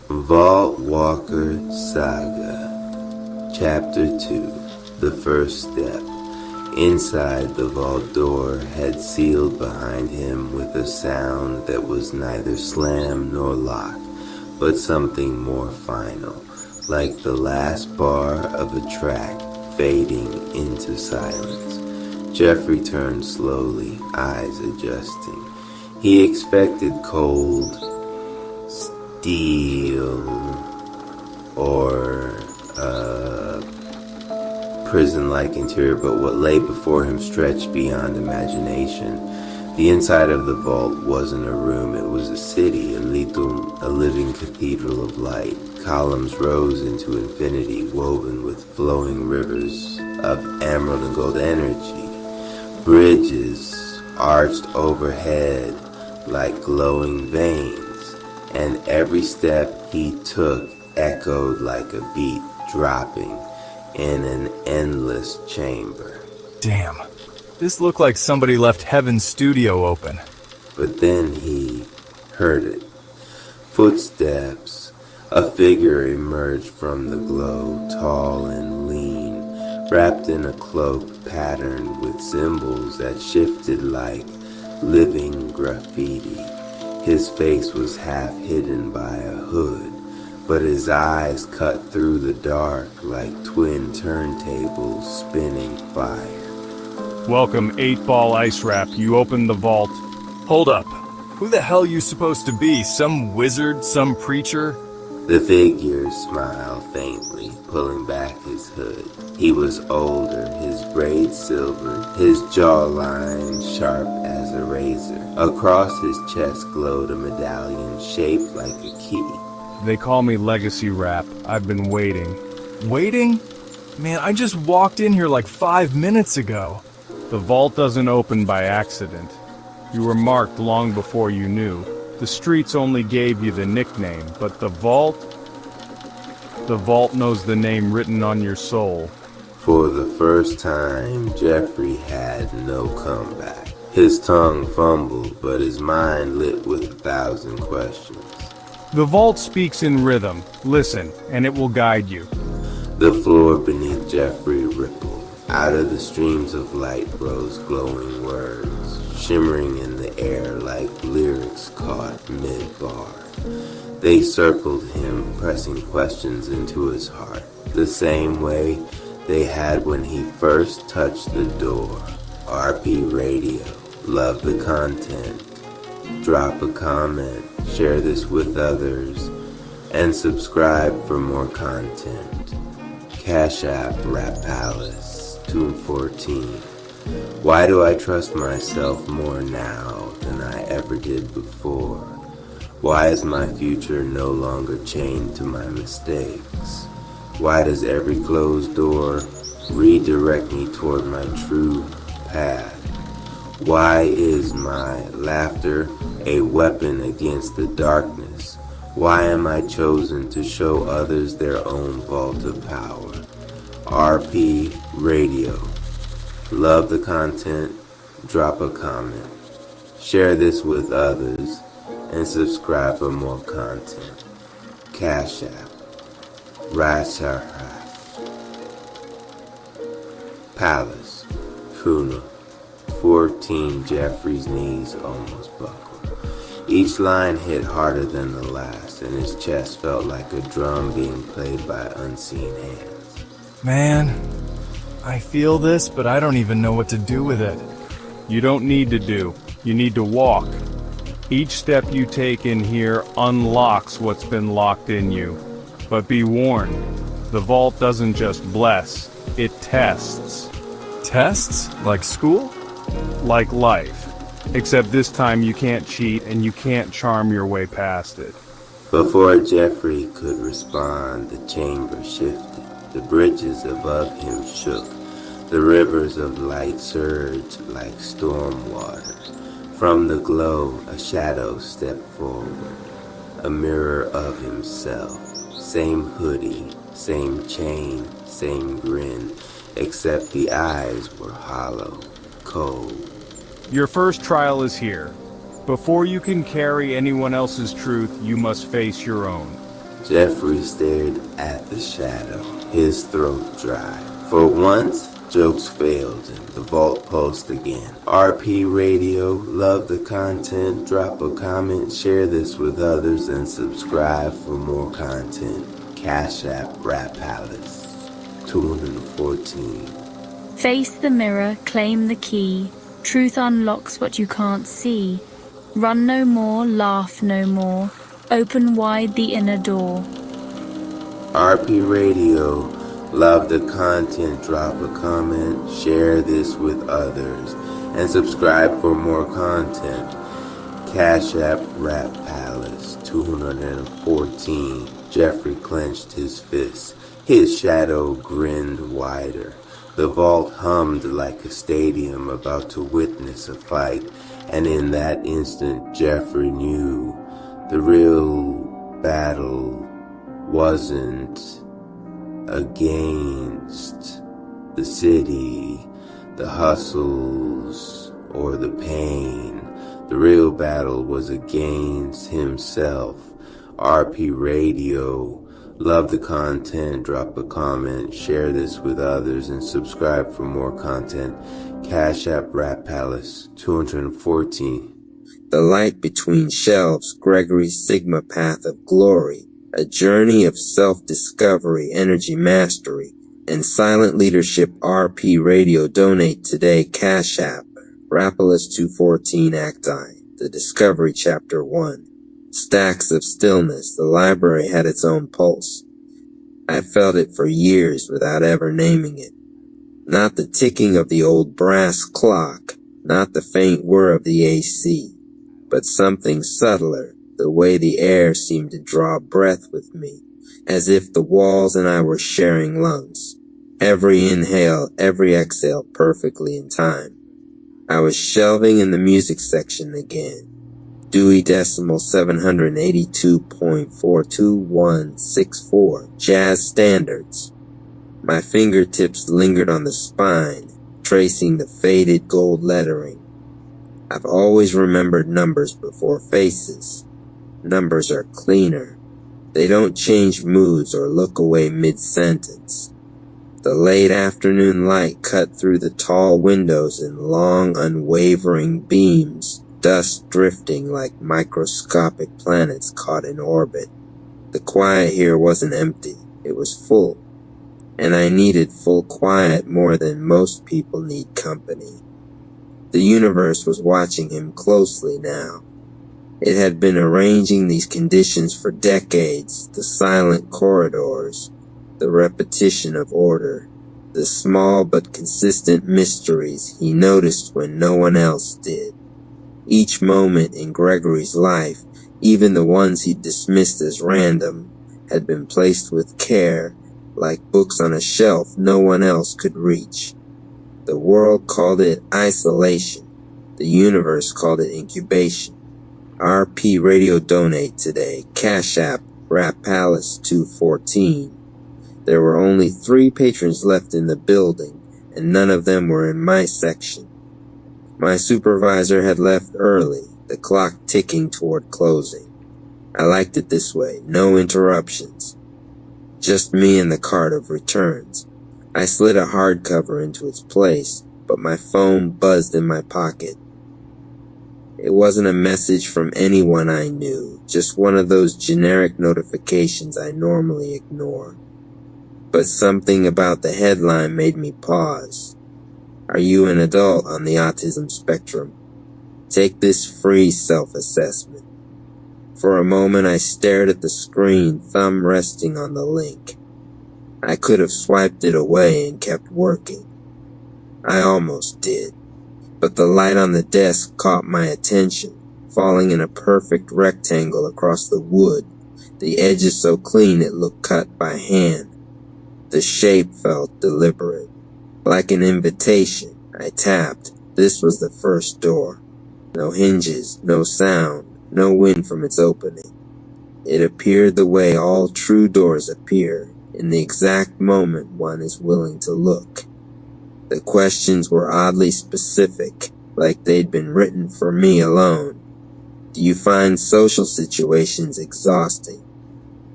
Vault Walker Saga Chapter 2. The First Step. Inside, the vault door had sealed behind him with a sound that was neither slam nor lock, but something more final, like the last bar of a track fading into silence. Jeffrey turned slowly, eyes adjusting. He expected cold steel or prison-like interior, but what lay before him stretched beyond imagination. The inside of the vault wasn't a room, it was a city, a living cathedral of light. Columns rose into infinity, woven with flowing rivers of emerald and gold energy. Bridges arched overhead like glowing veins, and every step he took echoed like a beat dropping in an endless chamber. Damn, this looked like somebody left Heaven's studio open. But then he heard it. Footsteps. A figure emerged from the glow, tall and lean, wrapped in a cloak patterned with symbols that shifted like living graffiti. His face was half hidden by a hood, but his eyes cut through the dark like twin turntables spinning fire. Welcome, 8-Ball Ice Wrap. You opened the vault. Hold up. Who the hell you supposed to be? Some wizard? Some preacher? The figure smiled faintly, pulling back his hood. He was older, his braids silvered, his jawline sharp as a razor. Across his chest glowed a medallion shaped like a key. They call me Legacy Wrap. I've been waiting. Waiting? Man, I just walked in here like 5 minutes ago. The vault doesn't open by accident. You were marked long before you knew. The streets only gave you the nickname, but the vault knows the name written on your soul. For the first time, Jeffrey had no comeback. His tongue fumbled, but his mind lit with 1,000 questions. The vault speaks in rhythm. Listen, and it will guide you. The floor beneath Jeffrey rippled. Out of the streams of light rose glowing words, shimmering in the air like lyrics caught mid-bar. They circled him, pressing questions into his heart, the same way they had when he first touched the door. RP Radio. Love the content. Drop a comment, share this with others, and subscribe for more content. Cash App Rap Palace 214. Why do I trust myself more now than I ever did before? Why is my future no longer chained to my mistakes? Why does every closed door redirect me toward my true path? Why is my laughter a weapon against the darkness? Why am I chosen to show others their own vault of power? RP Radio. Love the content, drop a comment, share this with others, and subscribe for more content. Cash App, Palace, Kuna, 14. Jeffrey's knees almost buckled. Each line hit harder than the last, and his chest felt like a drum being played by unseen hands. Man, I feel this, but I don't even know what to do with it. You don't need to do. You need to walk. Each step you take in here unlocks what's been locked in you. But be warned, the vault doesn't just bless, it tests. Tests? Like school? Like life. Except this time you can't cheat and you can't charm your way past it. Before Jeffrey could respond, the chamber shifted. The bridges above him shook. The rivers of light surged like storm water. From the glow, a shadow stepped forward. A mirror of himself. Same hoodie, same chain, same grin. Except the eyes were hollow, cold. Your first trial is here. Before you can carry anyone else's truth, you must face your own. Jeffrey stared at the shadow, his throat dry. For once, jokes failed him. The vault pulsed again. RP Radio, love the content, drop a comment, share this with others, and subscribe for more content. Cash App Rap Palace, 214. Face the mirror, claim the key. Truth unlocks what you can't see. Run no more, laugh no more. Open wide the inner door. RP Radio, love the content, drop a comment, share this with others, and subscribe for more content. Cash App Rap Palace, 214. Jeffrey clenched his fist. His shadow grinned wider. The vault hummed like a stadium about to witness a fight, and in that instant Jeffrey knew the real battle wasn't against the city, the hustles, or the pain. The real battle was against himself. RP Radio, love the content, drop a comment, share this with others, and subscribe for more content. Cash App Rap Palace, 214. The light between shelves, Gregory's Sigma path of glory, a journey of self-discovery, energy mastery, and silent leadership. RP Radio, donate today. Cash App, Rapalus 214 Acti, the Discovery Chapter 1. Stacks of stillness, the library had its own pulse. I felt it for years without ever naming it. Not the ticking of the old brass clock, not the faint whir of the AC, but something subtler, the way the air seemed to draw breath with me, as if the walls and I were sharing lungs. Every inhale, every exhale perfectly in time. I was shelving in the music section again. Dewey Decimal 782.42164, jazz standards. My fingertips lingered on the spine, tracing the faded gold lettering. I've always remembered numbers before faces. Numbers are cleaner. They don't change moods or look away mid-sentence. The late afternoon light cut through the tall windows in long, unwavering beams, dust drifting like microscopic planets caught in orbit. The quiet here wasn't empty. It was full. And I needed full quiet more than most people need company. The universe was watching him closely now. It had been arranging these conditions for decades, the silent corridors, the repetition of order, the small but consistent mysteries he noticed when no one else did. Each moment in Gregory's life, even the ones he dismissed as random, had been placed with care, like books on a shelf no one else could reach. The world called it isolation. The universe called it incubation. RP Radio, donate today. Cash App, Rap Palace 214. There were only 3 patrons left in the building, and none of them were in my section. My supervisor had left early, the clock ticking toward closing. I liked it this way, no interruptions. Just me and the cart of returns. I slid a hardcover into its place, but my phone buzzed in my pocket. It wasn't a message from anyone I knew, just one of those generic notifications I normally ignore. But something about the headline made me pause. Are you an adult on the autism spectrum? Take this free self-assessment. For a moment I stared at the screen, thumb resting on the link. I could have swiped it away and kept working. I almost did. But the light on the desk caught my attention, falling in a perfect rectangle across the wood, the edges so clean it looked cut by hand. The shape felt deliberate. Like an invitation, I tapped. This was the first door. No hinges, no sound, no wind from its opening. It appeared the way all true doors appear, in the exact moment one is willing to look. The questions were oddly specific, like they'd been written for me alone. Do you find social situations exhausting?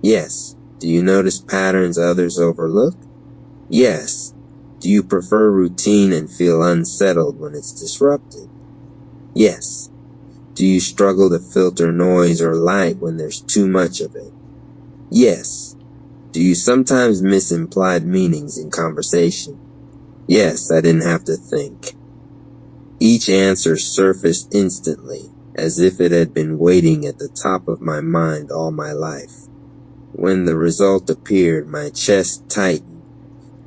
Yes. Do you notice patterns others overlook? Yes. Do you prefer routine and feel unsettled when it's disrupted? Yes. Do you struggle to filter noise or light when there's too much of it? Yes. Do you sometimes miss implied meanings in conversation? Yes, I didn't have to think. Each answer surfaced instantly, as if it had been waiting at the top of my mind all my life. When the result appeared, my chest tightened,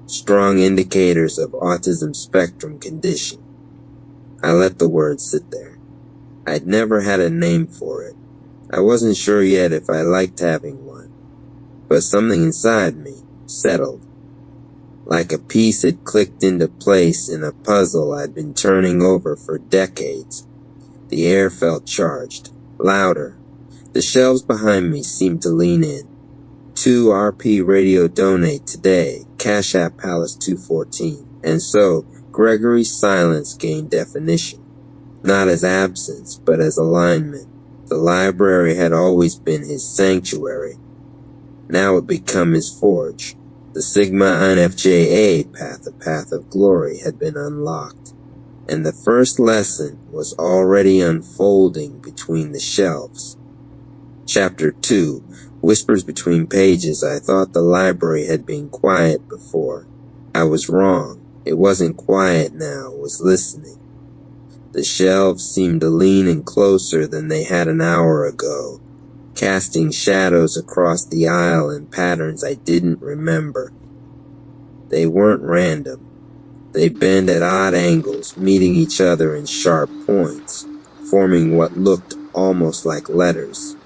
strong indicators of autism spectrum condition. I let the words sit there. I'd never had a name for it. I wasn't sure yet if I liked having one, but something inside me settled. Like a piece had clicked into place in a puzzle I'd been turning over for decades. The air felt charged, louder. The shelves behind me seemed to lean in. To RP Radio Donate today, Cash App Palace 214. And so, Gregory's silence gained definition. Not as absence, but as alignment. The library had always been his sanctuary. Now it become his forge. The Sigma INFJA path, the path of glory, had been unlocked, and the first lesson was already unfolding between the shelves. Chapter 2, Whispers Between Pages. I thought the library had been quiet before. I was wrong. It wasn't quiet now, it was listening. The shelves seemed to lean in closer than they had an hour ago, casting shadows across the aisle in patterns I didn't remember. They weren't random. They bent at odd angles, meeting each other in sharp points, forming what looked almost like letters.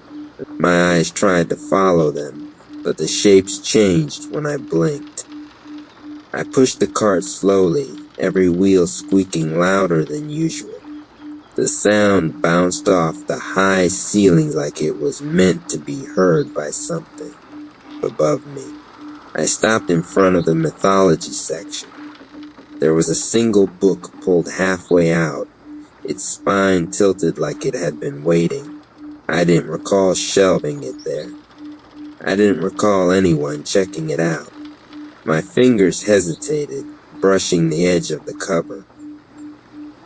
My eyes tried to follow them, but the shapes changed when I blinked. I pushed the cart slowly, every wheel squeaking louder than usual. The sound bounced off the high ceilings like it was meant to be heard by something above me. I stopped in front of the mythology section. There was a single book pulled halfway out, its spine tilted like it had been waiting. I didn't recall shelving it there. I didn't recall anyone checking it out. My fingers hesitated, brushing the edge of the cover.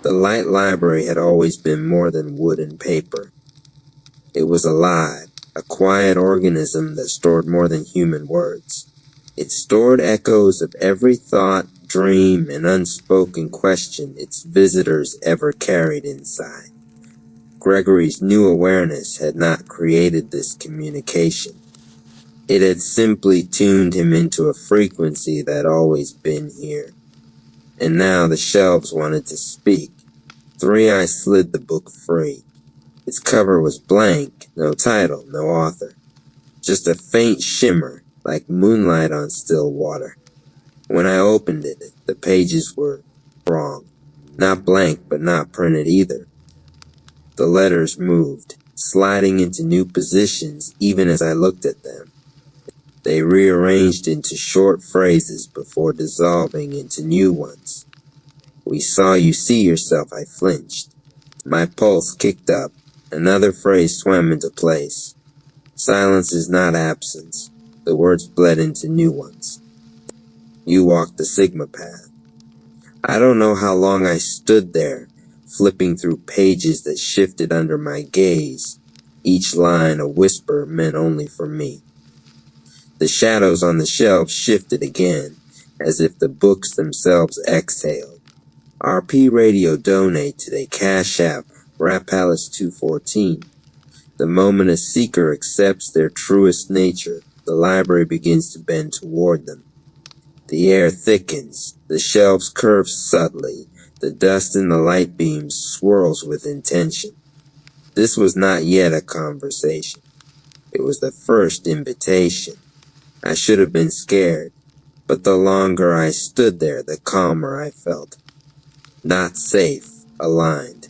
The light library had always been more than wood and paper. It was alive, a quiet organism that stored more than human words. It stored echoes of every thought, dream, and unspoken question its visitors ever carried inside. Gregory's new awareness had not created this communication. It had simply tuned him into a frequency that had always been here. And now the shelves wanted to speak. Three Eyes slid the book free. Its cover was blank, no title, no author. Just a faint shimmer, like moonlight on still water. When I opened it, the pages were wrong. Not blank, but not printed either. The letters moved, sliding into new positions even as I looked at them. They rearranged into short phrases before dissolving into new ones. We saw you see yourself, I flinched. My pulse kicked up. Another phrase swam into place. Silence is not absence. The words bled into new ones. You walked the Sigma path. I don't know how long I stood there, flipping through pages that shifted under my gaze, each line a whisper meant only for me. The shadows on the shelves shifted again, as if the books themselves exhaled. RP Radio Donate today, Cash App, Rap Palace 214. The moment a seeker accepts their truest nature, the library begins to bend toward them. The air thickens, the shelves curve subtly, the dust in the light beams swirls with intention. This was not yet a conversation. It was the first invitation. I should have been scared, but the longer I stood there, the calmer I felt. Not safe, aligned.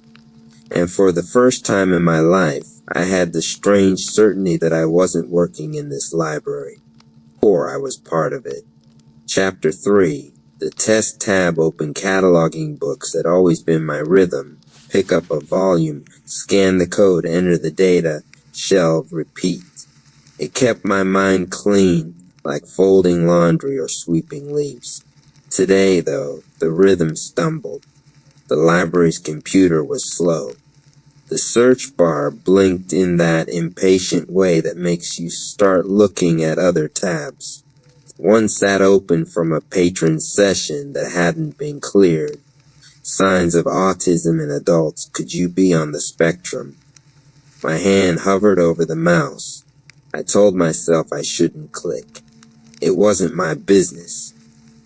And for the first time in my life, I had the strange certainty that I wasn't working in this library, or I was part of it. Chapter 3. The test tab open cataloging books had always been my rhythm. Pick up a volume, scan the code, enter the data, shelve, repeat. It kept my mind clean, like folding laundry or sweeping leaves. Today, though, the rhythm stumbled. The library's computer was slow. The search bar blinked in that impatient way that makes you start looking at other tabs. One sat open from a patron's session that hadn't been cleared. Signs of autism in adults. Could you be on the spectrum? My hand hovered over the mouse. I told myself I shouldn't click. It wasn't my business.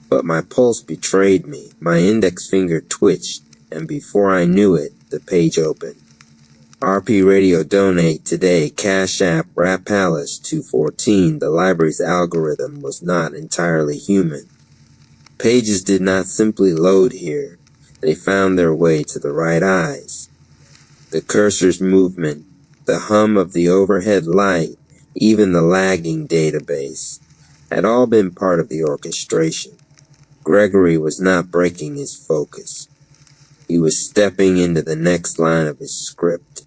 But my pulse betrayed me. My index finger twitched, and before I knew it, the page opened. RP Radio Donate today, Cash App, Rap Palace 214. The library's algorithm was not entirely human. Pages did not simply load here. They found their way to the right eyes. The cursor's movement, the hum of the overhead light, even the lagging database, had all been part of the orchestration. Gregory was not breaking his focus. He was stepping into the next line of his script.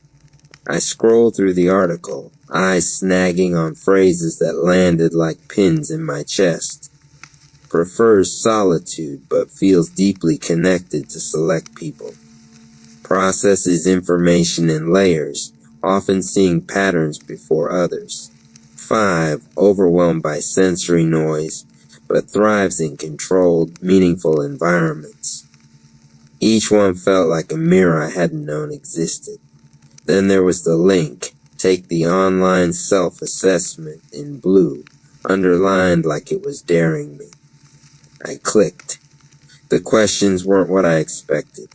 I scrolled through the article, eyes snagging on phrases that landed like pins in my chest. Prefers solitude, but feels deeply connected to select people. Processes information in layers, often seeing patterns before others. 5, overwhelmed by sensory noise, but thrives in controlled, meaningful environments. Each one felt like a mirror I hadn't known existed. Then there was the link, take the online self-assessment in blue, underlined like it was daring me. I clicked. The questions weren't what I expected.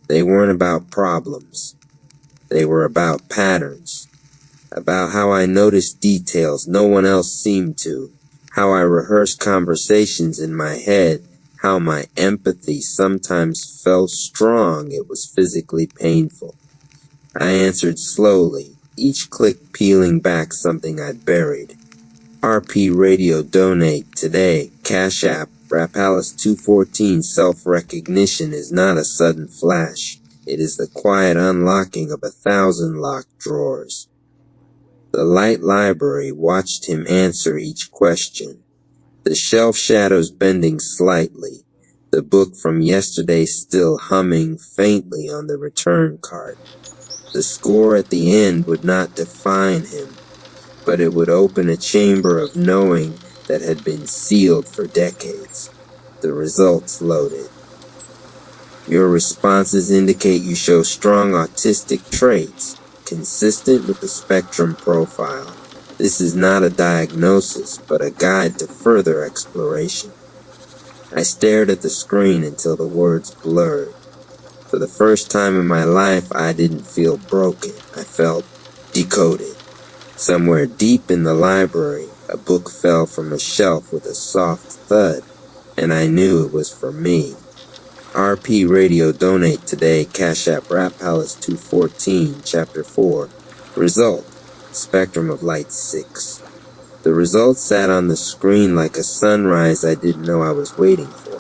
They weren't about problems. They were about patterns. About how I noticed details no one else seemed to. How I rehearsed conversations in my head. How my empathy sometimes felt strong it was physically painful. I answered slowly, each click peeling back something I'd buried. RP Radio Donate today, Cash App, Rap Palace 214. Self-recognition is not a sudden flash. It is the quiet unlocking of 1,000 locked drawers. The light library watched him answer each question. The shelf shadows bending slightly, the book from yesterday still humming faintly on the return card. The score at the end would not define him, but it would open a chamber of knowing that had been sealed for decades. The results loaded. Your responses indicate you show strong autistic traits, consistent with the spectrum profile. This is not a diagnosis, but a guide to further exploration. I stared at the screen until the words blurred. For the first time in my life, I didn't feel broken. I felt decoded. Somewhere deep in the library, a book fell from a shelf with a soft thud, and I knew it was for me. RP Radio Donate today, Cash App, Rap Palace 214, Chapter 4. Result, Spectrum of Light 6. The results sat on the screen like a sunrise I didn't know I was waiting for.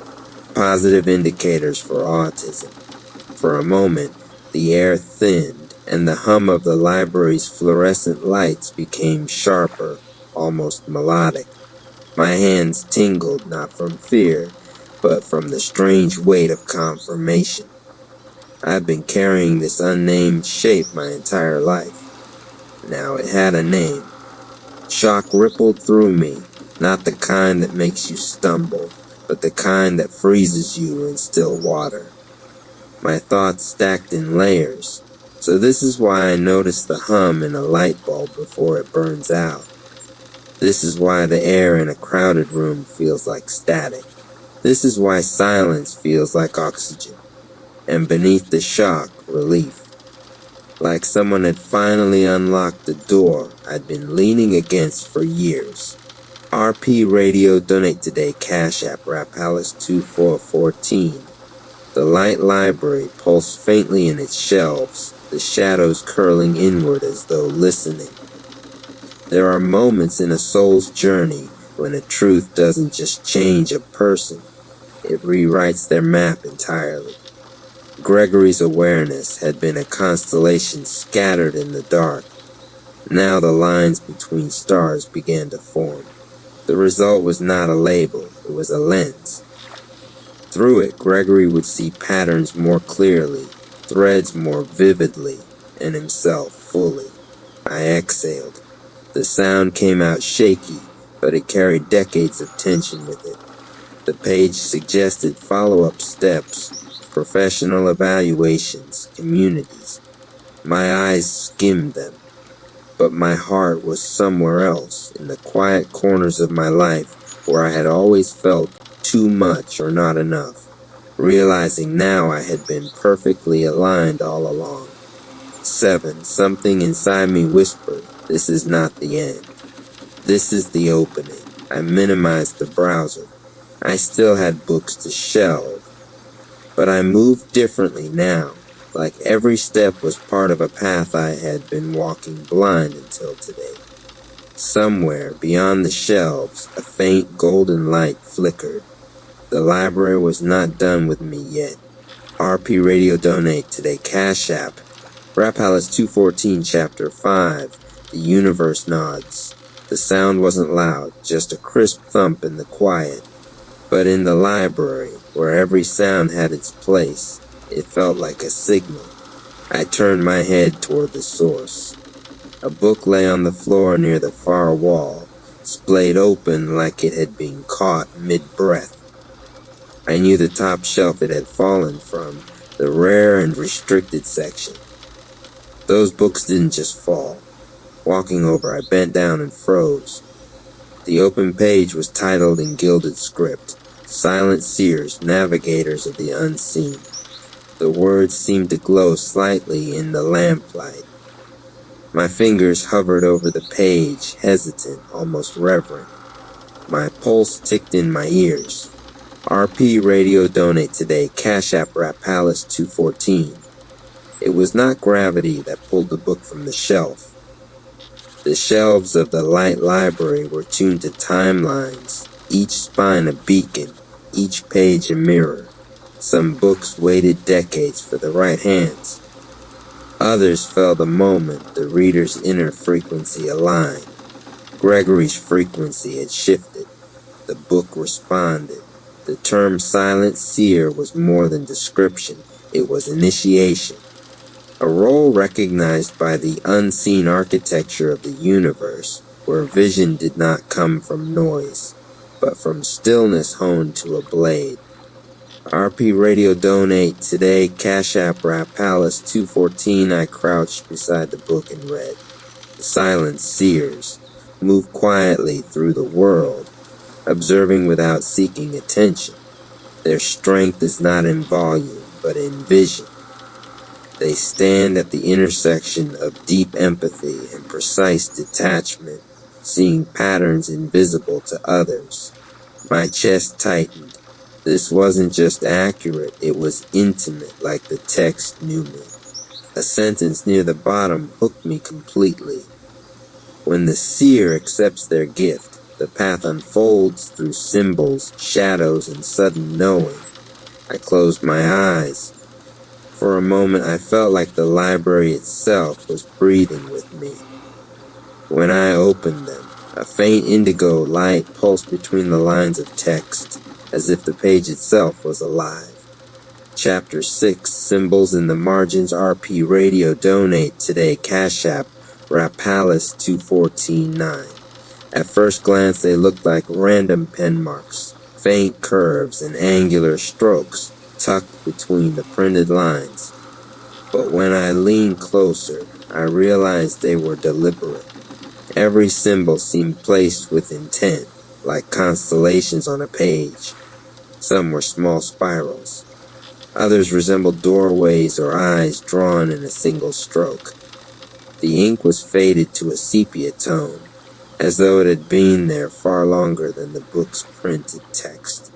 Positive indicators for autism. For a moment, the air thinned, and the hum of the library's fluorescent lights became sharper, almost melodic. My hands tingled not from fear, but from the strange weight of confirmation. I've been carrying this unnamed shape my entire life. Now it had a name. Shock rippled through me. Not the kind that makes you stumble, but the kind that freezes you in still water. My thoughts stacked in layers, so this is why I notice the hum in a light bulb before it burns out. This is why the air in a crowded room feels like static. This is why silence feels like oxygen, and beneath the shock, relief. Like someone had finally unlocked the door I'd been leaning against for years. RP Radio Donate Today Cash App Rap Palace 2414. The light library pulsed faintly in its shelves, the shadows curling inward as though listening. There are moments in a soul's journey when a truth doesn't just change a person, it rewrites their map entirely. Gregory's awareness had been a constellation scattered in the dark. Now the lines between stars began to form. The result was not a label, it was a lens. Through it, Gregory would see patterns more clearly, threads more vividly, and himself fully. I exhaled. The sound came out shaky, but it carried decades of tension with it. The page suggested follow-up steps, professional evaluations, communities. My eyes skimmed them, but my heart was somewhere else, in the quiet corners of my life where I had always felt too much or not enough, realizing now I had been perfectly aligned all along. 7. Something inside me whispered, this is not the end. This is the opening. I minimized the browser. I still had books to shelve, but I moved differently now, like every step was part of a path I had been walking blind until today. Somewhere beyond the shelves, a faint golden light flickered. The library was not done with me yet. RP Radio Donate Today Cash App, Rap Palace 214 Chapter 5, The Universe Nods. The sound wasn't loud, just a crisp thump in the quiet. But in the library, where every sound had its place, it felt like a signal. I turned my head toward the source. A book lay on the floor near the far wall, splayed open like it had been caught mid-breath. I knew the top shelf it had fallen from, the rare and restricted section. Those books didn't just fall. Walking over, I bent down and froze. The open page was titled in gilded script, Silent Seers, Navigators of the Unseen. The words seemed to glow slightly in the lamplight. My fingers hovered over the page, hesitant, almost reverent. My pulse ticked in my ears. RP Radio Donate Today, Cash App Rap Palace 214. It was not gravity that pulled the book from the shelf. The shelves of the light library were tuned to timelines, each spine a beacon, each page a mirror. Some books waited decades for the right hands. Others fell the moment the reader's inner frequency aligned. Gregory's frequency had shifted. The book responded. The term silent seer was more than description. It was initiation. A role recognized by the unseen architecture of the universe, where vision did not come from noise, but from stillness honed to a blade. RP Radio Donate Today, Cash App Rap Palace 214. I crouched beside the book and read. The silent seers move quietly through the world, observing without seeking attention. Their strength is not in volume, but in vision. They stand at the intersection of deep empathy and precise detachment, seeing patterns invisible to others. My chest tightened. This wasn't just accurate, it was intimate, like the text knew me. A sentence near the bottom hooked me completely. When the seer accepts their gift, the path unfolds through symbols, shadows, and sudden knowing. I closed my eyes. For a moment, I felt like the library itself was breathing with me. When I opened them, a faint indigo light pulsed between the lines of text, as if the page itself was alive. Chapter 6, Symbols in the Margins, RP Radio Donate Today, Cash App, Rap Palace 214-9. At first glance, they looked like random pen marks, faint curves and angular strokes tucked between the printed lines. But when I leaned closer, I realized they were deliberate. Every symbol seemed placed with intent, like constellations on a page. Some were small spirals. Others resembled doorways or eyes drawn in a single stroke. The ink was faded to a sepia tone, as though it had been there far longer than the book's printed text.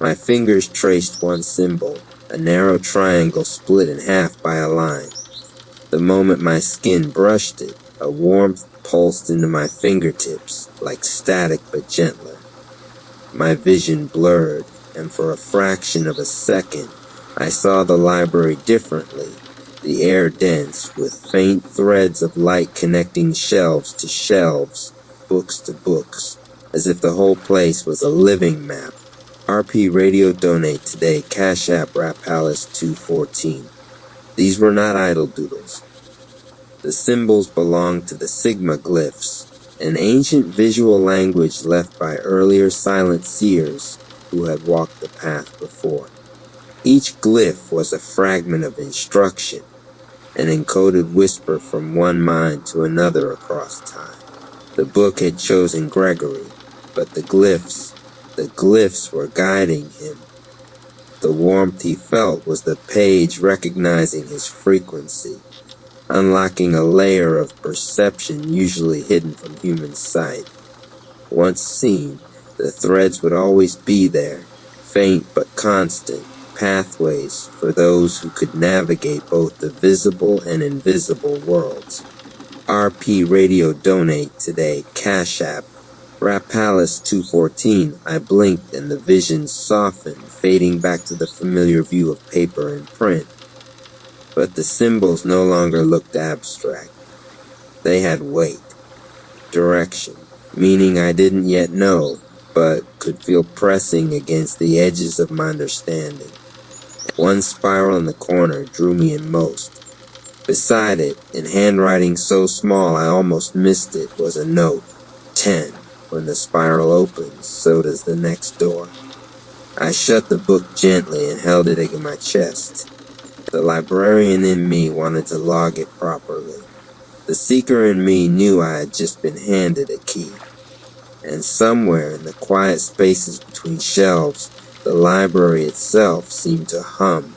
My fingers traced one symbol, a narrow triangle split in half by a line. The moment my skin brushed it, a warmth pulsed into my fingertips, like static but gentler. My vision blurred, and for a fraction of a second, I saw the library differently, the air dense, with faint threads of light connecting shelves to shelves, books to books, as if the whole place was a living map. RP Radio Donate Today, Cash App, Rap Palace 214. These were not idle doodles. The symbols belonged to the Sigma glyphs, an ancient visual language left by earlier silent seers who had walked the path before. Each glyph was a fragment of instruction, an encoded whisper from one mind to another across time. The book had chosen Gregory, but the glyphs were guiding him. The warmth he felt was the page recognizing his frequency, unlocking a layer of perception usually hidden from human sight. Once seen, the threads would always be there, faint but constant, pathways for those who could navigate both the visible and invisible worlds. RP Radio Donate Today, Cash App, Rap Palace 214. I blinked and the vision softened, fading back to the familiar view of paper and print. But the symbols no longer looked abstract. They had weight, direction, meaning I didn't yet know, but could feel pressing against the edges of my understanding. One spiral in the corner drew me in most. Beside it, in handwriting so small I almost missed it, was a note, 10. When the spiral opens, so does the next door. I shut the book gently and held it against my chest. The librarian in me wanted to log it properly. The seeker in me knew I had just been handed a key. And somewhere in the quiet spaces between shelves, the library itself seemed to hum,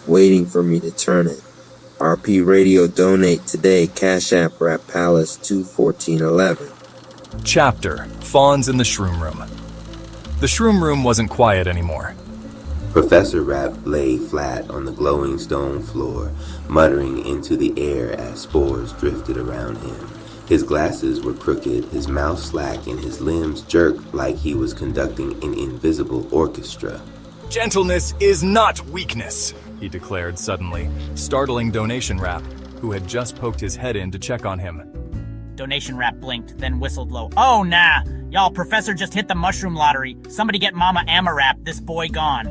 waiting for me to turn it. RP Radio Donate Today, Cash App, Rap Palace 21411. Chapter: Fawns in the Shroom Room. The Shroom Room wasn't quiet anymore. Professor Rap lay flat on the glowing stone floor, muttering into the air as spores drifted around him. His glasses were crooked, his mouth slack, and his limbs jerked like he was conducting an invisible orchestra. Gentleness is not weakness, he declared suddenly, startling Donation Rap, who had just poked his head in to check on him. Donation Rap blinked, then whistled low. Oh, nah. Y'all, Professor just hit the mushroom lottery. Somebody get Mama Amarap, this boy gone.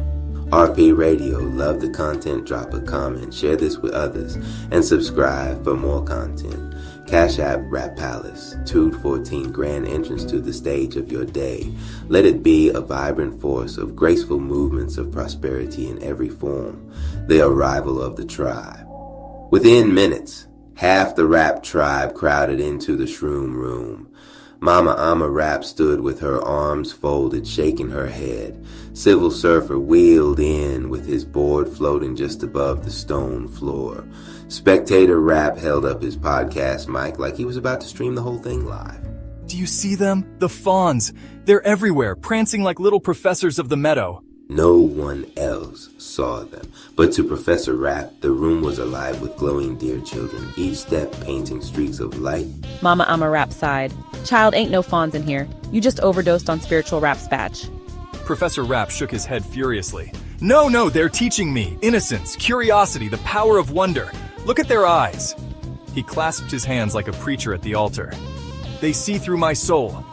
RP Radio, love the content, drop a comment, share this with others, and subscribe for more content. Cash App, Rap Palace, 214, grand entrance to the stage of your day. Let it be a vibrant force of graceful movements of prosperity in every form. The arrival of the tribe. Within minutes, half the rap tribe crowded into the shroom room. Mama Ama Rap stood with her arms folded, shaking her head. Civil Surfer wheeled in with his board floating just above the stone floor. Spectator Rap held up his podcast mic like he was about to stream the whole thing live. Do you see them? The fawns. They're everywhere, prancing like little professors of the meadow. No one else saw them, but to Professor Rap, the room was alive with glowing deer children, each step painting streaks of light. Mama Ama Rap sighed. Child, ain't no fawns in here. You just overdosed on spiritual rap spatch. Professor Rap shook his head furiously. No, they're teaching me. Innocence, curiosity, the power of wonder. Look at their eyes. He clasped his hands like a preacher at the altar. They see through my soul.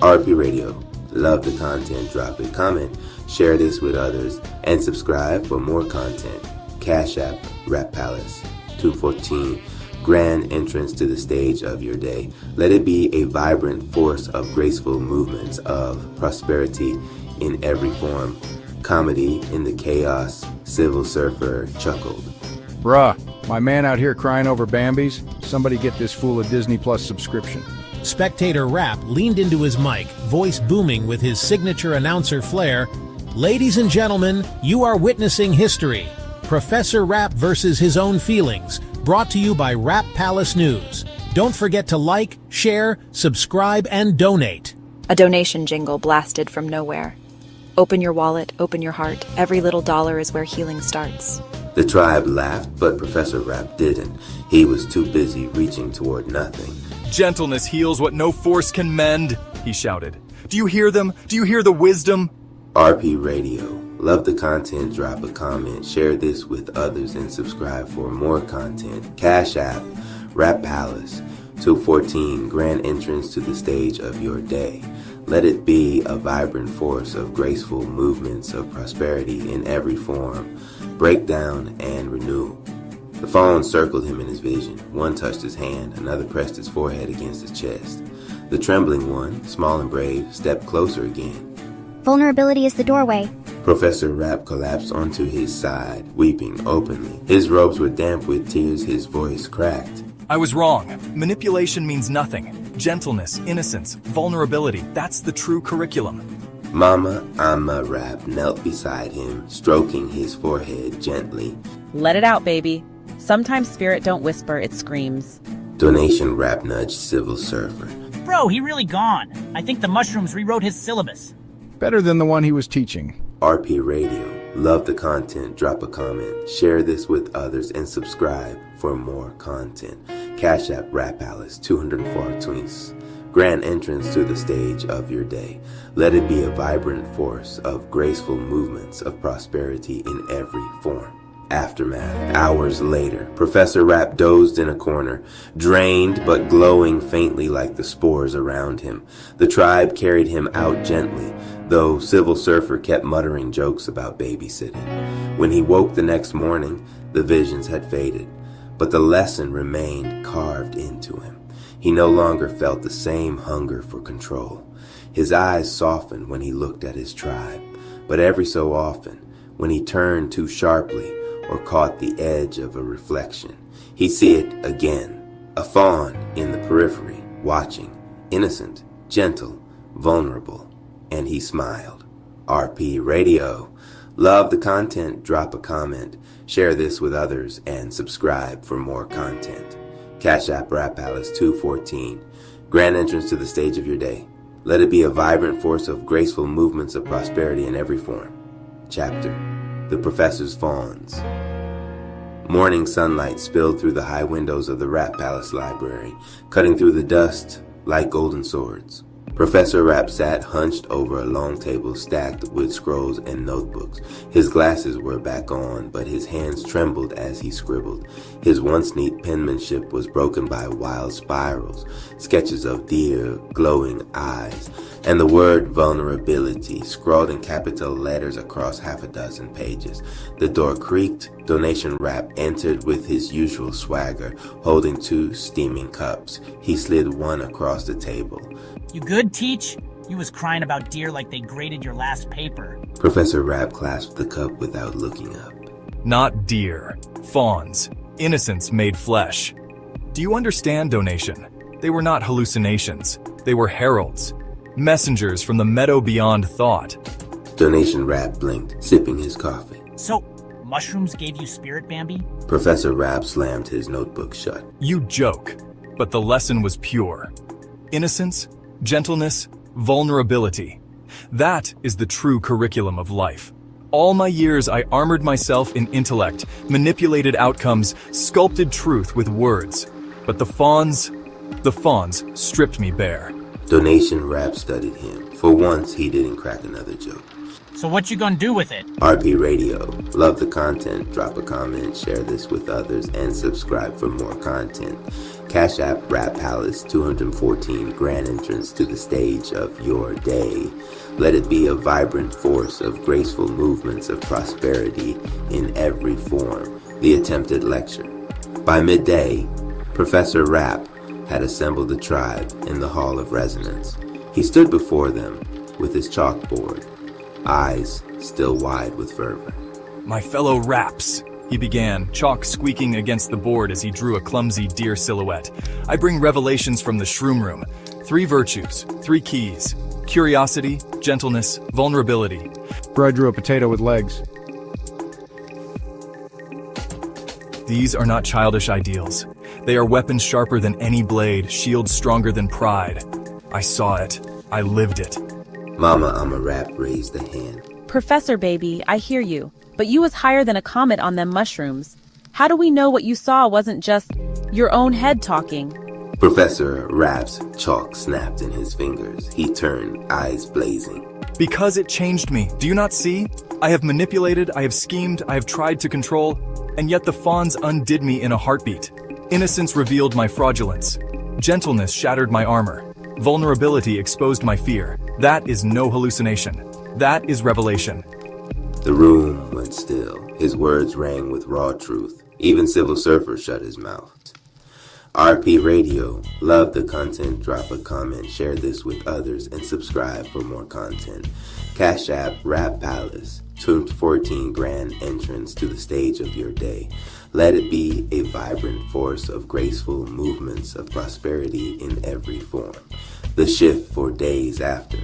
RP Radio. Love the content, drop a comment, share this with others, and subscribe for more content. Cash App, Rap Palace, 214. grand entrance to the stage of your day. Let it be a vibrant force of graceful movements of prosperity in every form. Comedy in the chaos, Civil Surfer chuckled. Bruh, my man out here crying over Bambies? Somebody get this fool a Disney Plus subscription. Spectator Rap leaned into his mic, voice booming with his signature announcer flair. Ladies and gentlemen, you are witnessing history. Professor Rap versus his own feelings, brought to you by Rap Palace News. Don't forget to like, share, subscribe, and donate. A donation jingle blasted from nowhere. Open your wallet, open your heart. Every little dollar is where healing starts. The tribe laughed, but Professor Rap didn't. He was too busy reaching toward nothing. Gentleness heals what no force can mend, he shouted. Do you hear them? Do you hear the wisdom? RP Radio. Love the content, drop a comment, share this with others, and subscribe for more content. Cash App, Rap Palace, 214, grand entrance to the stage of your day. Let it be a vibrant force of graceful movements of prosperity in every form. Break down and renew. The phone circled him in his vision. One touched his hand, another pressed his forehead against his chest. The trembling one, small and brave, stepped closer again. Vulnerability is the doorway. Professor Rap collapsed onto his side, weeping openly. His robes were damp with tears, his voice cracked. I was wrong. Manipulation means nothing. Gentleness, innocence, vulnerability, that's the true curriculum. Mama Amma Rap knelt beside him, stroking his forehead gently. Let it out, baby. Sometimes spirit don't whisper, it screams. Donation Rap nudged Civil Surfer. Bro, he really gone. I think the mushrooms rewrote his syllabus. Better than the one he was teaching. RP Radio. Love the content, drop a comment, share this with others, and subscribe for more content. Cash App Rap Palace, 204 tweets. Grand entrance to the stage of your day. Let it be a vibrant force of graceful movements of prosperity in every form. Aftermath. Hours later, Professor Rap dozed in a corner, drained but glowing faintly like the spores around him. The tribe carried him out gently, though Civil Surfer kept muttering jokes about babysitting. When he woke the next morning, the visions had faded, but the lesson remained carved into him. He no longer felt the same hunger for control. His eyes softened when he looked at his tribe, but every so often, when he turned too sharply or caught the edge of a reflection, he'd see it again, a fawn in the periphery, watching, innocent, gentle, vulnerable, and he smiled. RP Radio. Love the content, drop a comment, share this with others, and subscribe for more content. Cash App Rap Palace 214. Grand entrance to the stage of your day. Let it be a vibrant force of graceful movements of prosperity in every form. Chapter. The Professor's Fawns. Morning sunlight spilled through the high windows of the Rap Palace library, cutting through the dust like golden swords. Professor Rap sat hunched over a long table stacked with scrolls and notebooks. His glasses were back on, but his hands trembled as he scribbled. His once neat penmanship was broken by wild spirals, sketches of deer, glowing eyes, and the word vulnerability scrawled in capital letters across half a dozen pages. The door creaked. Donation Rap entered with his usual swagger, holding 2 steaming cups. He slid one across the table. You good, Teach? You was crying about deer like they graded your last paper. Professor Rap clasped the cup without looking up. Not deer. Fawns. Innocence made flesh. Do you understand, Donation? They were not hallucinations. They were heralds. Messengers from the meadow beyond thought. Donation Rap blinked, sipping his coffee. So, mushrooms gave you spirit, Bambi? Professor Rap slammed his notebook shut. You joke, but the lesson was pure. Innocence, gentleness, vulnerability. That is the true curriculum of life. All my years I armored myself in intellect, manipulated outcomes, sculpted truth with words. But the fawns stripped me bare. Donation Rap studied him. For once, he didn't crack another joke. So what you gonna do with it? RP Radio. Love the content, drop a comment, share this with others, and subscribe for more content. Cash App Rap Palace 214, grand entrance to the stage of your day. Let it be a vibrant force of graceful movements of prosperity in every form. The attempted lecture. By midday, Professor Rapp had assembled the tribe in the Hall of Resonance. He stood before them with his chalkboard, eyes still wide with fervor. My fellow Rapps, he began, chalk squeaking against the board as he drew a clumsy deer silhouette. I bring revelations from the shroom room. 3 virtues, 3 keys. Curiosity, gentleness, vulnerability. Bro drew a potato with legs. These are not childish ideals. They are weapons sharper than any blade, shields stronger than pride. I saw it. I lived it. Mama Amarap raised a hand. Professor baby, I hear you. But you was higher than a comet on them mushrooms. How do we know what you saw wasn't just your own head talking? Professor Rapp's chalk snapped in his fingers. He turned, eyes blazing. Because it changed me. Do you not see? I have manipulated, I have schemed, I have tried to control, and yet the fawns undid me in a heartbeat. Innocence revealed my fraudulence. Gentleness shattered my armor. Vulnerability exposed my fear. That is no hallucination. That is revelation. The room went still. His words rang with raw truth. Even Civil Surfer shut his mouth. RP Radio, love the content, drop a comment, share this with others, and subscribe for more content. Cash App, Rap Palace, 214 grand entrance to the stage of your day. Let it be a vibrant force of graceful movements of prosperity in every form. The shift for days after.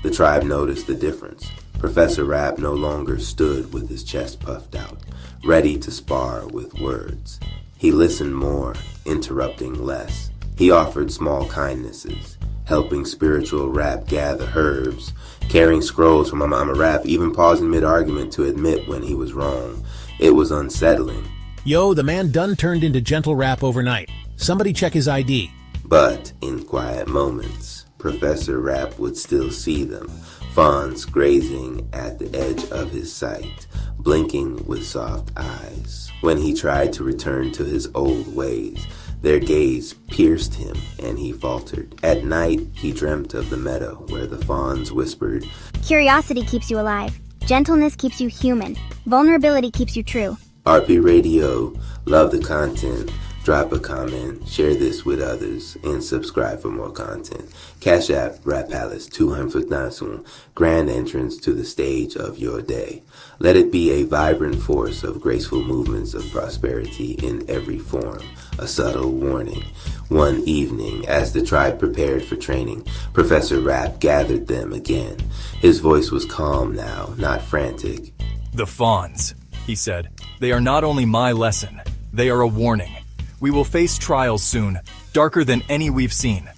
The tribe noticed the difference. Professor Rapp no longer stood with his chest puffed out, ready to spar with words. He listened more, interrupting less. He offered small kindnesses, helping spiritual Rapp gather herbs, carrying scrolls from Mama Rapp, even pausing mid-argument to admit when he was wrong. It was unsettling. Yo, the man done turned into gentle Rapp overnight. Somebody check his ID. But in quiet moments, Professor Rapp would still see them, fawns grazing at the edge of his sight, blinking with soft eyes. When he tried to return to his old ways, their gaze pierced him and he faltered. At night, he dreamt of the meadow where the fawns whispered, Curiosity keeps you alive. Gentleness keeps you human. Vulnerability keeps you true. RP Radio, love the content. Drop a comment, share this with others, and subscribe for more content. Cash App, Rap Palace, 200,000, grand entrance to the stage of your day. Let it be a vibrant force of graceful movements of prosperity in every form. A subtle warning. One evening, as the tribe prepared for training, Professor Rapp gathered them again. His voice was calm now, not frantic. The fawns, he said. They are not only my lesson, they are a warning. We will face trials soon, darker than any we've seen.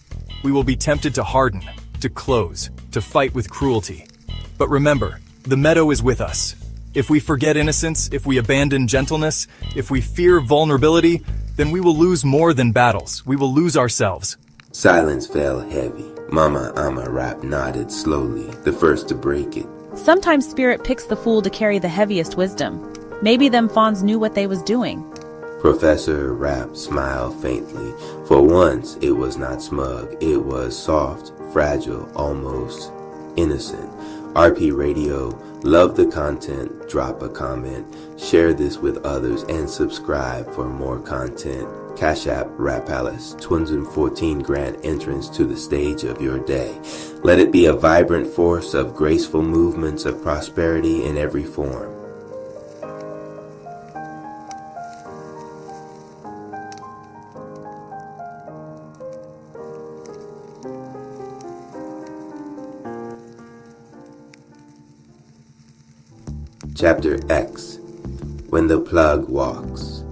We will be tempted to harden, to close, to fight with cruelty. But remember, the meadow is with us. If we forget innocence, if we abandon gentleness, if we fear vulnerability, then we will lose more than battles. We will lose ourselves. Silence fell heavy. Mama Amarap nodded slowly, the first to break it. Sometimes spirit picks the fool to carry the heaviest wisdom. Maybe them fawns knew what they was doing. Professor Rapp smiled faintly. For once, it was not smug. It was soft, fragile, almost innocent. RP Radio, love the content, drop a comment, share this with others, and subscribe for more content. Cash App, Rap Palace, 214 grand entrance to the stage of your day. Let it be a vibrant force of graceful movements of prosperity in every form. Chapter X, When the Plug Walks.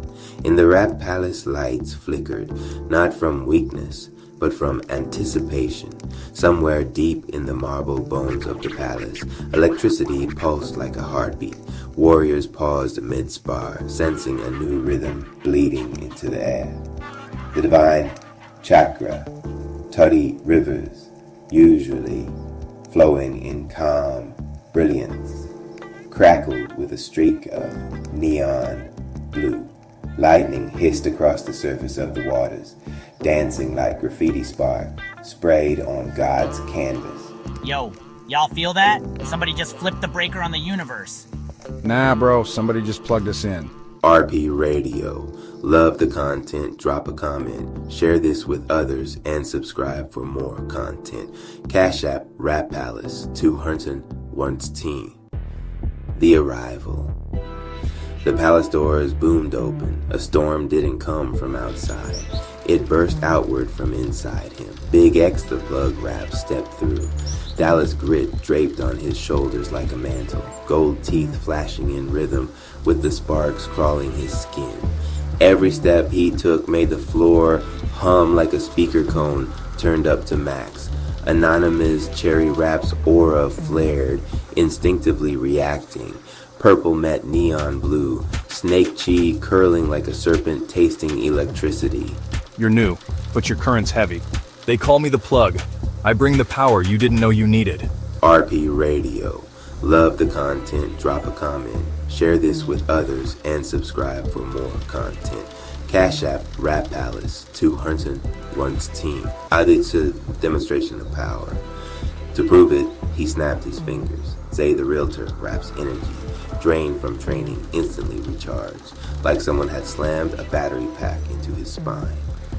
In the Rap Palace, lights flickered, not from weakness, but from anticipation. Somewhere deep in the marble bones of the palace, electricity pulsed like a heartbeat. Warriors paused mid-spar, sensing a new rhythm bleeding into the air. The divine chakra, tuddy rivers, usually flowing in calm brilliance, crackled with a streak of neon blue. Lightning hissed across the surface of the waters, dancing like graffiti spark sprayed on God's canvas. Yo, y'all feel that? Somebody just flipped the breaker on the universe. Nah, bro, somebody just plugged us in. RP Radio. Love the content, drop a comment, share this with others, and subscribe for more content. Cash App, Rap Palace, 201. The Arrival. The palace doors boomed open. A storm didn't come from outside. It burst outward from inside him. Big X the plug rap stepped through. Dallas grit draped on his shoulders like a mantle, gold teeth flashing in rhythm with the sparks crawling his skin. Every step he took made the floor hum like a speaker cone turned up to max. Anonymous cherry rap's aura flared, instinctively reacting. Purple met neon blue, snake chi curling like a serpent tasting electricity. You're new, but your current's heavy. They call me the plug. I bring the power you didn't know you needed. RP Radio. Love the content, drop a comment, share this with others, and subscribe for more content. Cash App, Rap Palace, 201. It's a demonstration of power. To prove it, he snapped his fingers. Zay the realtor raps energy, drained from training, instantly recharged, like someone had slammed a battery pack into his spine.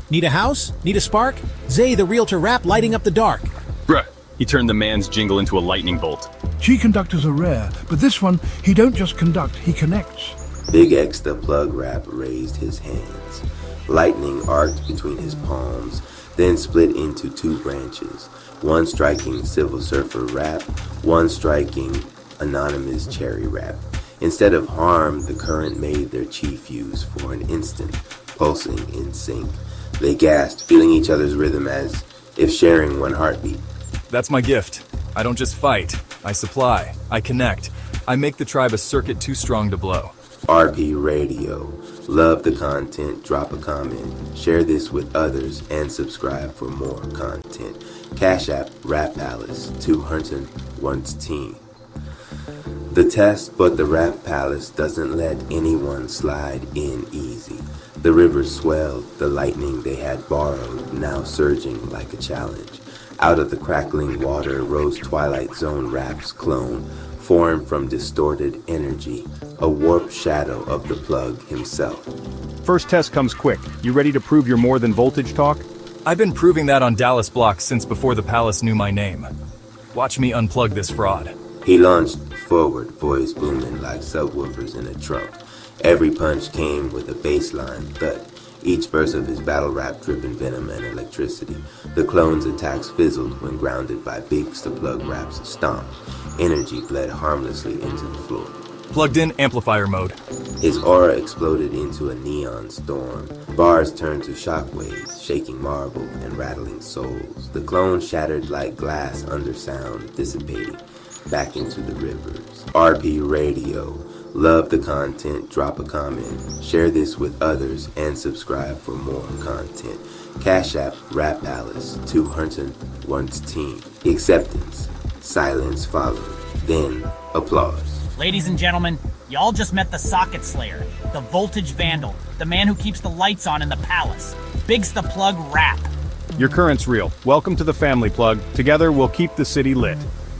Need a house? Need a spark? Zay the realtor rap lighting up the dark. Bruh, he turned the man's jingle into a lightning bolt. G conductors are rare, but this one, he don't just conduct, he connects. Big X the plug rap raised his hands. Lightning arced between his palms, then split into two branches. One striking Civil Surfer rap, one striking Anonymous cherry rap. Instead of harm, the current made their chi fuse for an instant, pulsing in sync. They gasped, feeling each other's rhythm as if sharing one heartbeat. That's my gift. I don't just fight. I supply. I connect. I make the tribe a circuit too strong to blow. RP Radio. Love the content, drop a comment, share this with others, and subscribe for more content. Cash App, Rap Palace, 201. The test, but the Rap Palace doesn't let anyone slide in easy. The river swelled, the lightning they had borrowed, now surging like a challenge. Out of the crackling water rose Twilight Zone Rap's clone, formed from distorted energy, a warped shadow of the plug himself. First test comes quick. You ready to prove you're more than voltage talk? I've been proving that on Dallas blocks since before the palace knew my name. Watch me unplug this fraud. He launched forward, voice booming like subwoofers in a trunk. Every punch came with a baseline thud. Each verse of his battle rap dripping venom and electricity. The clone's attacks fizzled when grounded by Biggs the plug rap's stomp. Energy bled harmlessly into the floor. Plugged in amplifier mode. His aura exploded into a neon storm. Bars turned to shockwaves, shaking marble and rattling souls. The clone shattered like glass under sound, dissipating back into the rivers. RP Radio. Love the content, drop a comment, share this with others, and subscribe for more content. Cash App, Rap Palace, 201. Acceptance. Silence followed. Then, applause. Ladies and gentlemen, y'all just met the Socket Slayer, the Voltage Vandal, the man who keeps the lights on in the palace. Biggs the Plug rap. Your current's real. Welcome to the family, Plug. Together, we'll keep the city lit.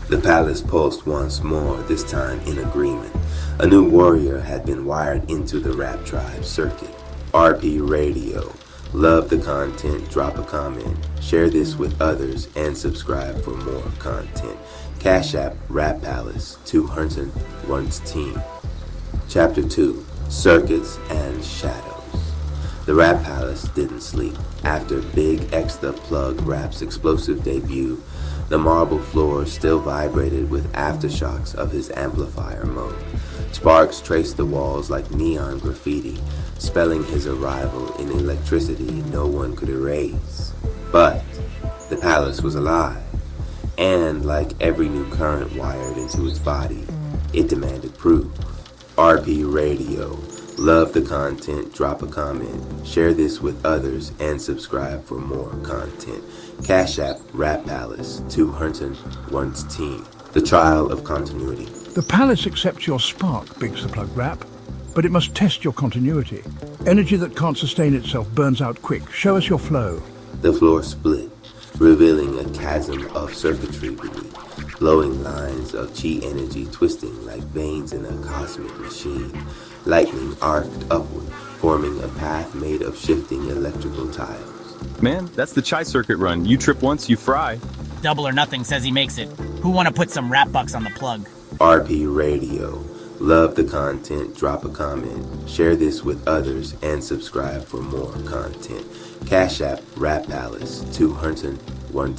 The palace pulsed once more, this time in agreement. A new warrior had been wired into the rap tribe circuit. RP Radio. Love the content, drop a comment, share this with others, and subscribe for more content. Cash App, Rap Palace, 201. Chapter 2. Circuits and Shadows. The Rap Palace didn't sleep. After Big X the Plug rap's explosive debut, the marble floor still vibrated with aftershocks of his amplifier mode. Sparks traced the walls like neon graffiti, spelling his arrival in electricity no one could erase. But the palace was alive, and like every new current wired into its body, it demanded proof. RP Radio. Love the content, drop a comment, share this with others, and subscribe for more content. Cash App, Rap Palace, 201. The Trial of Continuity. The palace accepts your spark, Biggs the Plug rap, but it must test your continuity. Energy that can't sustain itself burns out quick. Show us your flow. The floor split. revealing a chasm of circuitry beneath, glowing lines of chi energy twisting like veins in a cosmic machine. Lightning arced upward, forming a path made of shifting electrical tiles. Man, that's the chai circuit run. You trip once, you fry. Double or Nothing says he makes it. Who want to put some rap bucks on the plug? RP Radio. Love the content, drop a comment, share this with others, and subscribe for more content. Cash App Rap Palace 201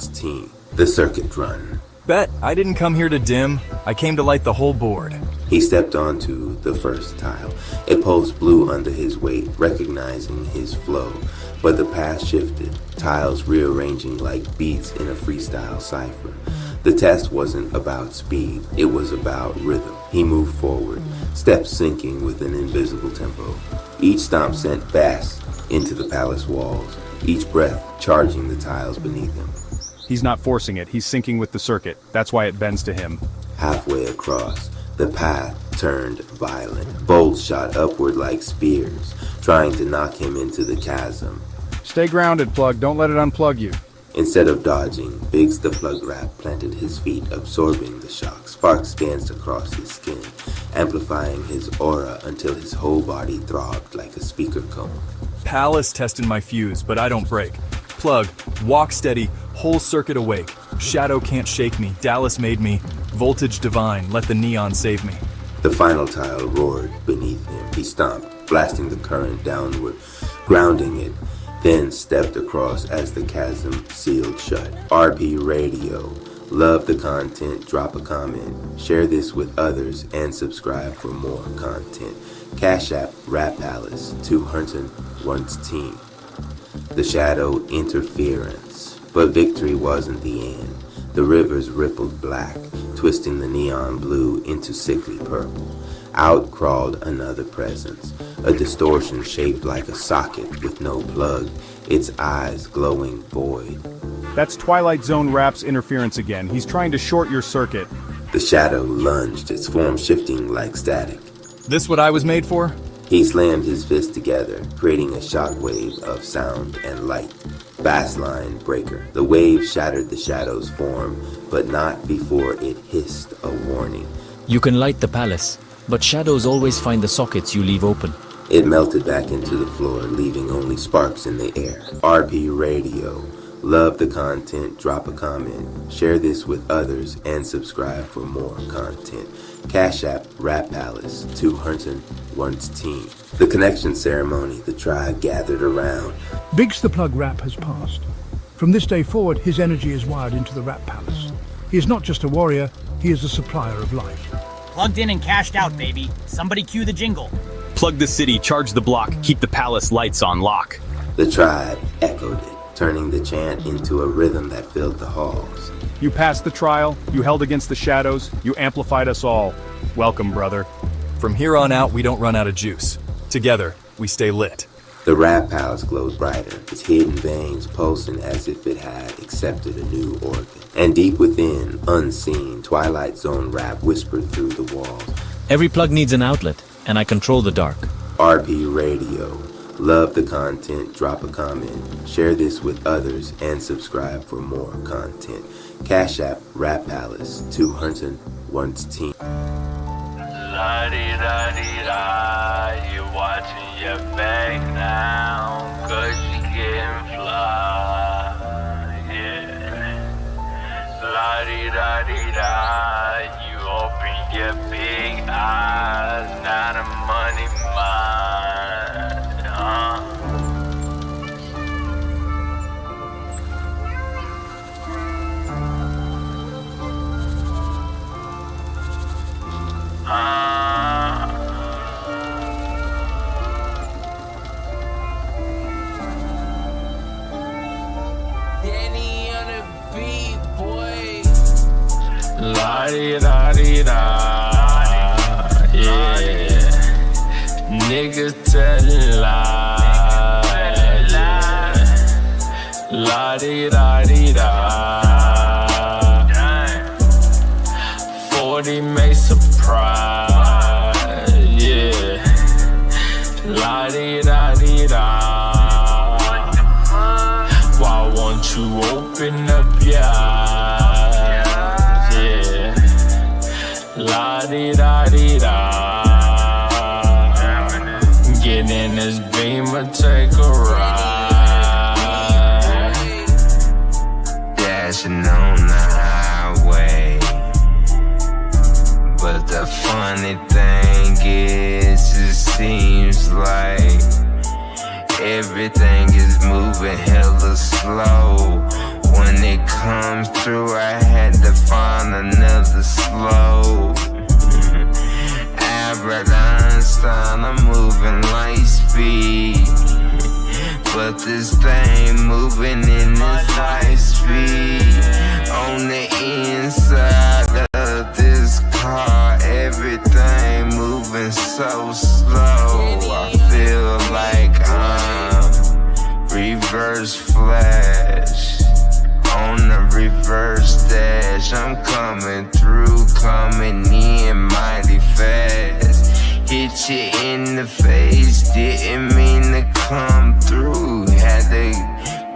The Circuit Run. Bet, I didn't come here to dim. I came to light the whole board. He stepped onto the first tile. A pulse blew under his weight, recognizing his flow. But the path shifted, tiles rearranging like beats in a freestyle cipher. The test wasn't about speed, it was about rhythm. He moved forward, steps sinking with an invisible tempo. Each stomp sent bass into the palace walls, each breath charging the tiles beneath him. He's not forcing it, he's syncing with the circuit. That's why it bends to him. Halfway across, the path turned violent. Bolts shot upward like spears, trying to knock him into the chasm. Stay grounded, Plug. Don't let it unplug you. Instead of dodging, Biggs the Plug Rap planted his feet, absorbing the shock. Sparks danced across his skin, amplifying his aura until his whole body throbbed like a speaker cone. Palace tested my fuse, but I don't break. Plug, walk steady, whole circuit awake. Shadow can't shake me, Dallas made me. Voltage divine, let the neon save me. The final tile roared beneath him. He stomped, blasting the current downward, grounding it, then stepped across as the chasm sealed shut. RP Radio. Love the content, drop a comment, share this with others, and subscribe for more content. Cash App Rap Palace 201 The shadow interference. But victory wasn't the end. The rivers rippled black, twisting the neon blue into sickly purple. Out crawled another presence, a distortion shaped like a socket with no plug, its eyes glowing void. That's Twilight Zone Rap's interference again. He's trying to short your circuit. The shadow lunged, its form shifting like static. This what I was made for? He slammed his fists together, creating a shockwave of sound and light. Bassline breaker. The wave shattered the shadow's form, but not before it hissed a warning. You can light the palace, but shadows always find the sockets you leave open. It melted back into the floor, leaving only sparks in the air. RP Radio. Love the content, drop a comment, share this with others, and subscribe for more content. Cash App Rap Palace 201 The connection ceremony, the tribe gathered around. Biggs the Plug Rap has passed. From this day forward, his energy is wired into the Rap Palace. He is not just a warrior, he is a supplier of life. Plugged in and cashed out, baby. Somebody cue the jingle. Plug the city, charge the block, keep the palace lights on lock. The tribe echoed it, turning the chant into a rhythm that filled the halls. You passed the trial, you held against the shadows, you amplified us all. Welcome, brother. From here on out, we don't run out of juice. Together, we stay lit. The Rap Palace glowed brighter, its hidden veins pulsing as if it had accepted a new organ. And deep within, unseen, Twilight Zone rap whispered through the walls. Every plug needs an outlet, and I control the dark. RP Radio. Love the content, drop a comment, share this with others, and subscribe for more content. Cash App Rap Palace 201 La-di-da-di-da, you watching your back now, 'cause you getting fly, yeah. La-di-da-di-da, you open your big eyes, not a money mind, huh? Danny on the beat, boy. La-di-da-di-da, yeah. Niggas telling lies, yeah. La-di-da-di-da. 40 may surprise, yeah. La-di-da-di-da. Why won't you open open up your eyes. Yeah. La-di-da-di-da. Get in this Beamer, take a ride. Dashing on the highway. But the funny thing is, it seems like everything is moving hella slow. When it comes through, I had to find another slow. Albert Einstein, I'm moving light speed. But this thing moving in this high speed. On the inside of this car, everything moving so slow. I feel like I'm reverse flash. On the reverse dash, I'm coming through, coming in mighty fast. Hit you in the face, didn't mean to come through. Had to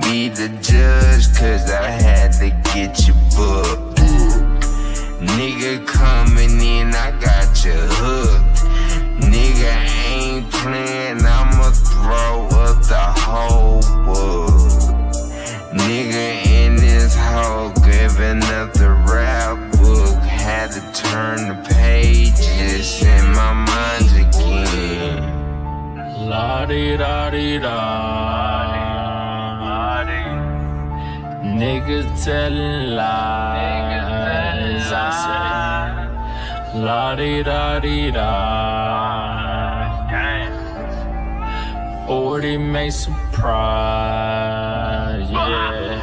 be the judge, cause I had to get you booked. Nigga coming in, I got you hooked. Nigga ain't playing, I'ma throw up the whole book. Nigga in this hole, giving up the rap book. Had to turn the pages in my mind again. La-di-da-di-da. Niggas telling lies, I say. La-di-da-di-da. 40 may surprise, yeah.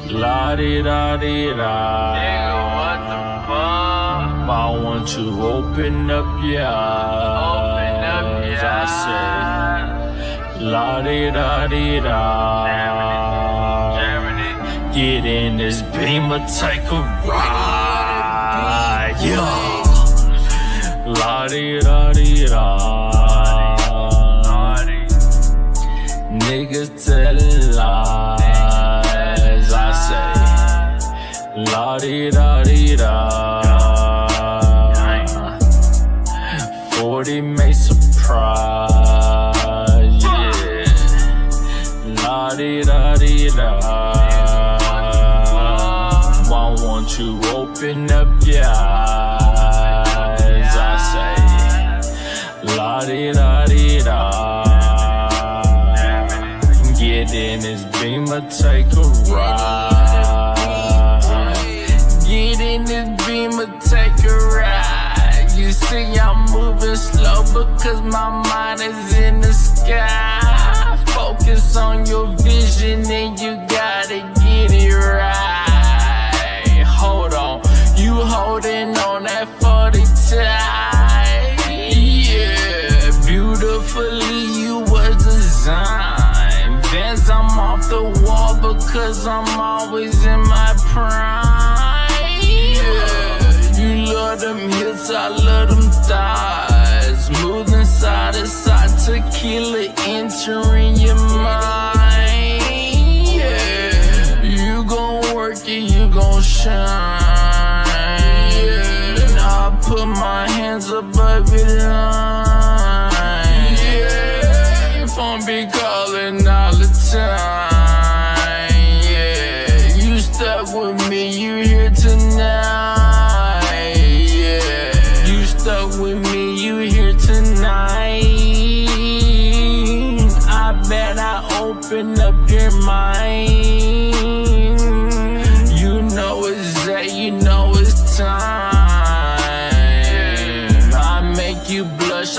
La-di-da-di-da. Nigga, what the fuck? I want you open up your eyes, I say. La-di-da-di-da. Get in this Beamer, take a ride, yeah. La-di-da-di-da. Niggas telling lies, I say. La-di-da-di-da. 40 may surprise, yeah. La-di-da-di-da. Why won't you open up your eyes, I say. La-di-da-di-da. Get in this Beamer, take a ride. Get in this Beamer, take a ride. You see I'm moving slow because my mind is in the sky. Focus on your vision and you gotta get it right. Hold on, you holding on that 40 tight. Yeah, beautifully you was designed. Vans, I'm off the wall because I'm always in my prime. Yeah, you love them hips, I love them thighs. Moving side to side, tequila entering your mind. Yeah, you gon' work it, you gon' shine. Yeah, now I put my hands above your line. Yeah, your phone be calling all the time. Yeah, you stuck with me, you here tonight. Yeah, you stuck with me, you here tonight. I bet I open up your mind. You know it's that, you know it's time. I make you blush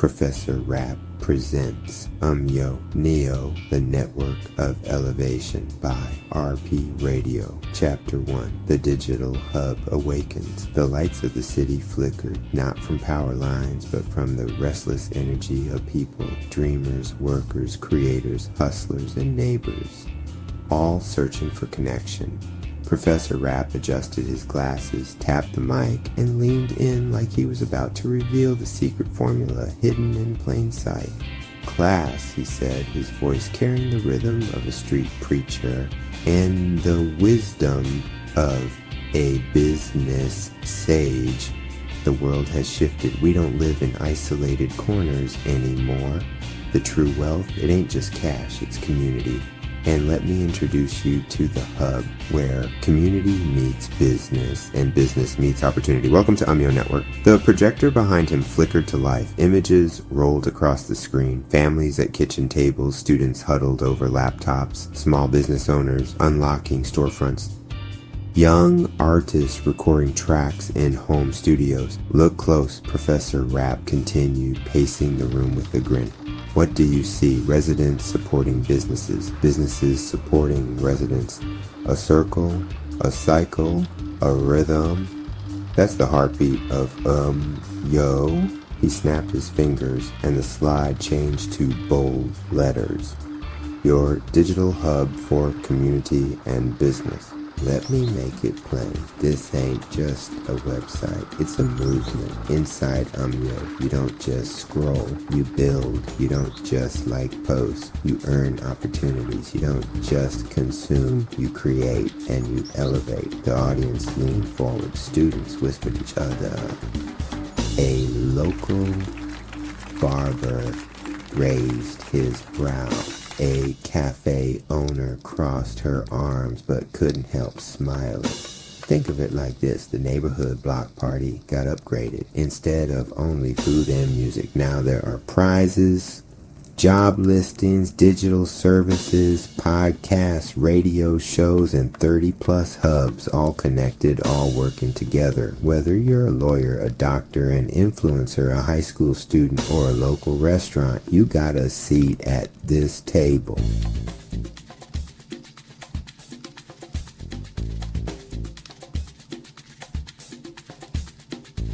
Professor Rap presents Umyo Neo, the Network of Elevation by RP Radio. Chapter 1, The Digital Hub Awakens. The lights of the city flickered, not from power lines, but from the restless energy of people, dreamers, workers, creators, hustlers, and neighbors, all searching for connection. Professor Rap adjusted his glasses, tapped the mic, and leaned in like he was about to reveal the secret formula hidden in plain sight. "Class," he said, his voice carrying the rhythm of a street preacher and the wisdom of a business sage. "The world has shifted. We don't live in isolated corners anymore. The true wealth, it ain't just cash, it's community. And let me introduce you to the hub, where community meets business and business meets opportunity. Welcome to Umyo Network." The projector behind him flickered to life. Images rolled across the screen. Families at kitchen tables, students huddled over laptops, small business owners unlocking storefronts, young artists recording tracks in home studios. "Look close," Professor Rap continued, pacing the room with a grin. "What do you see? Residents supporting businesses, businesses supporting residents. A circle, a cycle, a rhythm. That's the heartbeat of yo." He snapped his fingers and the slide changed to bold letters. "Your digital hub for community and business. Let me make it plain. This ain't just a website. It's a movement. Inside Umyo, you don't just scroll. You build. You don't just like posts. You earn opportunities. You don't just consume. You create and you elevate." The audience leaned forward. Students whispered each other. A local barber raised his brow. A cafe owner crossed her arms but couldn't help smiling. Think of it like this: the neighborhood block party got upgraded. Instead of only food and music, now there are prizes, job listings, digital services, podcasts, radio shows, and 30 plus hubs, all connected, all working together. Whether you're a lawyer, a doctor, an influencer, a high school student, or a local restaurant, you got a seat at this table.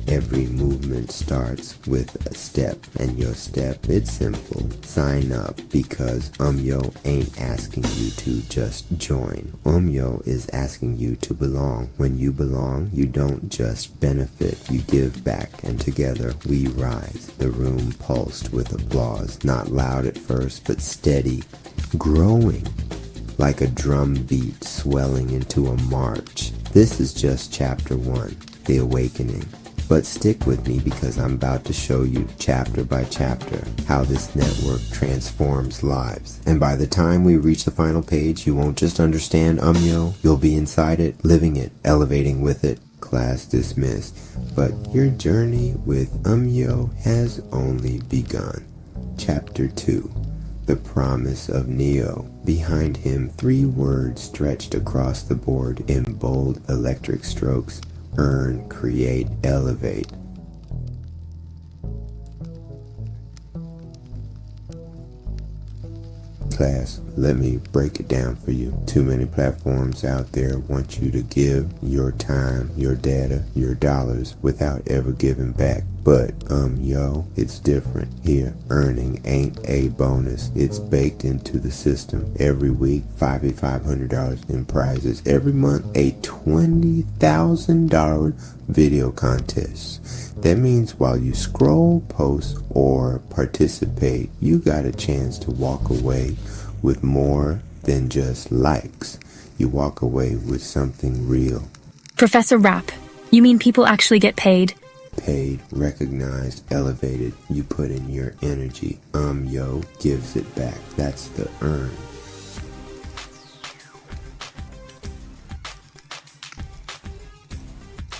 Every movement starts with a step, and your step, it's simple. Sign up, because Umyo ain't asking you to just join. Umyo is asking you to belong. When you belong, you don't just benefit, you give back, and together we rise. The room pulsed with applause, not loud at first, but steady, growing, like a drum beat swelling into a march. This is just chapter 1, the awakening. But stick with me, because I'm about to show you chapter by chapter how this network transforms lives. And by the time we reach the final page, you won't just understand Umyo, you'll be inside it, living it, elevating with it. Class dismissed. But your journey with Umyo has only begun. Chapter 2, The Promise of Neo. Behind him, 3 words stretched across the board in bold electric strokes: earn, create, elevate. Class, let me break it down for you. Too many platforms out there want you to give your time, your data, your dollars without ever giving back. But it's different. Here, earning ain't a bonus. It's baked into the system. Every week, $5,500 in prizes. Every month, a $20,000 video contest. That means while you scroll, post, or participate, you got a chance to walk away with more than just likes. You walk away with something real. Professor Rap, you mean people actually get paid? Paid, recognized, elevated. You put in your energy. Umyo gives it back. That's the earn.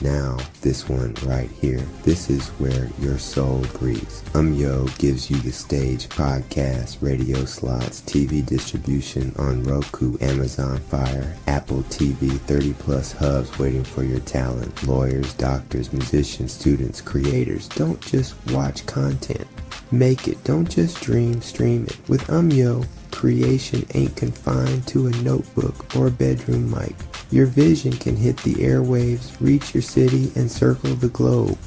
Now, this one right here, this is where your soul breathes. Umyo gives you the stage, podcasts, radio slots, TV distribution on Roku, Amazon Fire, Apple TV, 30 plus hubs waiting for your talent. Lawyers, doctors, musicians, students, creators. Don't just watch content. Make it. Don't just dream, stream it. With Umyo, creation ain't confined to a notebook or a bedroom mic. Your vision can hit the airwaves, reach your city, and circle the globe.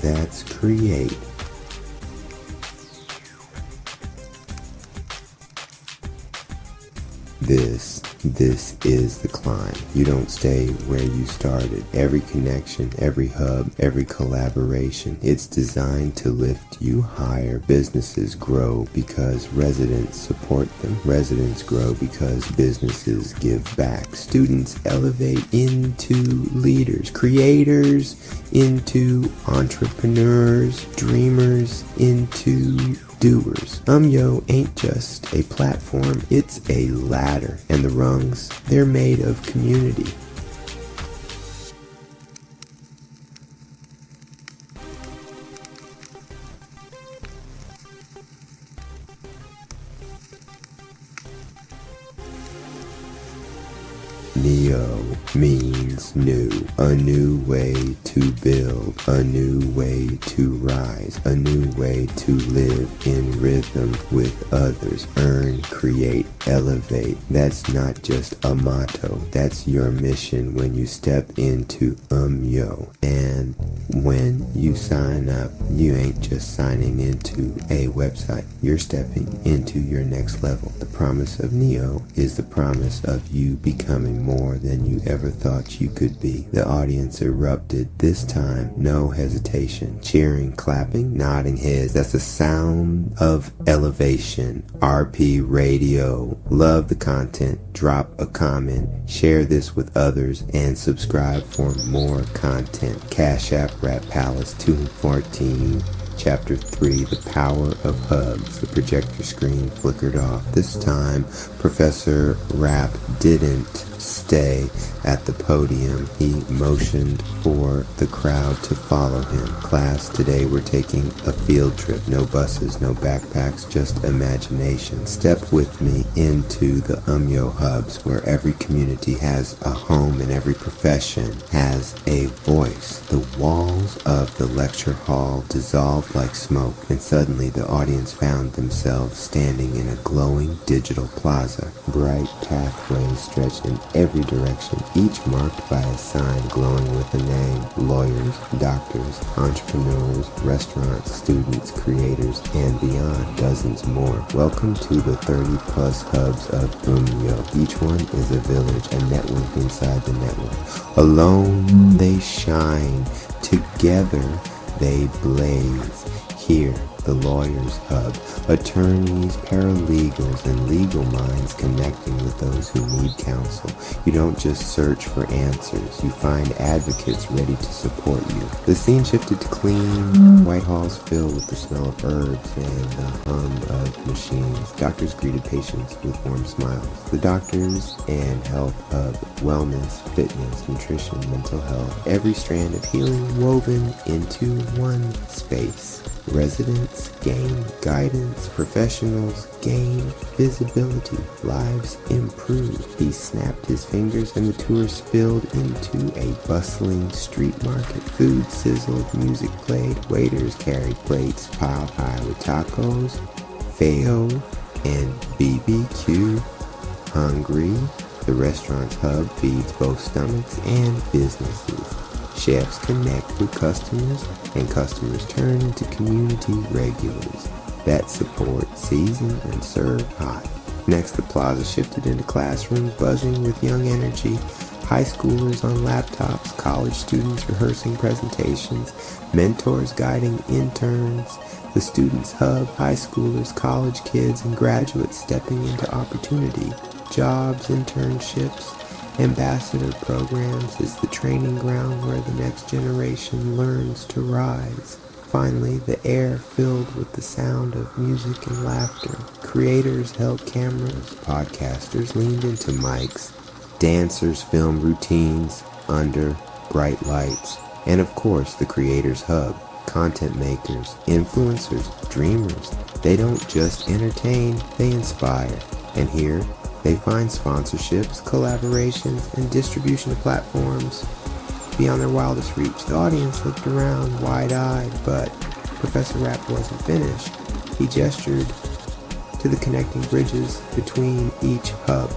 That's create. This is the climb. You don't stay where you started. Every connection, every hub, every collaboration, it's designed to lift you higher. Businesses grow because residents support them. Residents grow because businesses give back. Students elevate into leaders. Creators into entrepreneurs. Dreamers into doers. Umyo ain't just a platform, it's a ladder. And the rungs, they're made of community. Neo means new, a new way to build, a new way to rise, a new way to live in rhythm with others, earn, create, elevate. That's not just a motto, that's your mission when you step into Umyo. And when you sign up, you ain't just signing into a website, you're stepping into your next level. The promise of Neo is the promise of you becoming more than you ever thought you could be. The audience erupted. This time, no hesitation. Cheering, clapping, nodding heads. That's the sound of elevation. RP Radio. Love the content. Drop a comment. Share this with others and subscribe for more content. Cash App Rap Palace 214. Chapter 3, The Power of Hubs. The projector screen flickered off. This time, Professor Rap didn't stay at the podium. He motioned for the crowd to follow him. Class, today we're taking a field trip. No buses, no backpacks, just imagination. Step with me into the Umyo Hubs, where every community has a home and every profession has a voice. The walls of the lecture hall dissolved like smoke, and suddenly the audience found themselves standing in a glowing digital plaza. Bright pathways stretched in every direction, each marked by a sign glowing with a name. Lawyers, doctors, entrepreneurs, restaurants, students, creators, and beyond, dozens more. Welcome to the 30-plus hubs of Umyo. Each one is a village, a network inside the network. Alone they shine, together they blaze. Here, the Lawyers Hub, attorneys, paralegals, and legal minds connecting with those who need counsel. You don't just search for answers, you find advocates ready to support you. The scene shifted to clean white halls filled with the smell of herbs and the hum of machines. Doctors greeted patients with warm smiles. The Doctors and Health Hub, wellness, fitness, nutrition, mental health, every strand of healing woven into one space. Residents gain guidance, professionals gain visibility, lives improve. He snapped his fingers and the tour spilled into a bustling street market. Food sizzled, music played, waiters carried plates piled high with tacos, feo, and BBQ. Hungry, the restaurant's hub feeds both stomachs and businesses. Chefs connect with customers, and customers turn into community regulars that support, season, and serve hot. Next, the plaza shifted into classrooms buzzing with young energy. High schoolers on laptops, college students rehearsing presentations, mentors guiding interns. The Students Hub, high schoolers, college kids, and graduates stepping into opportunity. Jobs, internships, ambassador programs is the training ground where the next generation learns to rise. Finally, the air filled with the sound of music and laughter. Creators held cameras, podcasters leaned into mics, dancers filmed routines under bright lights, and of course the Creators Hub, content makers, influencers, dreamers. They don't just entertain, they inspire. And here, They find sponsorships, collaborations, and distribution platforms beyond their wildest reach. The audience looked around wide-eyed, but Professor Rap wasn't finished. He gestured to the connecting bridges between each hub,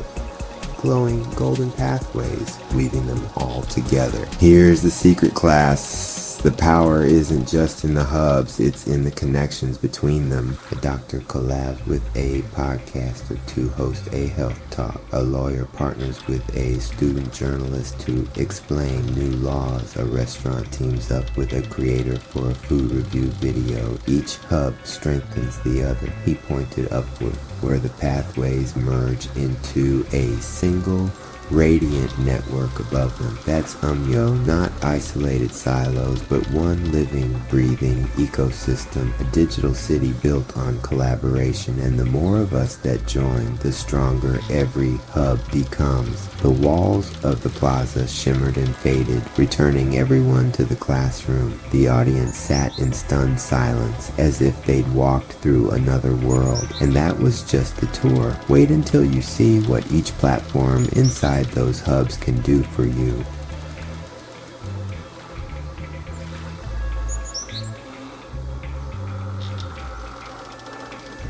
glowing golden pathways, weaving them all together. Here's the secret, class. The power isn't just in the hubs, it's in the connections between them. A doctor collabs with a podcaster to host a health talk. A lawyer partners with a student journalist to explain new laws. A restaurant teams up with a creator for a food review video. Each hub strengthens the other. He pointed upward, where the pathways merge into a single radiant network above them. That's Umyo, not isolated silos, but one living, breathing ecosystem, a digital city built on collaboration, and the more of us that join, the stronger every hub becomes. The walls of the plaza shimmered and faded, returning everyone to the classroom. The audience sat in stunned silence, as if they'd walked through another world. And that was just the tour. Wait until you see what each platform inside those hubs can do for you.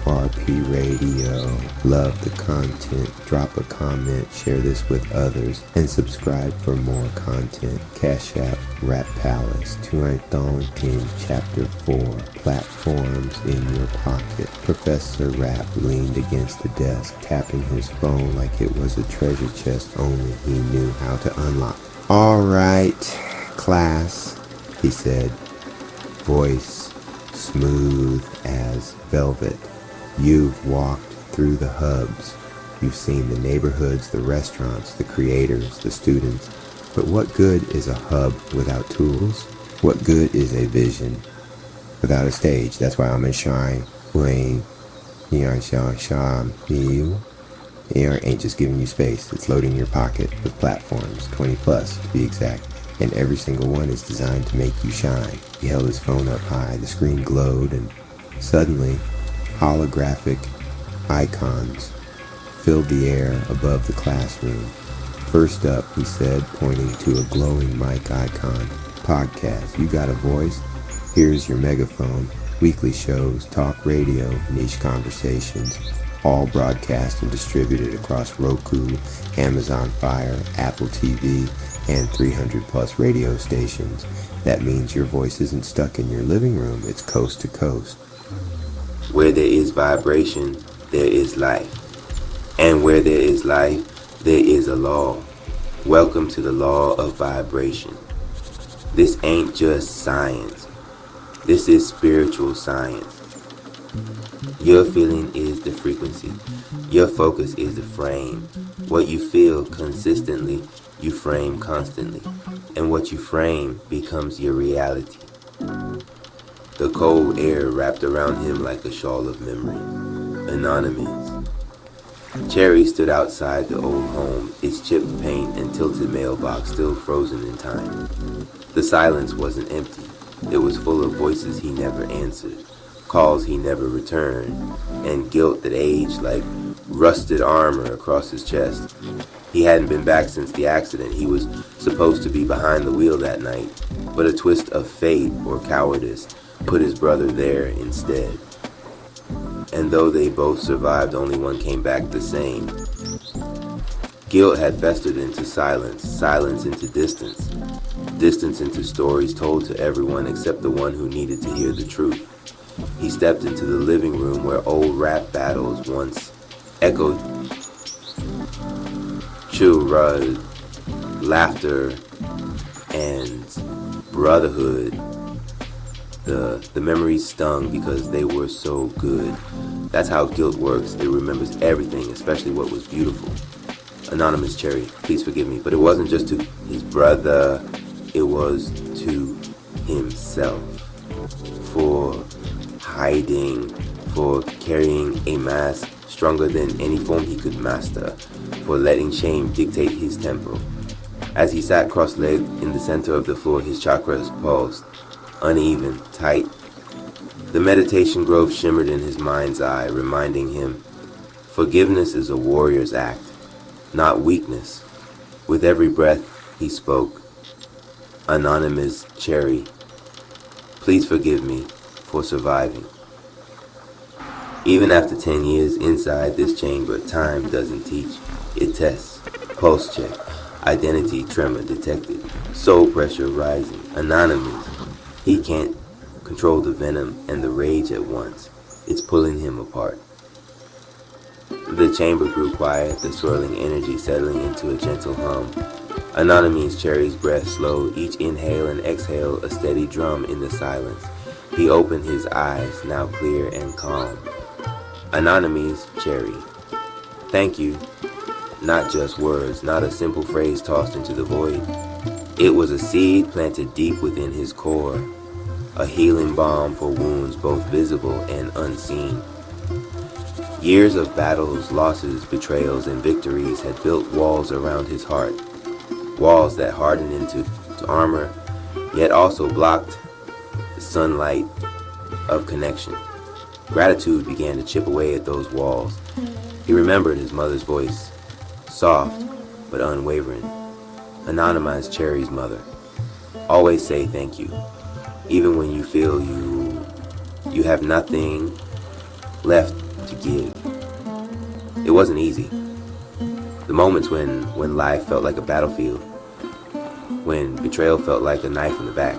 RP Radio. Love the content. Drop a comment, share this with others, and subscribe for more content. Cash App Rap Palace 213 Chapter 4. Platforms in your pocket. Professor Rap leaned against the desk, tapping his phone like it was a treasure chest only he knew how to unlock. All right, class, he said, voice smooth as velvet. You've walked through the hubs. You've seen the neighborhoods, the restaurants, the creators, the students. But what good is a hub without tools? What good is a vision without a stage? That's why I'm in Shine. Wayne, AR ain't just giving you space. It's loading your pocket with platforms, 20 plus to be exact. And every single one is designed to make you shine. He held his phone up high. The screen glowed, and suddenly holographic icons filled the air above the classroom. First up, he said, pointing to a glowing mic icon. Podcast. You got a voice? Here's your megaphone. Weekly shows, talk radio, niche conversations, all broadcast and distributed across Roku, Amazon Fire, Apple TV, and 300 plus radio stations. That means your voice isn't stuck in your living room, it's coast to coast. Where there is vibration, there is life. And where there is life, there is a law. Welcome to the law of vibration. This ain't just science. This is spiritual science. Your feeling is the frequency. Your focus is the frame. What you feel consistently, you frame constantly. And what you frame becomes your reality. The cold air wrapped around him like a shawl of memory. Anonymous. Cherry stood outside the old home, its chipped paint and tilted mailbox still frozen in time. The silence wasn't empty. It was full of voices he never answered, calls he never returned, and guilt that aged like rusted armor across his chest. He hadn't been back since the accident. He was supposed to be behind the wheel that night, but a twist of fate or cowardice put his brother there instead. And though they both survived, only one came back the same. Guilt had festered into silence, silence into distance, distance into stories told to everyone except the one who needed to hear the truth. He stepped into the living room where old rap battles once echoed, chill, laughter, and brotherhood. The memories stung because they were so good. That's how guilt works. It remembers everything, especially what was beautiful. Anonymous Cherry, please forgive me, but it wasn't just to his brother, it was to himself. For hiding, for carrying a mask stronger than any form he could master, for letting shame dictate his tempo. As he sat cross-legged in the center of the floor, his chakras pulsed, uneven, tight. The meditation grove shimmered in his mind's eye, reminding him, Forgiveness is a warrior's act, not weakness. With every breath, he spoke. Anonymous Cherry, please forgive me for surviving. Even after 10 years inside this chamber, time doesn't teach. It tests. Pulse check. Identity tremor detected. Soul pressure rising. Anonymous. He can't control the venom and the rage at once. It's pulling him apart. The chamber grew quiet, the swirling energy settling into a gentle hum. Anonymous Cherry's breath slowed, each inhale and exhale a steady drum in the silence. He opened his eyes, now clear and calm. Anonymous Cherry, thank you. Not just words, not a simple phrase tossed into the void. It was a seed planted deep within his core, a healing balm for wounds both visible and unseen. Years of battles, losses, betrayals, and victories had built walls around his heart, walls that hardened into armor, yet also blocked the sunlight of connection. Gratitude began to chip away at those walls. He remembered his mother's voice, soft but unwavering. Anonymous Cherry's mother. Always say thank you, even when you feel you have nothing left to give. It wasn't easy. The moments when life felt like a battlefield, when betrayal felt like a knife in the back,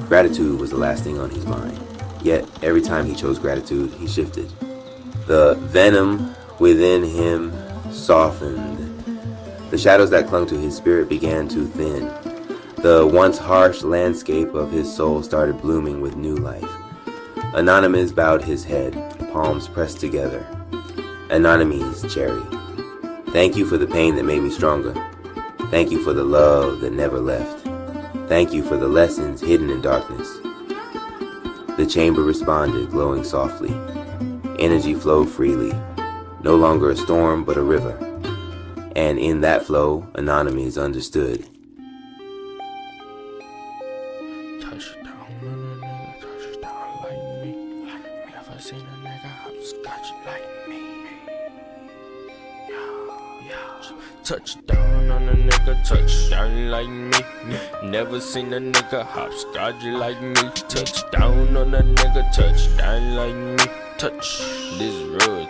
gratitude was the last thing on his mind. Yet, every time he chose gratitude, he shifted. The venom within him softened. The shadows that clung to his spirit began to thin. The once harsh landscape of his soul started blooming with new life. Anonymous bowed his head, palms pressed together. Anonymous Cherry, thank you for the pain that made me stronger. Thank you for the love that never left. Thank you for the lessons hidden in darkness. The chamber responded, glowing softly. Energy flowed freely, no longer a storm but a river. And in that flow, Anonymous understood. Touchdown on a nigga, touchdown like me. Never seen a nigga hopscotch like me. Touchdown on a nigga, touchdown like me. Never seen a nigga hopscotch like me. Touchdown on a nigga, touchdown like me. Touch this road,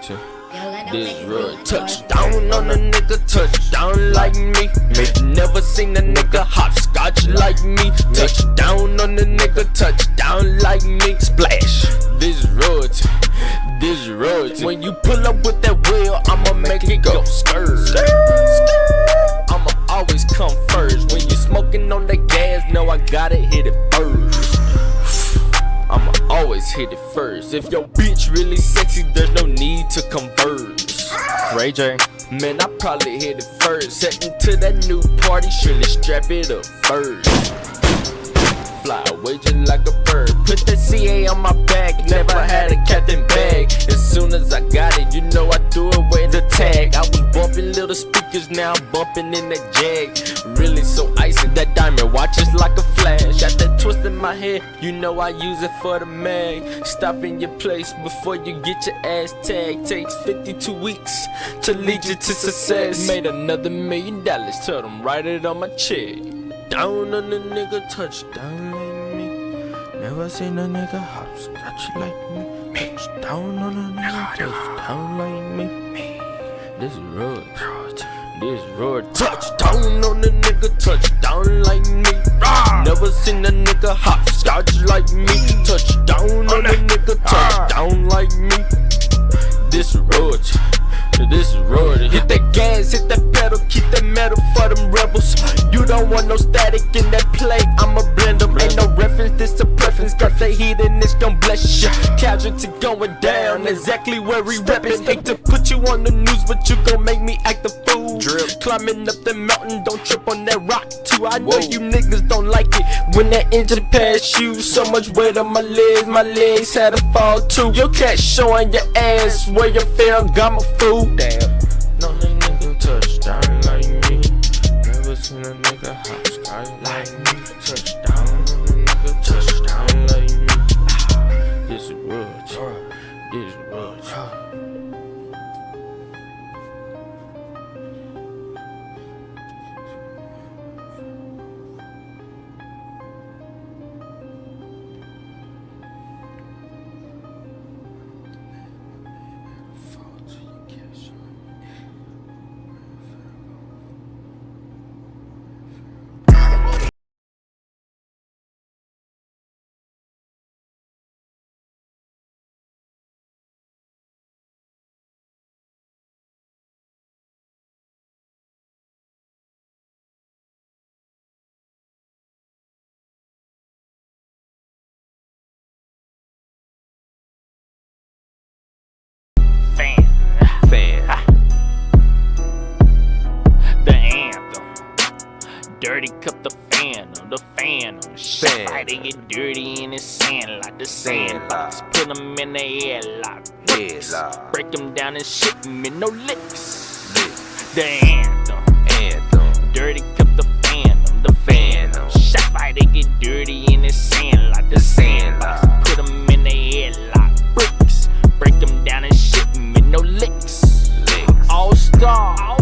this road. Touchdown on a nigga, touchdown like me. Never seen a nigga hopscotch like me. Touchdown on a nigga, touchdown like me. Splash this road. This road. When you pull up with that wheel, I'ma make it go skirt. I'ma always come first. When you smoking on the gas, no, I gotta hit it first. I'ma always hit it first. If your bitch really sexy, there's no need to converse. Ray J, man, I probably hit it first. Heading to that new party, surely strap it up first. Fly away just like a bird. Put that CA on my back, never had a captain bag. As soon as I got it, you know I threw away the tag. I was bumping little speakers, now I'm bumping in that Jag. Really so icy, that diamond watch is like a flash. Got that twist in my head, you know I use it for the mag. Stop in your place before you get your ass tagged. Takes 52 weeks to lead you to success. Made another $1 million, told them write it on my check. Down on the nigga, touchdown like me. Never seen a nigga hopscotch like me. Touchdown on a nigga, touchdown like me. This road, this road. Touchdown on the nigga, touchdown like me. Never seen a nigga hopscotch like me. Touchdown on a nigga, touchdown like me. This road. This road. Hit that gas, hit that pedal, keep that metal for them rebels. You don't want no static in that plate, I'ma blend them. Ain't no reference, this a preference. Got the heat and it's gon' bless ya. Casualty going down, exactly where we reppin'. Hate to put you on the news, but you gon' make me act a fool. Drip. Climbing up the mountain, don't trip on that rock too. I know you niggas don't like it when that engine pass you. So much weight on my legs had to fall too. Your cat showing your ass where you feel, got my food. Damn. No nigga touchdown like me. Never seen a nigga hopscotch like me. Touchdown on a nigga, touchdown like me. This road, this road. cup the phantom, the phantom. Shit, fight, they get dirty in the sand like the sandbox. Put them in the airlock, break them down and shit them in no licks. The anthem, dirty cup the phantom, the phantom. Shit, fight, they get dirty in the sand like the sandbox. Put them in the airlock, bricks, break them down and shit them in no licks. All star,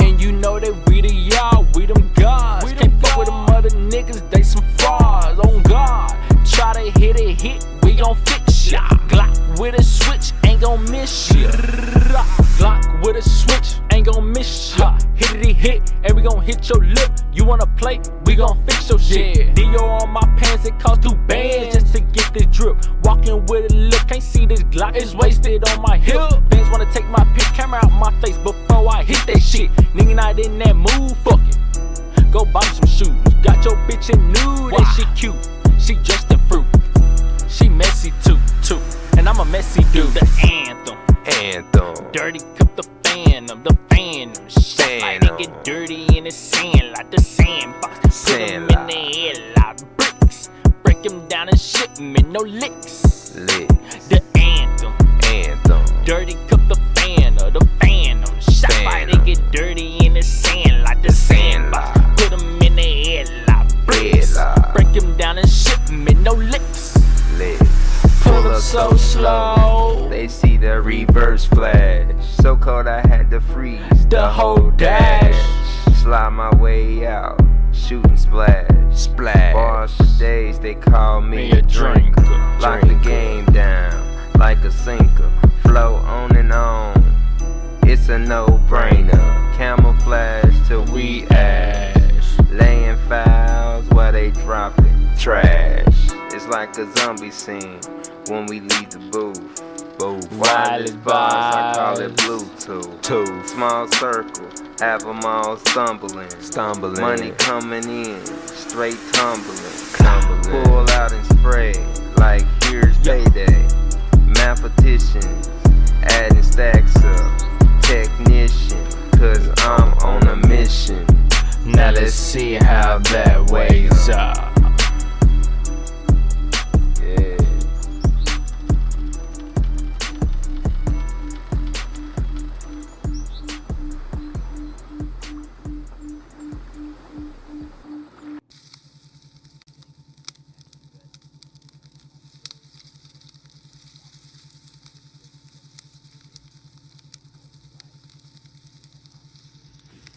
and you know that we the y'all, we them gods. Can't fuck with them other niggas, they some frauds. On God, try to hit a hit, we gon' fix ya. Glock with a switch, ain't gon' miss ya. Glock with a switch, ain't gon' miss ya. Hit it, hit, and we gon' hit your lip. You wanna play, we gon' fix your shit. Dio on my pants, it cost 2 bands just to get this drip. Walking with a lip, can't see this Glock, it's wasted on my hip. Fans wanna take my pic, camera out my face before I hit that shit. Nigga not in that mood, fuck it. Go buy me some shoes. Got your bitch in nude, that shit cute. She dressed in fruit. She messy too. And I'm a messy dude. The anthem. Dirty cup the phantom, the phantom. Shit, like they get dirty in the sand like the sandbox. Put them in the air like bricks. Break them down and shit them in no licks. The anthem. Dirty cup the phantom, the phantom. Shot by they get dirty in the sand like the sandbox. Put them in the air like bricks. Break them down and shit them in no licks. Pull up so slow, they see the reverse flash. So cold I had to freeze the whole dash. Slide my way out, shooting splash. Bars for days, they call me a drinker. Lock the game down like a sinker. Flow on and on, it's a no-brainer. Camouflage till we ash. Laying files while they dropping trash. It's like a zombie scene when we leave the booth. Wireless bars, I call it Bluetooth. Small circle, have them all stumbling. Money coming in, straight tumbling. Pull out and spray, like here's payday. Mathematicians, adding stacks up. Technician, cause I'm on a mission. Now let's see how that weighs up.